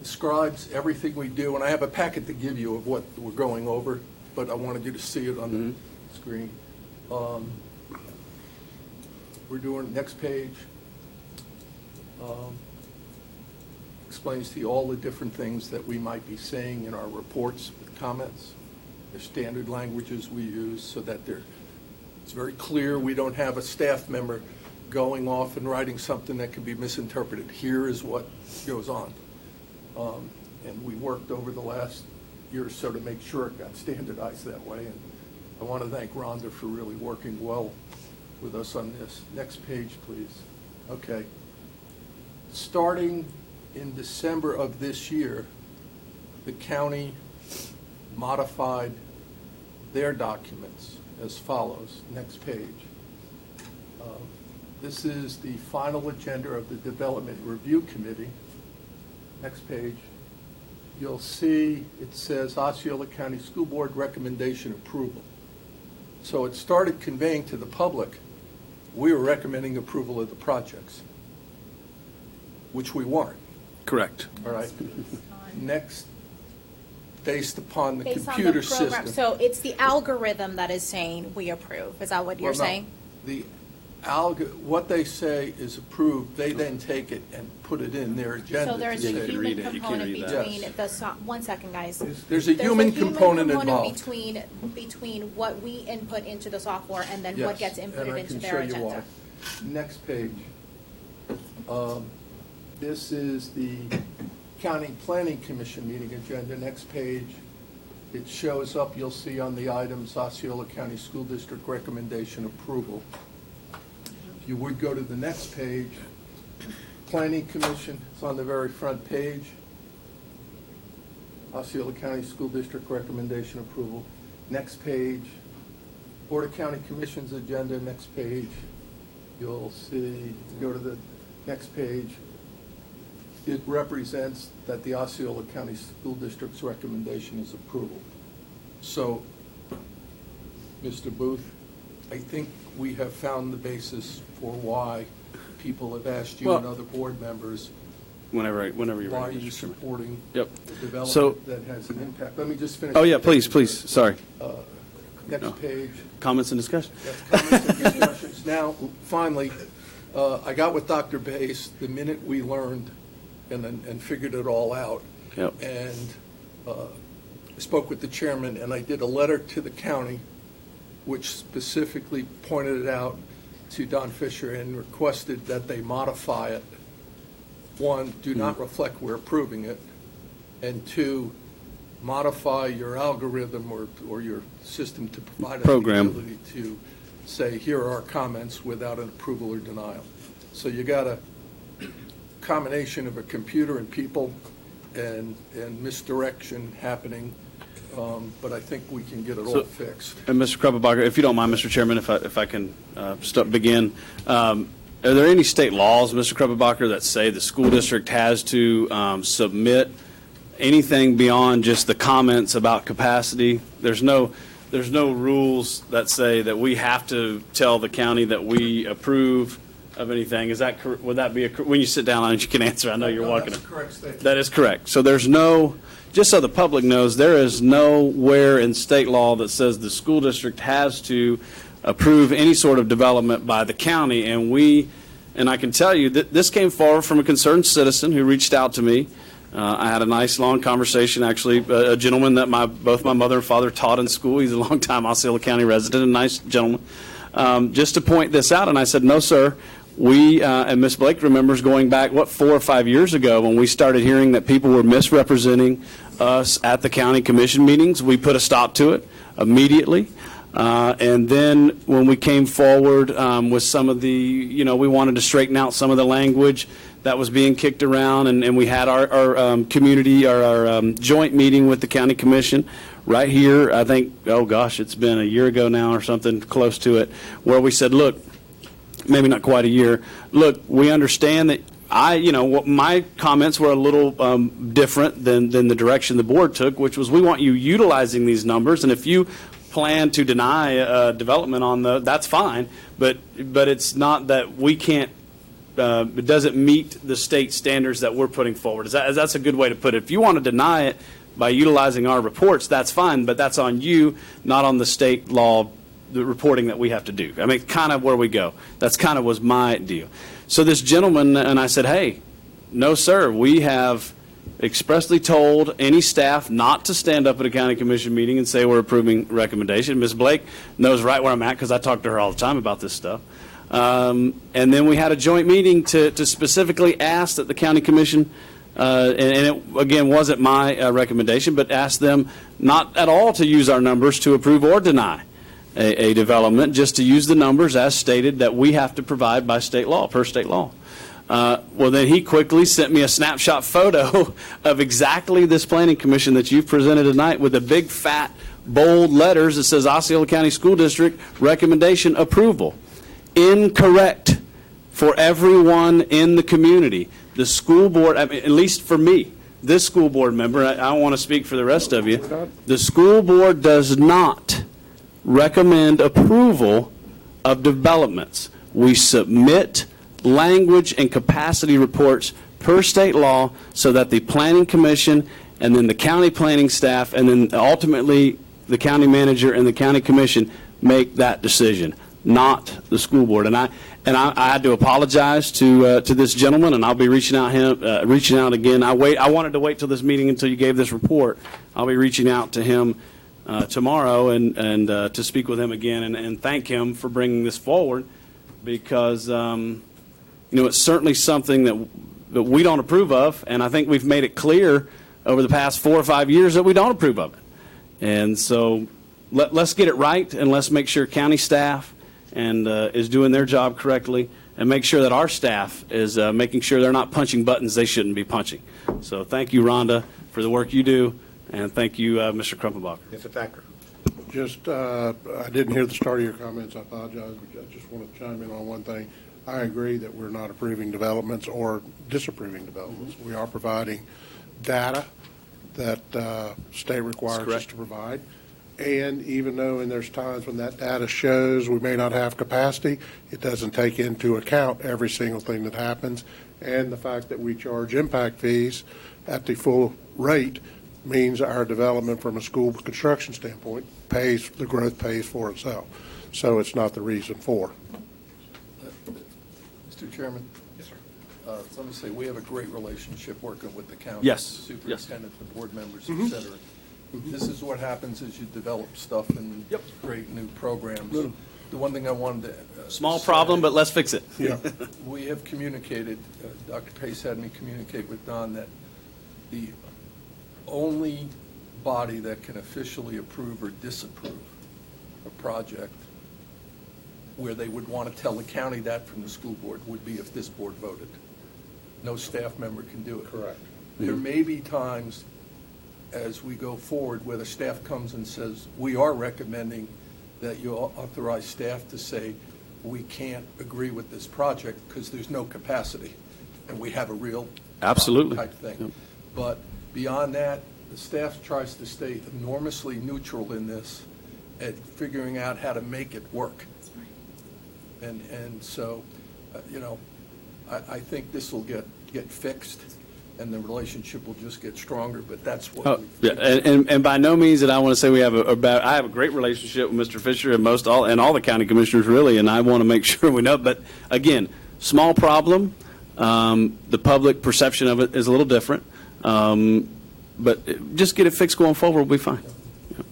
Describes everything we do, and I have a packet to give you of what we're going over, but I wanted you to see it on the screen. We're doing, next page, explains to you all the different things that we might be saying in our reports with comments. The standard languages we use so that it's very clear. We don't have a staff member going off and writing something that can be misinterpreted. Here is what goes on. And we worked over the last year or so to make sure it got standardized that way. And I want to thank Rhonda for really working well with us on this. Next page, please. Okay. Starting in December of this year, the county modified their documents as follows. Next page. This is the final agenda of the Development Review Committee. Next page. You'll see it says Osceola County School Board recommendation approval. So it started conveying to the public we were recommending approval of the projects, which we weren't. Correct. All right. Next, based upon the Based on computer the program. system. So it's the algorithm that is saying we approve. Is that what you're Well, no. saying? The what they say is approved, they then take it and put it in their agenda. So there's to a say- human component between Yes. the, one second, guys. There's a human component involved. between what we input into the software and then what Yes, gets and inputted I into can their show you agenda. why. Next page. This is the County Planning Commission meeting agenda. Next page, it shows up, you'll see on the items, Osceola County School District recommendation approval. If you would go to the next page, Planning Commission, it's on the very front page. Osceola County School District recommendation approval. Next page, Board of County Commission's agenda, next page. You'll see, go to the next page. It represents that the Osceola County School District's recommendation is approval. So, Mr. Booth, I think we have found the basis for why people have asked you and Well, other board members, Whenever you're why are ready, you Mr. Chairman. supporting Yep. the So- development that has an impact? Let me just finish. Oh, yeah, please, sorry. Next No. page. Comments and discussion? That's comments and discussions. Now, finally, I got with Dr. Bass the minute we learned and figured it all out. Yep. And spoke with the chairman, and I did a letter to the county, which specifically pointed it out to Don Fisher and requested that they modify it. One, do not reflect we're approving it, and two, modify your algorithm or your system to provide us the Program. ability to say, here are our comments without an approval or denial. So you got a combination of a computer and people and misdirection happening, but I think we can get it all So- fixed. And Mr. Kruppenbacher, if you don't mind, Mr. Chairman, if I can begin, are there any state laws, Mr. Kruppenbacher, that say the school district has to submit anything beyond just the comments about capacity? There's no rules that say that we have to tell the county that we approve of anything. Is that would that be when you sit down on it, you can answer? I know you're walking. That's a correct statement. That is correct. So there's no, just so the public knows, there is nowhere in state law that says the school district has to approve any sort of development by the county. And I can tell you that this came forward from a concerned citizen who reached out to me. I had a nice long conversation, actually, a gentleman that both my mother and father taught in school. He's a longtime Osceola County resident, a nice gentleman. Just to point this out, and I said, no, sir. We, and Ms. Blake remembers going back, 4 or 5 years ago when we started hearing that people were misrepresenting us at the county commission meetings. We put a stop to it immediately. And then when we came forward with some of the, we wanted to straighten out some of the language that was being kicked around, and we had our community, our joint meeting with the county commission right here, I think, oh gosh, it's been a year ago now or something close to it, where we said, look, maybe not quite a year. Look, we understand that my comments were a little different than the direction the board took, which was we want you utilizing these numbers, and if you plan to deny development on that's fine, but it's not that we can't. It doesn't meet the state standards that we're putting forward. That's a good way to put it. If you want to deny it by utilizing our reports, that's fine, but that's on you, not on the state law. The reporting that we have to do. I mean, kind of where we go. That's kind of was my deal. So this gentleman, and I said, hey, no, sir, we have expressly told any staff not to stand up at a county commission meeting and say we're approving recommendation. Ms. Blake knows right where I'm at because I talk to her all the time about this stuff. And then we had a joint meeting to specifically ask that the county commission, and it, again, wasn't my recommendation, but ask them not at all to use our numbers to approve or deny a development, just to use the numbers as stated that we have to provide by state law, per state law. Well, then he quickly sent me a snapshot photo of exactly this planning commission that you've presented tonight with the big, fat, bold letters that says Osceola County School District recommendation approval. Incorrect for everyone in the community. The school board, I mean, at least for me, this school board member, I don't want to speak for the rest of you, the school board does not recommend approval of developments. We submit language and capacity reports per state law so that the planning commission and then the county planning staff and then ultimately the county manager and the county commission make that decision, not the school board. And I had to apologize to this gentleman, and I'll be reaching out again. I wanted to wait till this meeting until you gave this report. I'll be reaching out to him tomorrow and to speak with him again and thank him for bringing this forward, because it's certainly something that we don't approve of, and I think we've made it clear over the past 4 or 5 years that we don't approve of it. And so let's get it right, and let's make sure county staff is doing their job correctly, and make sure that our staff is making sure they're not punching buttons they shouldn't be punching. So thank you, Rhonda, for the work you do, and thank you, Mr. Krumpenbacher. Mr. Thacker. Just, I didn't hear the start of your comments. I apologize. But I just want to chime in on one thing. I agree that we're not approving developments or disapproving developments. We are providing data that state requires us to provide. And even though there's times when that data shows we may not have capacity, it doesn't take into account every single thing that happens. And the fact that we charge impact fees at the full rate means our development from a school construction standpoint the growth pays for itself. So it's not the reason for. Mr. Chairman? Yes, sir. Let me say, we have a great relationship working with the county. Yes. Superintendent, the board members, et cetera. This is what happens as you develop stuff and create new programs. The one thing I wanted to Small problem, but let's fix it. Yeah. We have communicated, Dr. Pace had me communicate with Don that the only body that can officially approve or disapprove a project where they would want to tell the county that from the school board would be if this board voted. No staff member can do it. Correct. There may be times as we go forward where the staff comes and says, we are recommending that you authorize staff to say, we can't agree with this project because there's no capacity and we have a real Absolutely type thing. Yep. But beyond that, the staff tries to stay enormously neutral in this at figuring out how to make it work. And so, I think this will get fixed and the relationship will just get stronger, but that's what and by no means that I want to say we have I have a great relationship with Mr. Fisher and all the county commissioners really, and I want to make sure we know. But again, small problem. The public perception of it is a little different. But just get it fixed going forward, we'll be fine.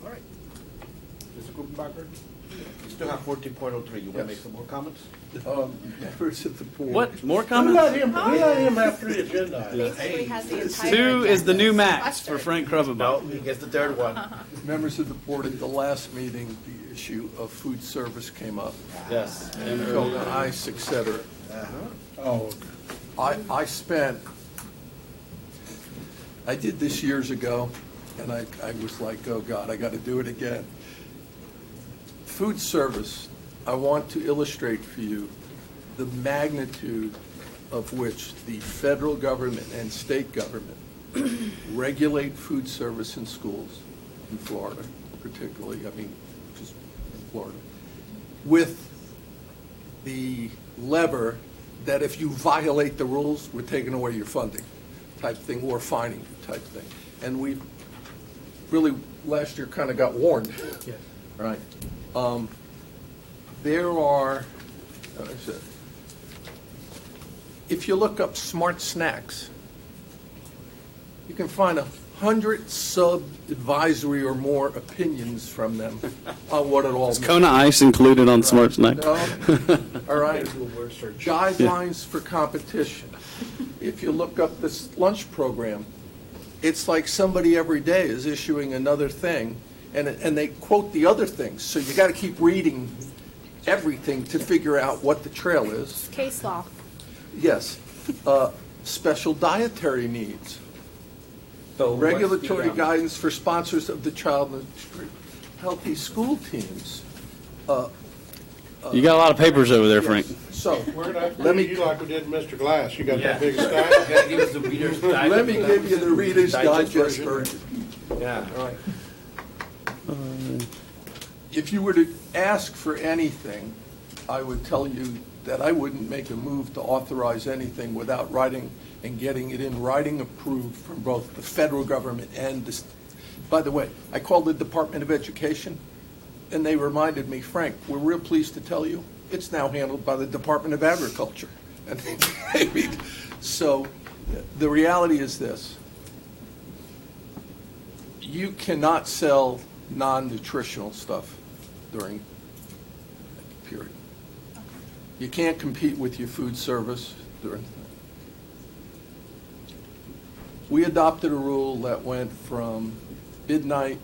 All right. Mr. Krumpenbacher? You still have 14.03. You want to make some more comments? Members of the board. What? More comments? We let him have 3 agenda items. Basically has the entire 2 is the new agenda max sequestered. for Frank Krumpenbacher. He gets the third one. Members of the board, at the last meeting, the issue of food service came up. Yes. And Coke and ice, et cetera. Oh, I did this years ago, and I was like, oh, God, I got to do it again. Food service, I want to illustrate for you the magnitude of which the federal government and state government regulate food service in schools in Florida, particularly, just in Florida, with the lever that if you violate the rules, we're taking away your funding type thing, or fining you type thing. And we really, last year, kind of got warned. Yes. Right. There are, if you look up smart snacks, you can find 100 sub-advisory or more opinions from them on what it all means. Is Kona Ice included on Smart Snack? No. All right. Guidelines for competition. If you look up this lunch program, it's like somebody every day is issuing another thing, and they quote the other things. So you got to keep reading everything to figure out what the trail is. Case law. Yes. Special dietary needs. So Regulatory guidance for sponsors of the child healthy school teams. You got a lot of papers over there, Frank. So let me like we did Mr. Glass. You got that big stack. You got to give us the Reader's Digest. Let me give you the Reader's Digest version. Yeah. All right. If you were to ask for anything, I would tell you that I wouldn't make a move to authorize anything without writing and getting it in writing approved from both the federal government and the, by the way, I called the Department of Education, and they reminded me, Frank, we're real pleased to tell you, it's now handled by the Department of Agriculture. And I mean, so the reality is this. You cannot sell non-nutritional stuff during that period. You can't compete with your food service during. We adopted a rule that went from midnight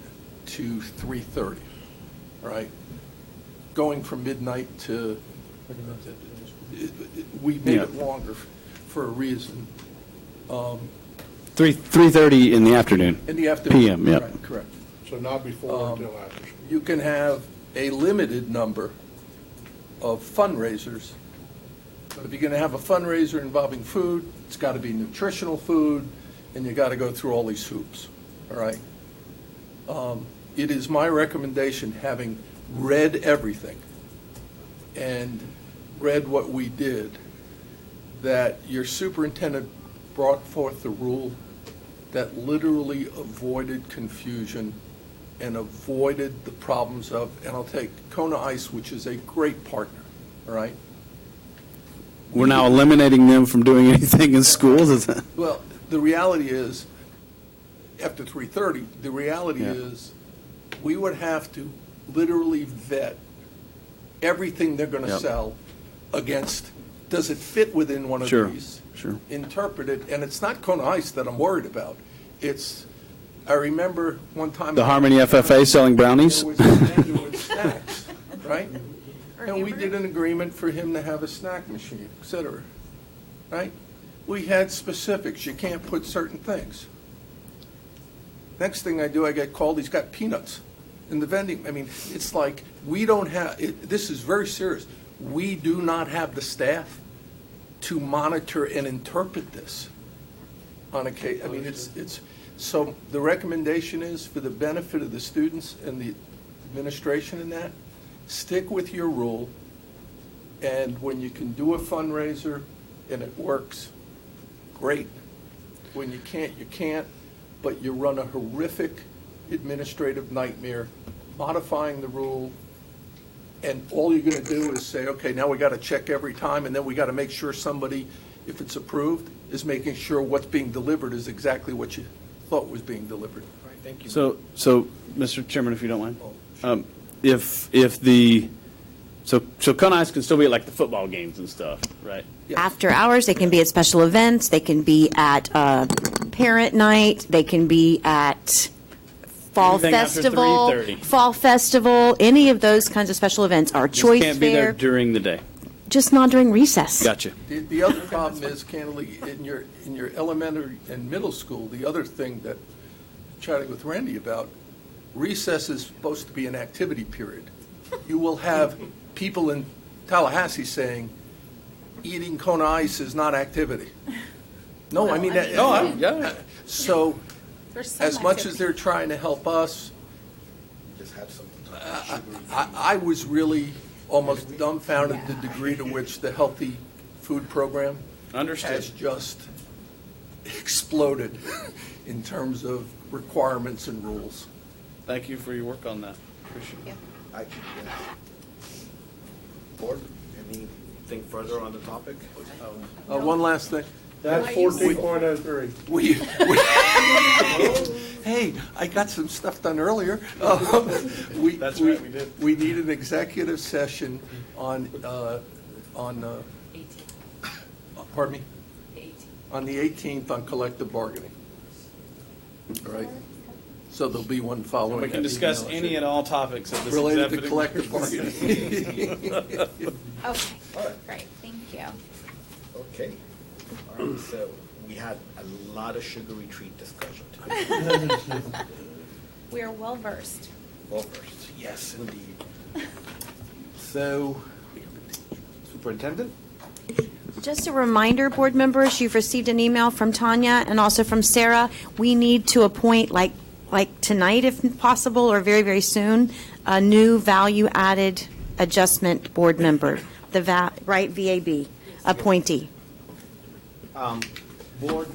to 3:30, right? Going from midnight to, we made it longer for a reason. 3:30 in the afternoon. In the afternoon. PM, yep. Right, correct. So not before until after. You can have a limited number of fundraisers, but if you're going to have a fundraiser involving food, it's got to be nutritional food, and you got to go through all these hoops, all right? It is my recommendation, having read everything and read what we did, that your superintendent brought forth the rule that literally avoided confusion and avoided the problems of, and I'll take Kona Ice, which is a great partner, all right? We're now eliminating them from doing anything in schools? Is that? Well, the reality is, after 3:30, the reality is we would have to literally vet everything they're going to sell against, does it fit within one of these? Sure. Interpret it, and it's not Kona Ice that I'm worried about. It's, I remember one time. The Harmony FFA selling brownies? There was a menu with snacks, right? And we did an agreement for him to have a snack machine, et cetera, right? We had specifics. You can't put certain things. Next thing I do, I get called, he's got peanuts in the vending. I mean, it's like, we don't have, this is very serious. We do not have the staff to monitor and interpret this on a case. I mean, it's, so the recommendation is, for the benefit of the students and the administration in that, stick with your rule, and when you can do a fundraiser and it works, great. When you can't, you can't, but you run a horrific administrative nightmare modifying the rule, and all you're going to do is say, okay, now we got to check every time, and then we got to make sure somebody, if it's approved, is making sure what's being delivered is exactly what you thought was being delivered. All right, thank you. So, Mr. Chairman, if you don't mind, if the, so Kona Ice can still be at like the football games and stuff, right? After hours, they can be at special events, they can be at parent night, they can be at fall Anything after festival, 3:30. any of those kinds of special events, our Just choice can't be there fair, during the day. just not during recess. Gotcha. The other problem is, candidly, in your elementary and middle school, the other thing that I'm chatting with Randy about, recess is supposed to be an activity period. You will have people in Tallahassee saying, eating Kona Ice is not activity. No, I mean, so as much as they're trying to help us, I was really almost dumbfounded the degree to which the healthy food program has just exploded in terms of requirements and rules. Thank you for your work on that. Appreciate it. Board, anything further on the topic? One last thing. That's 14.03. Hey, I got some stuff done earlier. That's right, we did. We need an executive session on pardon me? On the 18th on collective bargaining. All right? So there'll be one following. We can discuss any and all topics of this related to executive collective bargaining. Okay, great, thank you. Okay. All right, so we had a lot of sugary treat discussion today. We are well versed. Well versed, yes, indeed. So, Superintendent? Just a reminder, board members, you've received an email from Tanya and also from Sarah. We need to appoint, like tonight if possible, or very, very soon, a new value-added adjustment board member, the VAB appointee. Board,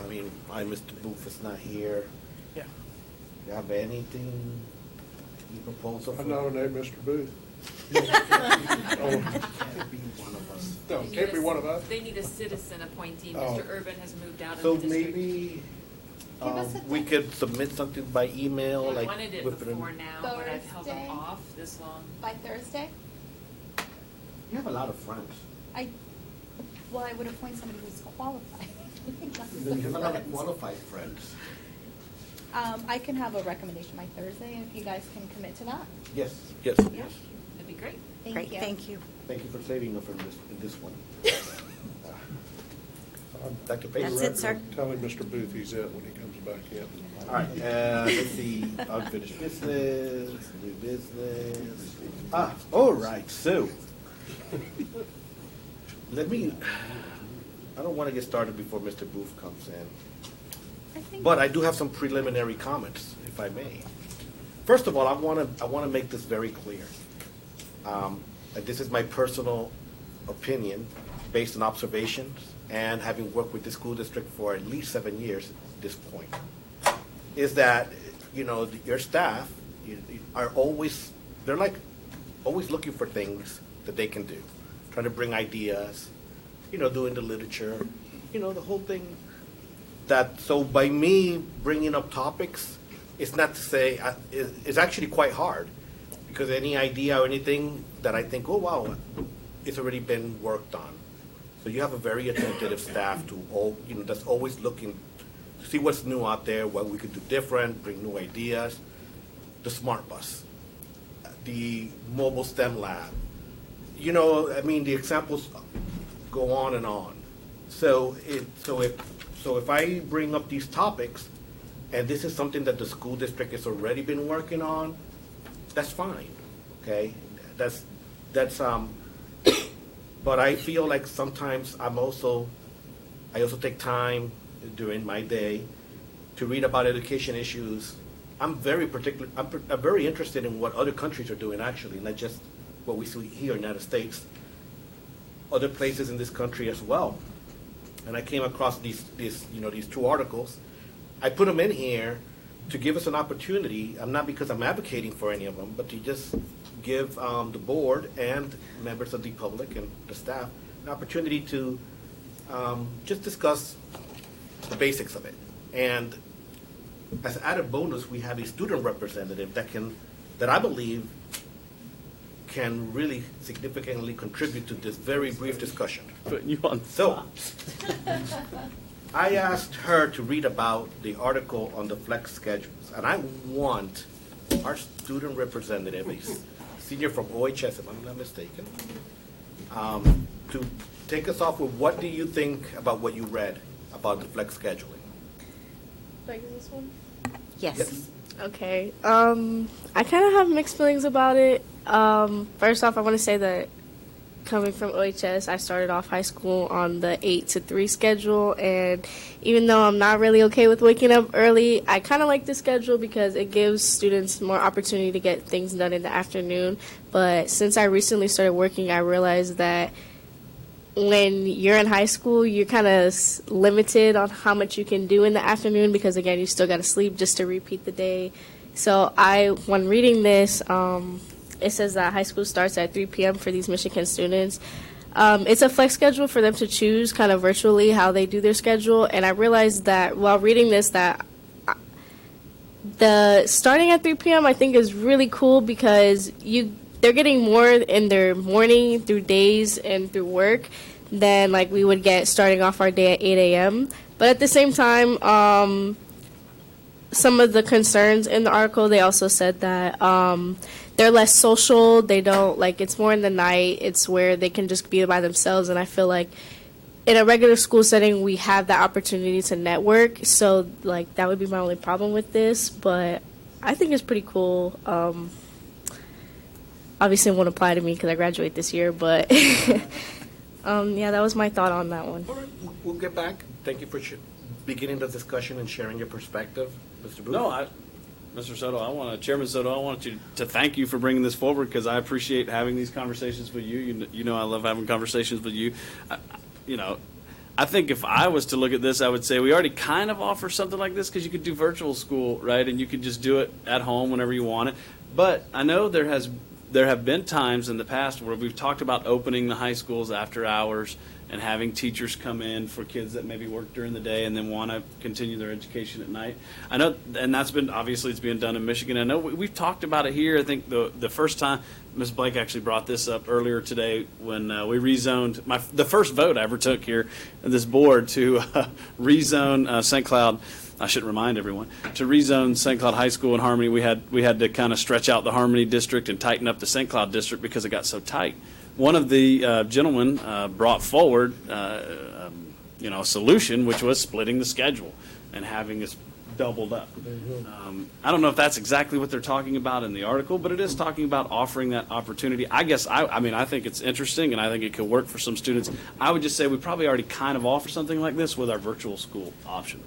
I mean, Mr. Booth is not here. Yeah. You have anything you propose? I nominate Mr. Booth. No, can't be one of us. They need a citizen appointee. Oh. Mr. Urban has moved out of So the district. maybe Give us a we could submit something by email, I like. wanted it within- before now, but I've held them Thursday? off this long. By Thursday? You have a lot of friends. I would appoint somebody who's qualified. You have a lot of qualified friends. I can have a recommendation by Thursday, if you guys can commit to that. Yes, yes, Yeah. yes. That'd be great. Great, thank you. Thank you for saving us from this one. Dr. Page. That's it, sir. Telling Mr. Booth he's it when he comes back in. All right, let's see, unfinished business, new business. All right, so, I don't want to get started before Mr. Booth comes in. But I do have some preliminary comments, if I may. First of all, I want to make this very clear. And this is my personal opinion, based on observations, and having worked with the school district for at least 7 years at this point, is that, your staff are always looking for things that they can do, trying to bring ideas, doing the literature, the whole thing. So by me bringing up topics, it's not to say, it's actually quite hard, because any idea or anything that I think, oh wow, it's already been worked on. So you have a very attentive staff that's always looking to see what's new out there, what we could do different, bring new ideas. The Smart Bus, the mobile STEM lab. The examples go on and on. So if I bring up these topics, and this is something that the school district has already been working on, that's fine, okay? But I feel like sometimes I also take time during my day to read about education issues. I'm very interested in what other countries are doing, actually, not just what we see here in the United States, other places in this country as well. And I came across these two articles. I put them in here to give us an opportunity, not because I'm advocating for any of them, but to just give the board and members of the public and the staff an opportunity to just discuss the basics of it. And as added bonus, we have a student representative that I believe can really significantly contribute to this very brief discussion. Putting you on. So, I asked her to read about the article on the flex schedules, and I want our student representative, a senior from OHS, if I'm not mistaken, to take us off with what do you think about what you read about the flex scheduling? Like this one? Yes. Okay. I kind of have mixed feelings about it. First off, I want to say that coming from OHS, I started off high school on the 8 to 3 schedule, and even though I'm not really okay with waking up early, I kind of like the schedule because it gives students more opportunity to get things done in the afternoon. But since I recently started working, I realized that when you're in high school, you're kind of limited on how much you can do in the afternoon because, again, you still got to sleep just to repeat the day. So when reading this, it says that high school starts at 3 p.m. for these Michigan students. It's a flex schedule for them to choose kind of virtually how they do their schedule. And I realized that while reading this that the starting at 3 p.m. I think is really cool because they're getting more in their morning through days and through work than like we would get starting off our day at 8 a.m. But at the same time, some of the concerns in the article, they also said that they're less social. They don't, it's more in the night. It's where they can just be by themselves. And I feel like in a regular school setting, we have that opportunity to network. So, that would be my only problem with this. But I think it's pretty cool. Obviously, it won't apply to me because I graduate this year. But, yeah, that was my thought on that one. All right, we'll get back. Thank you for beginning the discussion and sharing your perspective, Mr. Booth. No, Mr. Soto, Chairman Soto, I want you to thank you for bringing this forward because I appreciate having these conversations with you. You know I love having conversations with you. I think if I was to look at this, I would say we already kind of offer something like this because you could do virtual school, right? And you could just do it at home whenever you want it. But I know there have been times in the past where we've talked about opening the high schools after hours and having teachers come in for kids that maybe work during the day and then want to continue their education at night. I know, and that's been, obviously it's being done in Michigan. I know we've talked about it here. I think the first time, Ms. Blake actually brought this up earlier today when we rezoned, the first vote I ever took here at this board to rezone St. Cloud. I should remind everyone, to rezone St. Cloud High School in Harmony, we had to kind of stretch out the Harmony district and tighten up the St. Cloud district because it got so tight. One of the gentlemen brought forward, a solution, which was splitting the schedule and having us doubled up. I don't know if that's exactly what they're talking about in the article, but it is talking about offering that opportunity. I guess, I think it's interesting, and I think it could work for some students. I would just say we probably already kind of offer something like this with our virtual school option.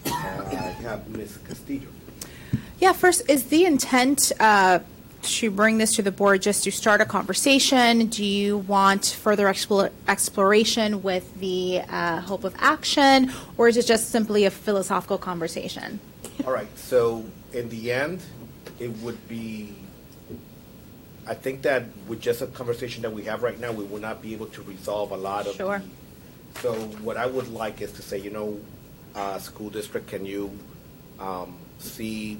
I have Ms. Castillo. Yeah, first, is the intent to bring this to the board just to start a conversation? Do you want further exploration with the hope of action, or is it just simply a philosophical conversation? All right, so in the end, it would be, I think that with just a conversation that we have right now, we will not be able to resolve a lot of. Sure. So what I would like is to say, school district, can you see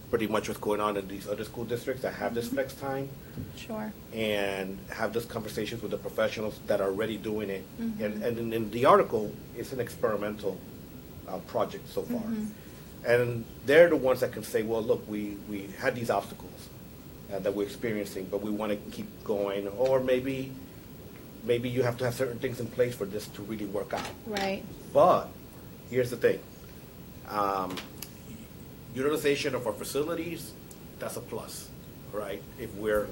pretty much what's going on in these other school districts that have this flex time? Sure. And have those conversations with the professionals that are already doing it. Mhm. And in the article, it's an experimental project so far. And they're the ones that can say, well, look, we had these obstacles that we're experiencing, but we want to keep going. Or maybe you have to have certain things in place for this to really work out. Right. But here's the thing. Utilization of our facilities, that's a plus, right? If we're,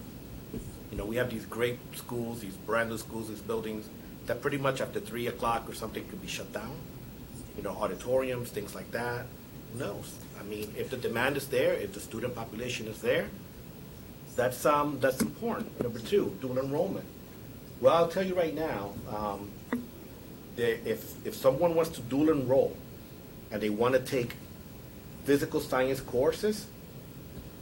we have these great schools, these brand new schools, these buildings that pretty much after 3 o'clock or something could be shut down. Auditoriums, things like that. Who knows? If the demand is there, if the student population is there, that's important. Number 2, dual enrollment. Well, I'll tell you right now, if someone wants to dual enroll and they want to take physical science courses,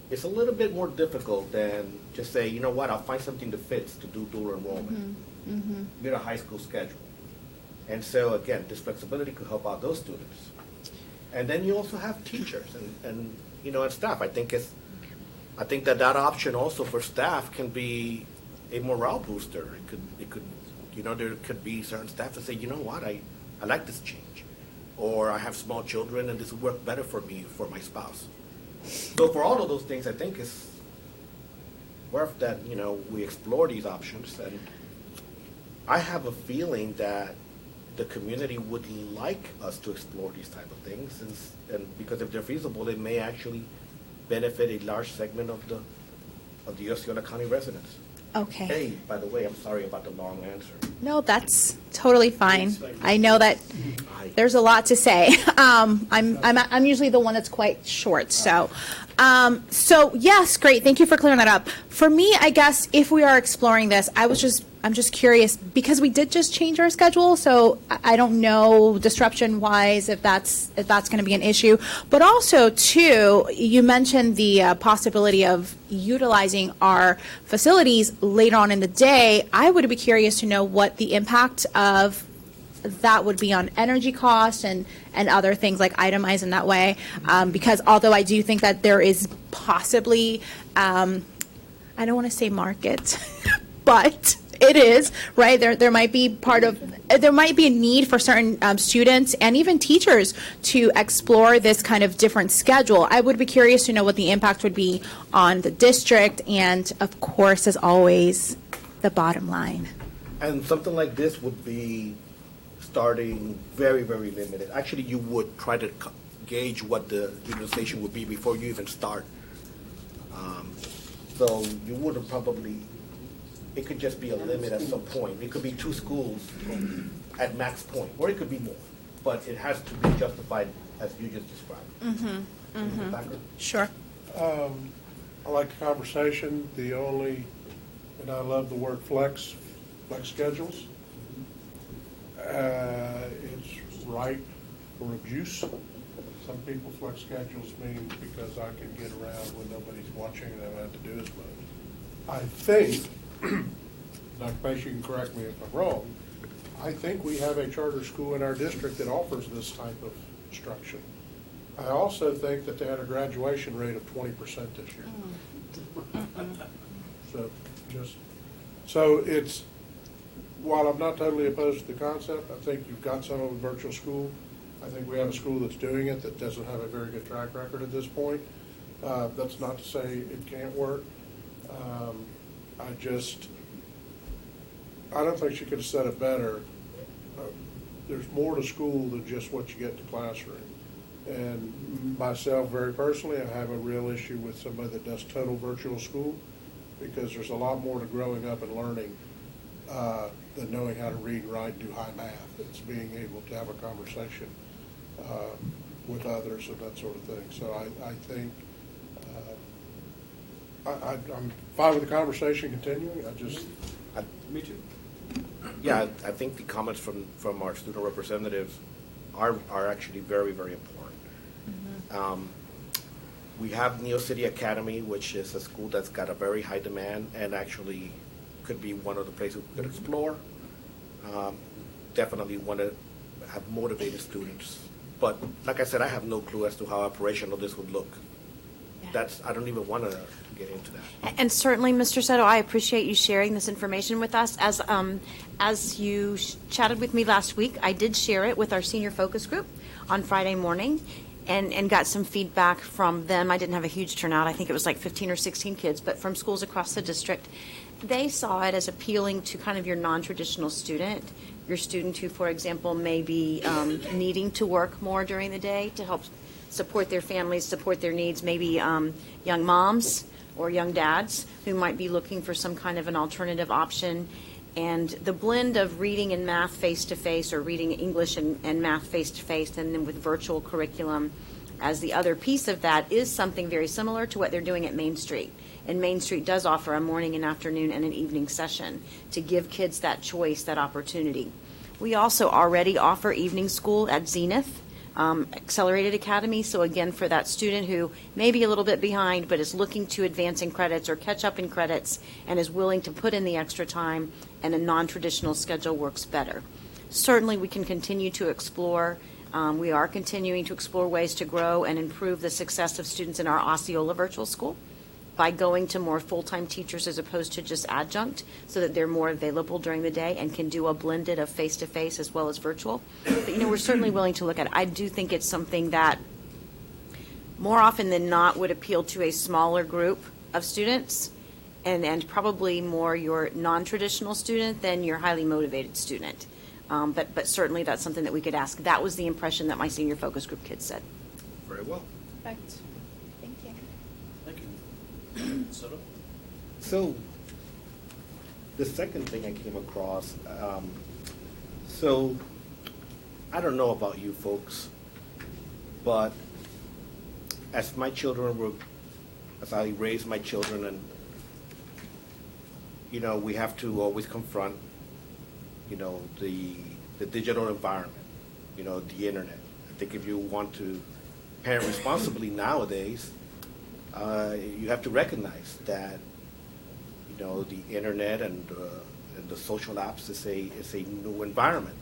it's a little bit more difficult than just say, I'll find something that fits to do dual enrollment. Get a high school schedule. And so, again, this flexibility could help out those students. And then you also have teachers and staff. I think that option also for staff can be a morale booster. It could there could be certain staff that say, I like this change. Or I have small children and this would work better for me, for my spouse. So for all of those things, I think it's worth that, we explore these options. And I have a feeling that the community would like us to explore these type of things. And because if they're feasible, they may actually benefit a large segment of the Osceola County residents. Okay. Hey, by the way, I'm sorry about the long answer. No, that's totally fine. I know that there's a lot to say. I'm usually the one that's quite short. So yes, great. Thank you for clearing that up. For me, I guess if we are exploring this, I'm just curious because we did just change our schedule, so I don't know disruption-wise if that's going to be an issue. But also, too, you mentioned the possibility of utilizing our facilities later on in the day. I would be curious to know what the impact of that would be on energy costs and other things like itemized in that way. Because although I do think that there is possibly, I don't want to say market, but it is, right? There might be there might be a need for certain students and even teachers to explore this kind of different schedule. I would be curious to know what the impact would be on the district and, of course, as always, the bottom line. And something like this would be starting very, very limited. Actually, you would try to gauge what the utilization would be before you even start. So you wouldn't probably, it could just be a limit at some point. It could be 2 schools at max point, or it could be more. But it has to be justified as you just described. Sure. I like the conversation. And I love the word flex schedules. It's right for abuse. Some people flex schedules mean because I can get around when nobody's watching and I don't have to do as much. I think, Dr. Pace, you can correct me if I'm wrong, I think we have a charter school in our district that offers this type of instruction. I also think that they had a graduation rate of 20% this year. So it's, while I'm not totally opposed to the concept, I think you've got some of a virtual school. I think we have a school that's doing it that doesn't have a very good track record at this point. That's not to say it can't work. I don't think she could have said it better. There's more to school than just what you get in the classroom. And myself, very personally, I have a real issue with somebody that does total virtual school because there's a lot more to growing up and learning than knowing how to read, write, do high math. It's being able to have a conversation with others and that sort of thing. So I think I'm fine with the conversation continuing. Me too. Yeah, I think the comments from our student representatives are actually very, very important. We have Neo City Academy, which is a school that's got a very high demand and actually could be one of the places we could explore. Definitely want to have motivated students. But like I said, I have no clue as to how operational this would look. I don't even want to get into that. And certainly, Mr. Soto, I appreciate you sharing this information with us. As you chatted with me last week, I did share it with our senior focus group on Friday morning and got some feedback from them. I didn't have a huge turnout. I think it was like 15 or 16 kids, but from schools across the district. They saw it as appealing to kind of your non-traditional student, your student who, for example, may be needing to work more during the day to help support their families, support their needs, maybe young moms or young dads who might be looking for some kind of an alternative option. And the blend of reading and math face-to-face, or reading English and math face-to-face, and then with virtual curriculum as the other piece of that, is something very similar to what they're doing at Main Street. And Main Street does offer a morning, an afternoon, and an evening session to give kids that choice, that opportunity. We also already offer evening school at Zenith Accelerated Academy. So again, for that student who may be a little bit behind but is looking to advance in credits or catch up in credits and is willing to put in the extra time, and a non-traditional schedule works better. Certainly we can continue to explore. We are continuing to explore ways to grow and improve the success of students in our Osceola virtual school by going to more full-time teachers as opposed to just adjunct, so that they're more available during the day and can do a blended of face-to-face as well as virtual. But, we're certainly willing to look at it. I do think it's something that more often than not would appeal to a smaller group of students, and probably more your non-traditional student than your highly motivated student. But certainly that's something that we could ask. That was the impression that my senior focus group kids said. Very well. Perfect. Thank you. Thank you. Soto? So, the second thing I came across, so I don't know about you folks, but as I raise my children, and we have to always confront, the digital environment, the internet. I think if you want to parent responsibly nowadays, you have to recognize that, the internet and the social apps is a new environment.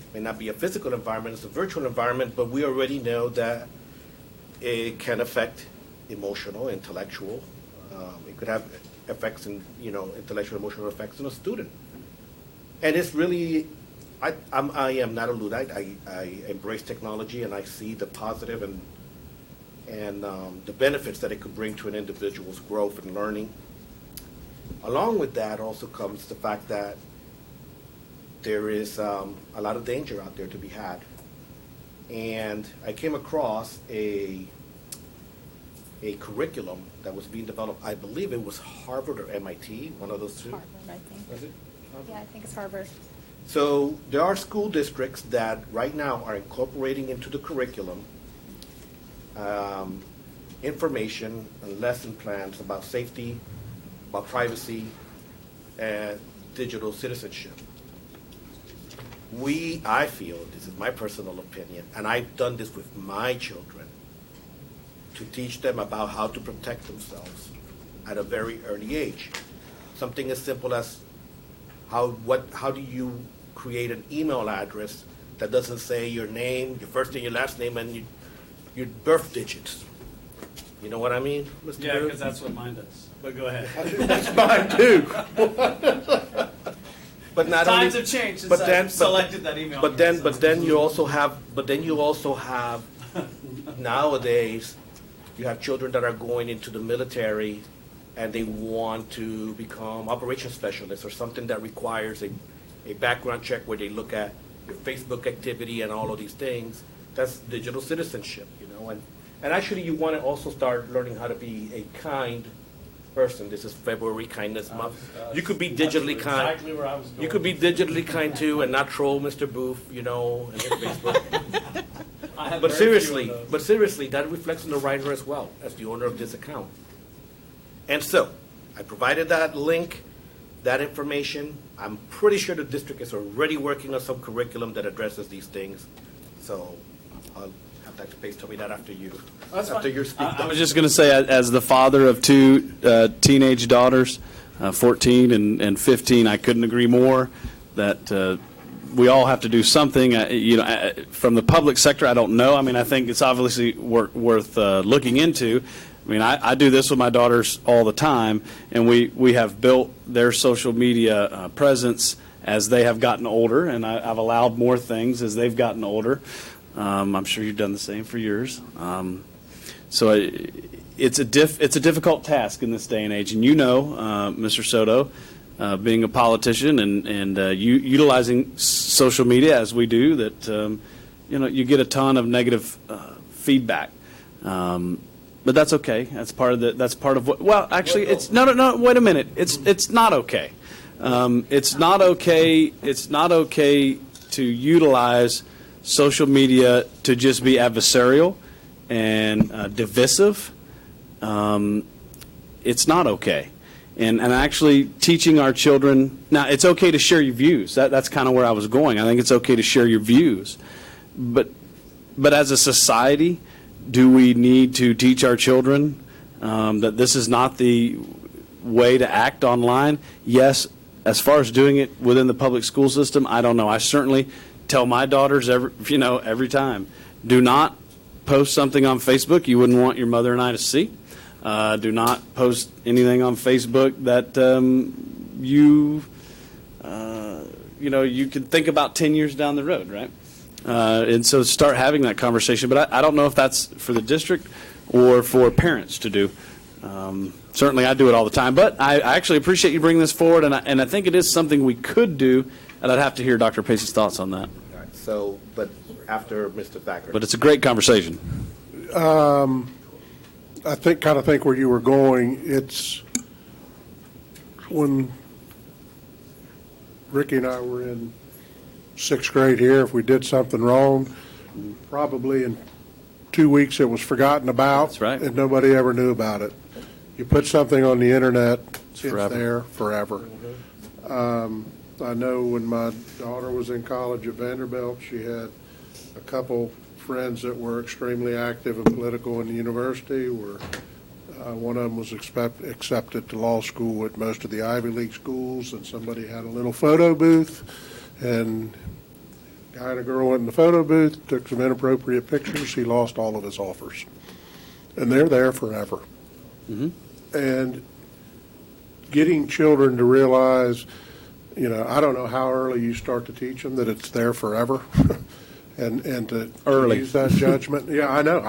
It may not be a physical environment, it's a virtual environment, but we already know that it can affect emotional, intellectual. It could have effects in, intellectual, emotional effects in a student. And it's really, I am not a Luddite. I embrace technology, and I see the positive and the benefits that it could bring to an individual's growth and learning. Along with that also comes the fact that there is a lot of danger out there to be had. And I came across a curriculum that was being developed. I believe it was Harvard or MIT, one of those two. Harvard, I think. Was it? Yeah, I think it's Harvard. So there are school districts that right now are incorporating into the curriculum information and lesson plans about safety, about privacy, and digital citizenship. I feel, this is my personal opinion, and I've done this with my children, to teach them about how to protect themselves at a very early age. Something as simple as how do you create an email address that doesn't say your name, your first and your last name, and your birth digits. You know what I mean, Mr. Yeah, Booth? because that's what mine does. But go ahead. That's mine too. But not Times only, have changed since but then, I selected that email. But then you also have nowadays you have children that are going into the military and they want to become operations specialists or something that requires a background check where they look at your Facebook activity and all of these things. That's digital citizenship, you know. And actually, you want to also start learning how to be a kind person. This is February Kindness Month. You could be digitally kind. Exactly where I was going. You could be digitally kind too, and not troll Mr. Booth, you know, and his Facebook. I have But very few of seriously, that reflects on the writer as well as the owner of this account. And so, I provided that link, that information. I'm pretty sure the district is already working on some curriculum that addresses these things. So, I'll have Dr. Pace tell me that after you. After your speech. I was just going to say, as the father of two teenage daughters, 14 and 15, I couldn't agree more that we all have to do something. From the public sector, I don't know. I mean, I think it's obviously worth looking into. I mean, I do this with my daughters all the time, and we have built their social media presence as they have gotten older, and I've allowed more things as they've gotten older. I'm sure you've done the same for yours. So it's a difficult task in this day and age, and you know, Mr. Soto, being a politician and utilizing social media as we do, that you get a ton of negative feedback. But that's okay. That's part of what. Well, actually, it's no. Wait a minute. It's not okay. It's not okay. It's not okay to utilize social media to just be adversarial and divisive. It's not okay. And actually teaching our children, now it's okay to share your views. That's kind of where I was going. I think it's okay to share your views. But as a society, do we need to teach our children that this is not the way to act online? Yes. As far as doing it within the public school system, I don't know. I certainly tell my daughters every time, do not post something on Facebook you wouldn't want your mother and I to see. Do not post anything on Facebook that you could think about 10 years down the road, right? And so start having that conversation. But I don't know if that's for the district or for parents to do. Certainly I do it all the time. But I actually appreciate you bringing this forward, and I think it is something we could do, and I'd have to hear Dr. Pace's thoughts on that. All right, so, but after Mr. Thacker. But it's a great conversation. I think where you were going, it's when Ricky and I were in 6th grade here, if we did something wrong, probably in 2 weeks it was forgotten about. That's right. And nobody ever knew about it. You put something on the internet, it's there forever. I know when my daughter was in college at Vanderbilt, she had a couple friends that were extremely active and political in the university. One of them was accepted to law school at most of the Ivy League schools, and somebody had a little photo booth, and a guy and a girl went in the photo booth, took some inappropriate pictures. He lost all of his offers, and they're there forever. Mm-hmm. And getting children to realize, I don't know how early you start to teach them that it's there forever. And to use that judgment. Yeah, I know.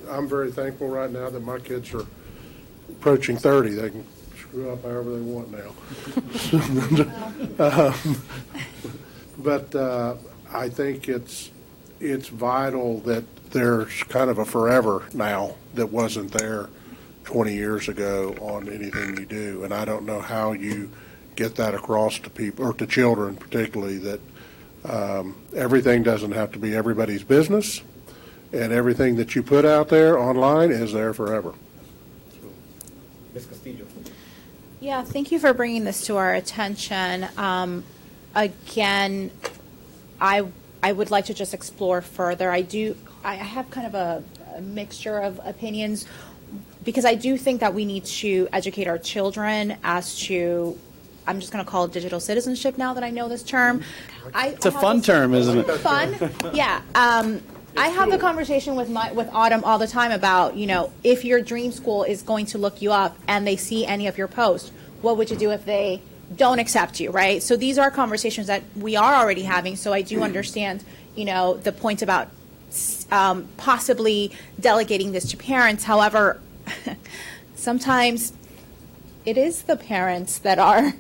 I'm very thankful right now that my kids are approaching 30. They can screw up however they want now. But I think it's vital that there's kind of a forever now that wasn't there 20 years ago on anything you do. And I don't know how you get that across to people, or to children particularly, that everything doesn't have to be everybody's business, and everything that you put out there online is there forever. Ms. Castillo. Yeah, thank you for bringing this to our attention. Again, I would like to just explore further. I have kind of a mixture of opinions, because I do think that we need to educate our children as to, I'm just going to call it digital citizenship now that I know this term. It's a fun term, isn't it? Fun? Yeah. I have the conversation with Autumn all the time about, if your dream school is going to look you up and they see any of your posts, what would you do if they don't accept you, right? So these are conversations that we are already having. So I do understand, the point about possibly delegating this to parents. However, sometimes it is the parents that are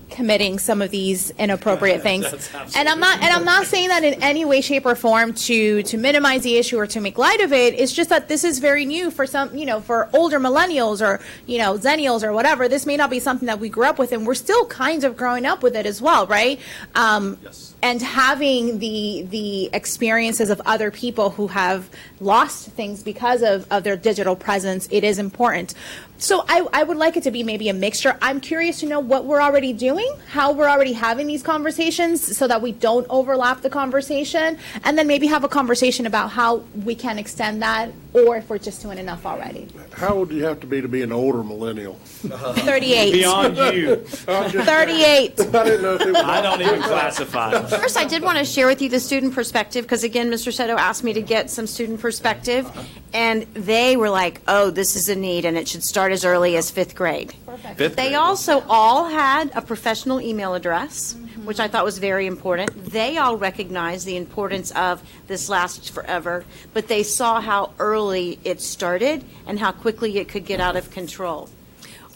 committing some of these inappropriate things. And I'm not saying that in any way, shape, or form to minimize the issue or to make light of it. It's just that this is very new for some, for older millennials or, zennials or whatever. This may not be something that we grew up with, and we're still kind of growing up with it as well, right? Yes. And having the experiences of other people who have lost things because of their digital presence, it is important. So I would like it to be maybe a mixture. I'm curious to know what we're already doing, how we're already having these conversations so that we don't overlap the conversation, and then maybe have a conversation about how we can extend that, or if we're just doing enough already. How old do you have to be an older millennial? 38. Beyond you. 38. I didn't know if it was. I don't even classify. First, I did want to share with you the student perspective, because again, Mr. Seto asked me to get some student perspective, and they were like, oh, this is a need, and it should start as early as 5th grade. They also all had a professional email address, which I thought was very important. They all recognized the importance of this lasts forever, but they saw how early it started and how quickly it could get out of control.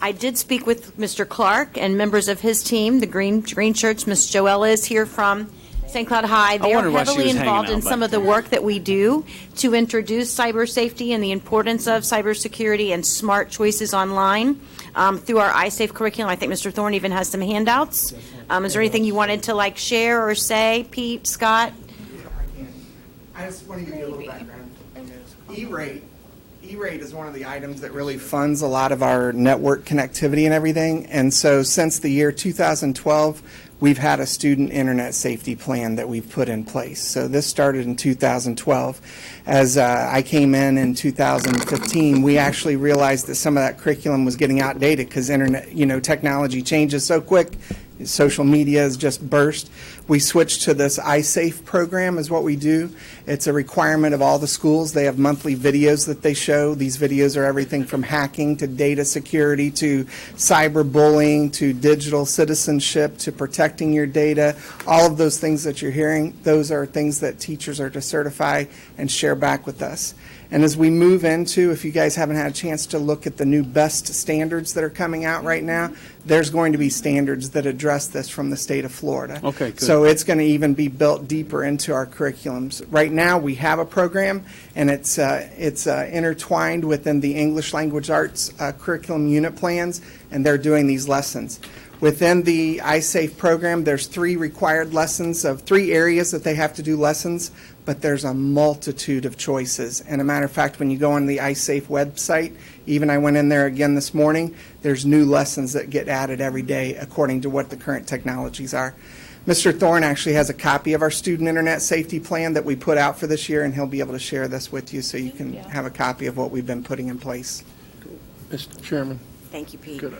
I did speak with Mr. Clark and members of his team, the Green Shirts. Ms. Joella is here from St. Cloud High. They are heavily involved in some of the work that we do to introduce cyber safety and the importance of cybersecurity and smart choices online through our iSafe curriculum. I think Mr. Thorne even has some handouts. Is there anything you wanted to share or say, Pete, Scott? I just want to give you a little background. E-rate is one of the items that really funds a lot of our network connectivity and everything. And so since the year 2012, we've had a student internet safety plan that we've put in place. So this started in 2012. As I came in 2015, we actually realized that some of that curriculum was getting outdated because internet, technology changes so quick. Social media has just burst. We switched to this iSafe program is what we do. It's a requirement of all the schools. They have monthly videos that they show. These videos are everything from hacking to data security to cyberbullying to digital citizenship to protecting your data. All of those things that you're hearing, those are things that teachers are to certify and share back with us. And as we move into, if you guys haven't had a chance to look at the new BEST standards that are coming out right now, there's going to be standards that address this from the state of Florida. Okay, good. So it's going to even be built deeper into our curriculums. Right now, we have a program, and it's intertwined within the English Language Arts curriculum unit plans, and they're doing these lessons. Within the iSafe program, there's 3 required lessons of 3 areas that they have to do lessons, but there's a multitude of choices. And a matter of fact, when you go on the iSafe website, even I went in there again this morning, there's new lessons that get added every day according to what the current technologies are. Mr. Thorne actually has a copy of our student internet safety plan that we put out for this year, and he'll be able to share this with you so you can have a copy of what we've been putting in place. Mr. Chairman. Thank you, Pete. Good.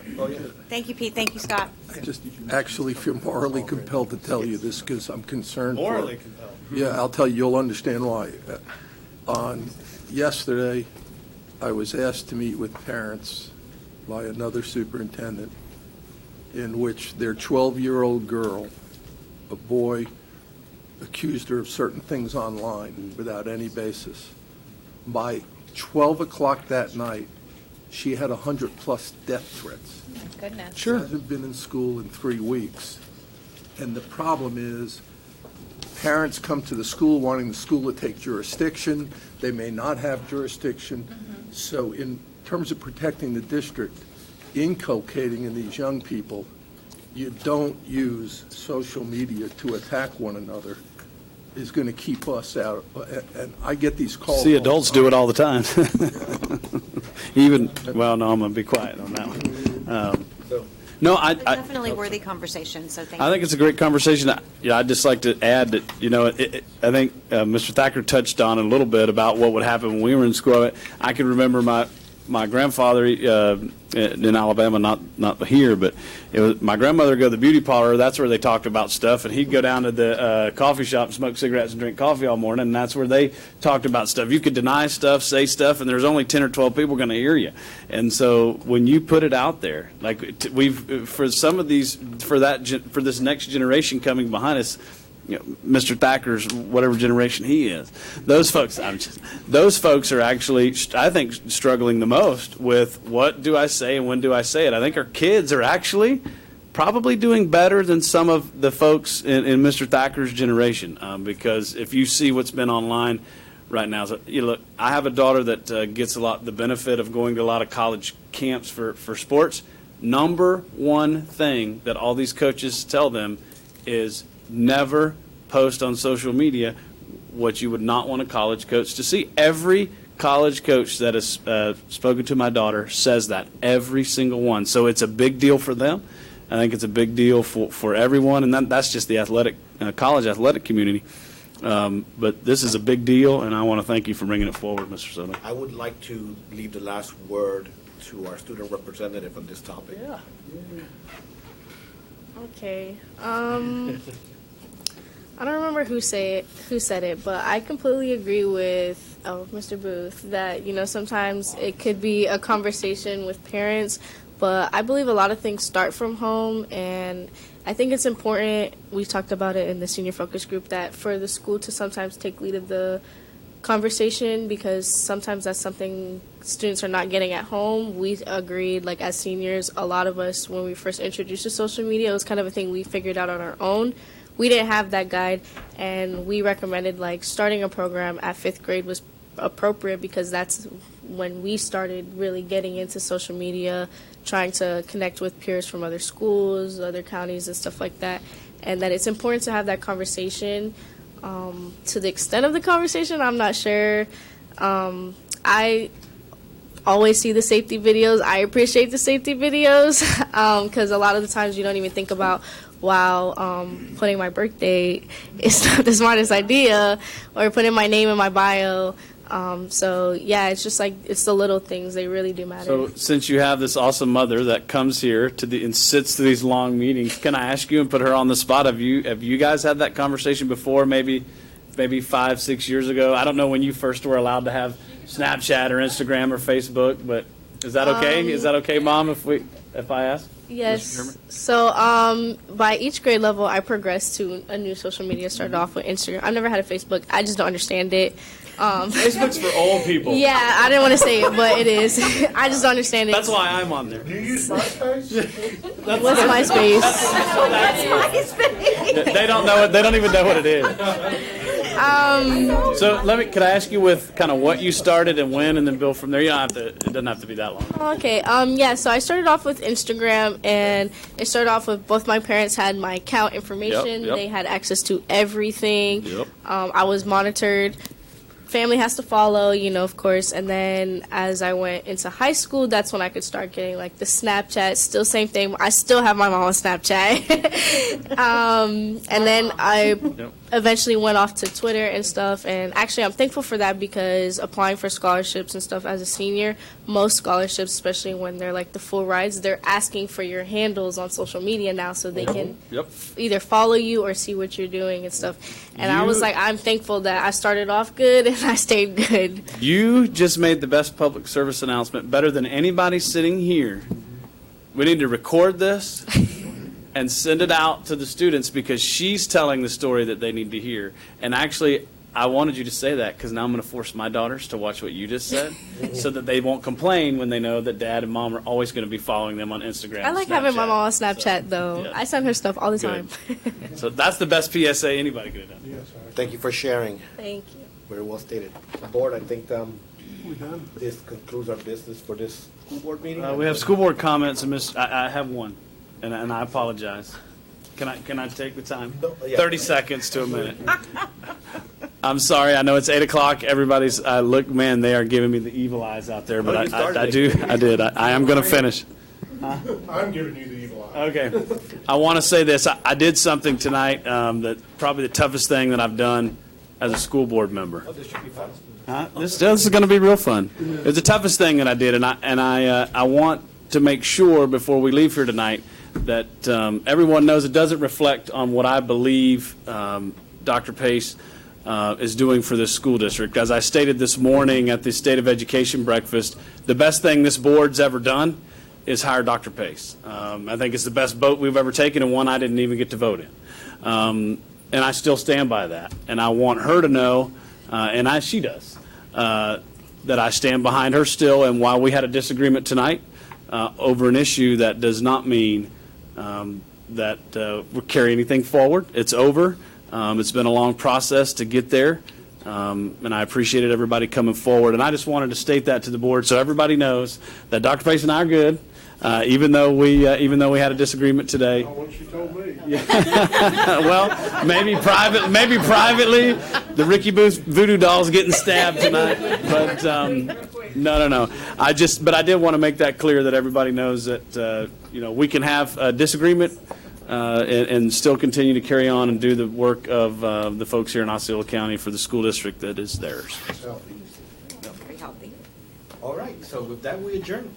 Thank you, Pete. Thank you, Scott. I just actually feel morally compelled to tell you this because I'm concerned. Morally compelled. Yeah, I'll tell you. You'll understand why. On yesterday, I was asked to meet with parents by another superintendent in which their 12-year-old girl, a boy, accused her of certain things online without any basis. By 12 o'clock that night, she had 100-plus death threats. Oh my goodness. Sure. She hasn't been in school in 3 weeks. And the problem is parents come to the school wanting the school to take jurisdiction. They may not have jurisdiction. Mm-hmm. So in terms of protecting the district, inculcating in these young people, you don't use social media to attack one another is going to keep us out. And I get these calls. See, adults do it all the time. Even, well, no, I'm going to be quiet on that one. No, Definitely worthy conversation, so thank you. I think it's a great conversation. I'd just like to add that, I think Mr. Thacker touched on it a little bit about what would happen when we were in school. I can remember my grandfather in Alabama, not here, but it was my grandmother would go to the beauty parlor. That's where they talked about stuff, and he'd go down to the coffee shop and smoke cigarettes and drink coffee all morning, and that's where they talked about stuff. You could deny stuff, say stuff, and there's only 10 or 12 people going to hear you. And so when you put it out there, like for this next generation coming behind us, Mr. Thacker's whatever generation he is, those folks are actually, I think, struggling the most with what do I say and when do I say it. I think our kids are actually probably doing better than some of the folks in Mr. Thacker's generation, because if you see what's been online right now, look, I have a daughter that gets the benefit of going to a lot of college camps for sports. Number one thing that all these coaches tell them is never post on social media what you would not want a college coach to see. Every college coach that has spoken to my daughter says that, every single one. So it's a big deal for them. I think it's a big deal for everyone, and that's just the college athletic community. But this is a big deal, and I want to thank you for bringing it forward, Mr. Soto. I would like to leave the last word to our student representative on this topic. Yeah. Okay. I don't remember who said it, but I completely agree with Mr. Booth that, sometimes it could be a conversation with parents, but I believe a lot of things start from home, and I think it's important, we talked about it in the senior focus group, that for the school to sometimes take lead of the conversation, because sometimes that's something students are not getting at home. We agreed, like as seniors, a lot of us, when we first introduced to social media, it was kind of a thing we figured out on our own. We didn't have that guide, and we recommended starting a program at 5th grade was appropriate, because that's when we started really getting into social media, trying to connect with peers from other schools, other counties, and stuff like that, and that it's important to have that conversation. To the extent of the conversation, I'm not sure. I always see the safety videos. I appreciate the safety videos because a lot of the times you don't even think about, wow, putting my birthday is not the smartest idea, or putting my name in my bio. So, yeah, it's just it's the little things. They really do matter. So since you have this awesome mother that comes here and sits to these long meetings, can I ask you and put her on the spot? Have you guys had that conversation before, maybe 5-6 years ago? I don't know when you first were allowed to have Snapchat or Instagram or Facebook, but is that okay? Is that okay, Mom, if I ask? Yes. So by each grade level, I progressed to a new social media. Started off with Instagram. I've never had a Facebook. I just don't understand it. Facebook's for old people. Yeah, I didn't want to say it, but it is. I just don't understand it. That's why I'm on there. Do you use MySpace? What's MySpace? That's MySpace. They don't know it. They don't even know what it is. So could I ask you with kind of what you started and when, and then build from there? You don't have to. It doesn't have to be that long. Okay. Yeah. So I started off with Instagram, and it started off with both my parents had my account information. Yep. They had access to everything. Yep. I was monitored. Family has to follow, of course. And then as I went into high school, that's when I could start getting the Snapchat. Still same thing. I still have my mom on Snapchat. And then I eventually went off to Twitter and stuff. And actually, I'm thankful for that, because applying for scholarships and stuff as a senior, most scholarships, especially when they're the full rides, they're asking for your handles on social media now, so they can either follow you or see what you're doing and stuff. And I was I'm thankful that I started off good and I stayed good. You just made the best public service announcement, better than anybody sitting here. We need to record this and send it out to the students, because she's telling the story that they need to hear. And actually, I wanted you to say that, because now I'm going to force my daughters to watch what you just said, so that they won't complain when they know that Dad and Mom are always going to be following them on Instagram. I like having my mom on Snapchat, though. Yeah. I send her stuff all the time. So that's the best PSA anybody could have done. Yes, thank you for sharing. Thank you. Very well stated. Board, I think this concludes our business for this school board meeting. We have school board comments, and I have one, and I apologize. Can I take the time? No, yeah. 30 seconds to a minute. I'm sorry. I know it's 8 o'clock. Everybody's man, they are giving me the evil eyes out there, but I did. I am going to finish. I'm giving you the evil Okay. I want to say this. I did something tonight that probably the toughest thing that I've done as a school board member. Oh, this should be fun. This is going to be real fun. It's the toughest thing that I did, and I want to make sure before we leave here tonight that everyone knows it doesn't reflect on what I believe Dr. Pace is doing for this school district. As I stated this morning at the State of Education breakfast, the best thing this board's ever done is hire Dr. Pace. I think it's the best vote we've ever taken, and one I didn't even get to vote in. And I still stand by that. And I want her to know, and she does, that I stand behind her still. And while we had a disagreement tonight over an issue, that does not mean that we'll carry anything forward. It's over. It's been a long process to get there. And I appreciated everybody coming forward. And I just wanted to state that to the board so everybody knows that Dr. Pace and I are good, even though we had a disagreement today. Not what she told me. Well, maybe privately, the Ricky Voodoo doll's getting stabbed tonight. But no. But I did want to make that clear that everybody knows that we can have a disagreement and still continue to carry on and do the work of the folks here in Osceola County for the school district that is theirs. Very healthy. All right. So with that, we adjourn.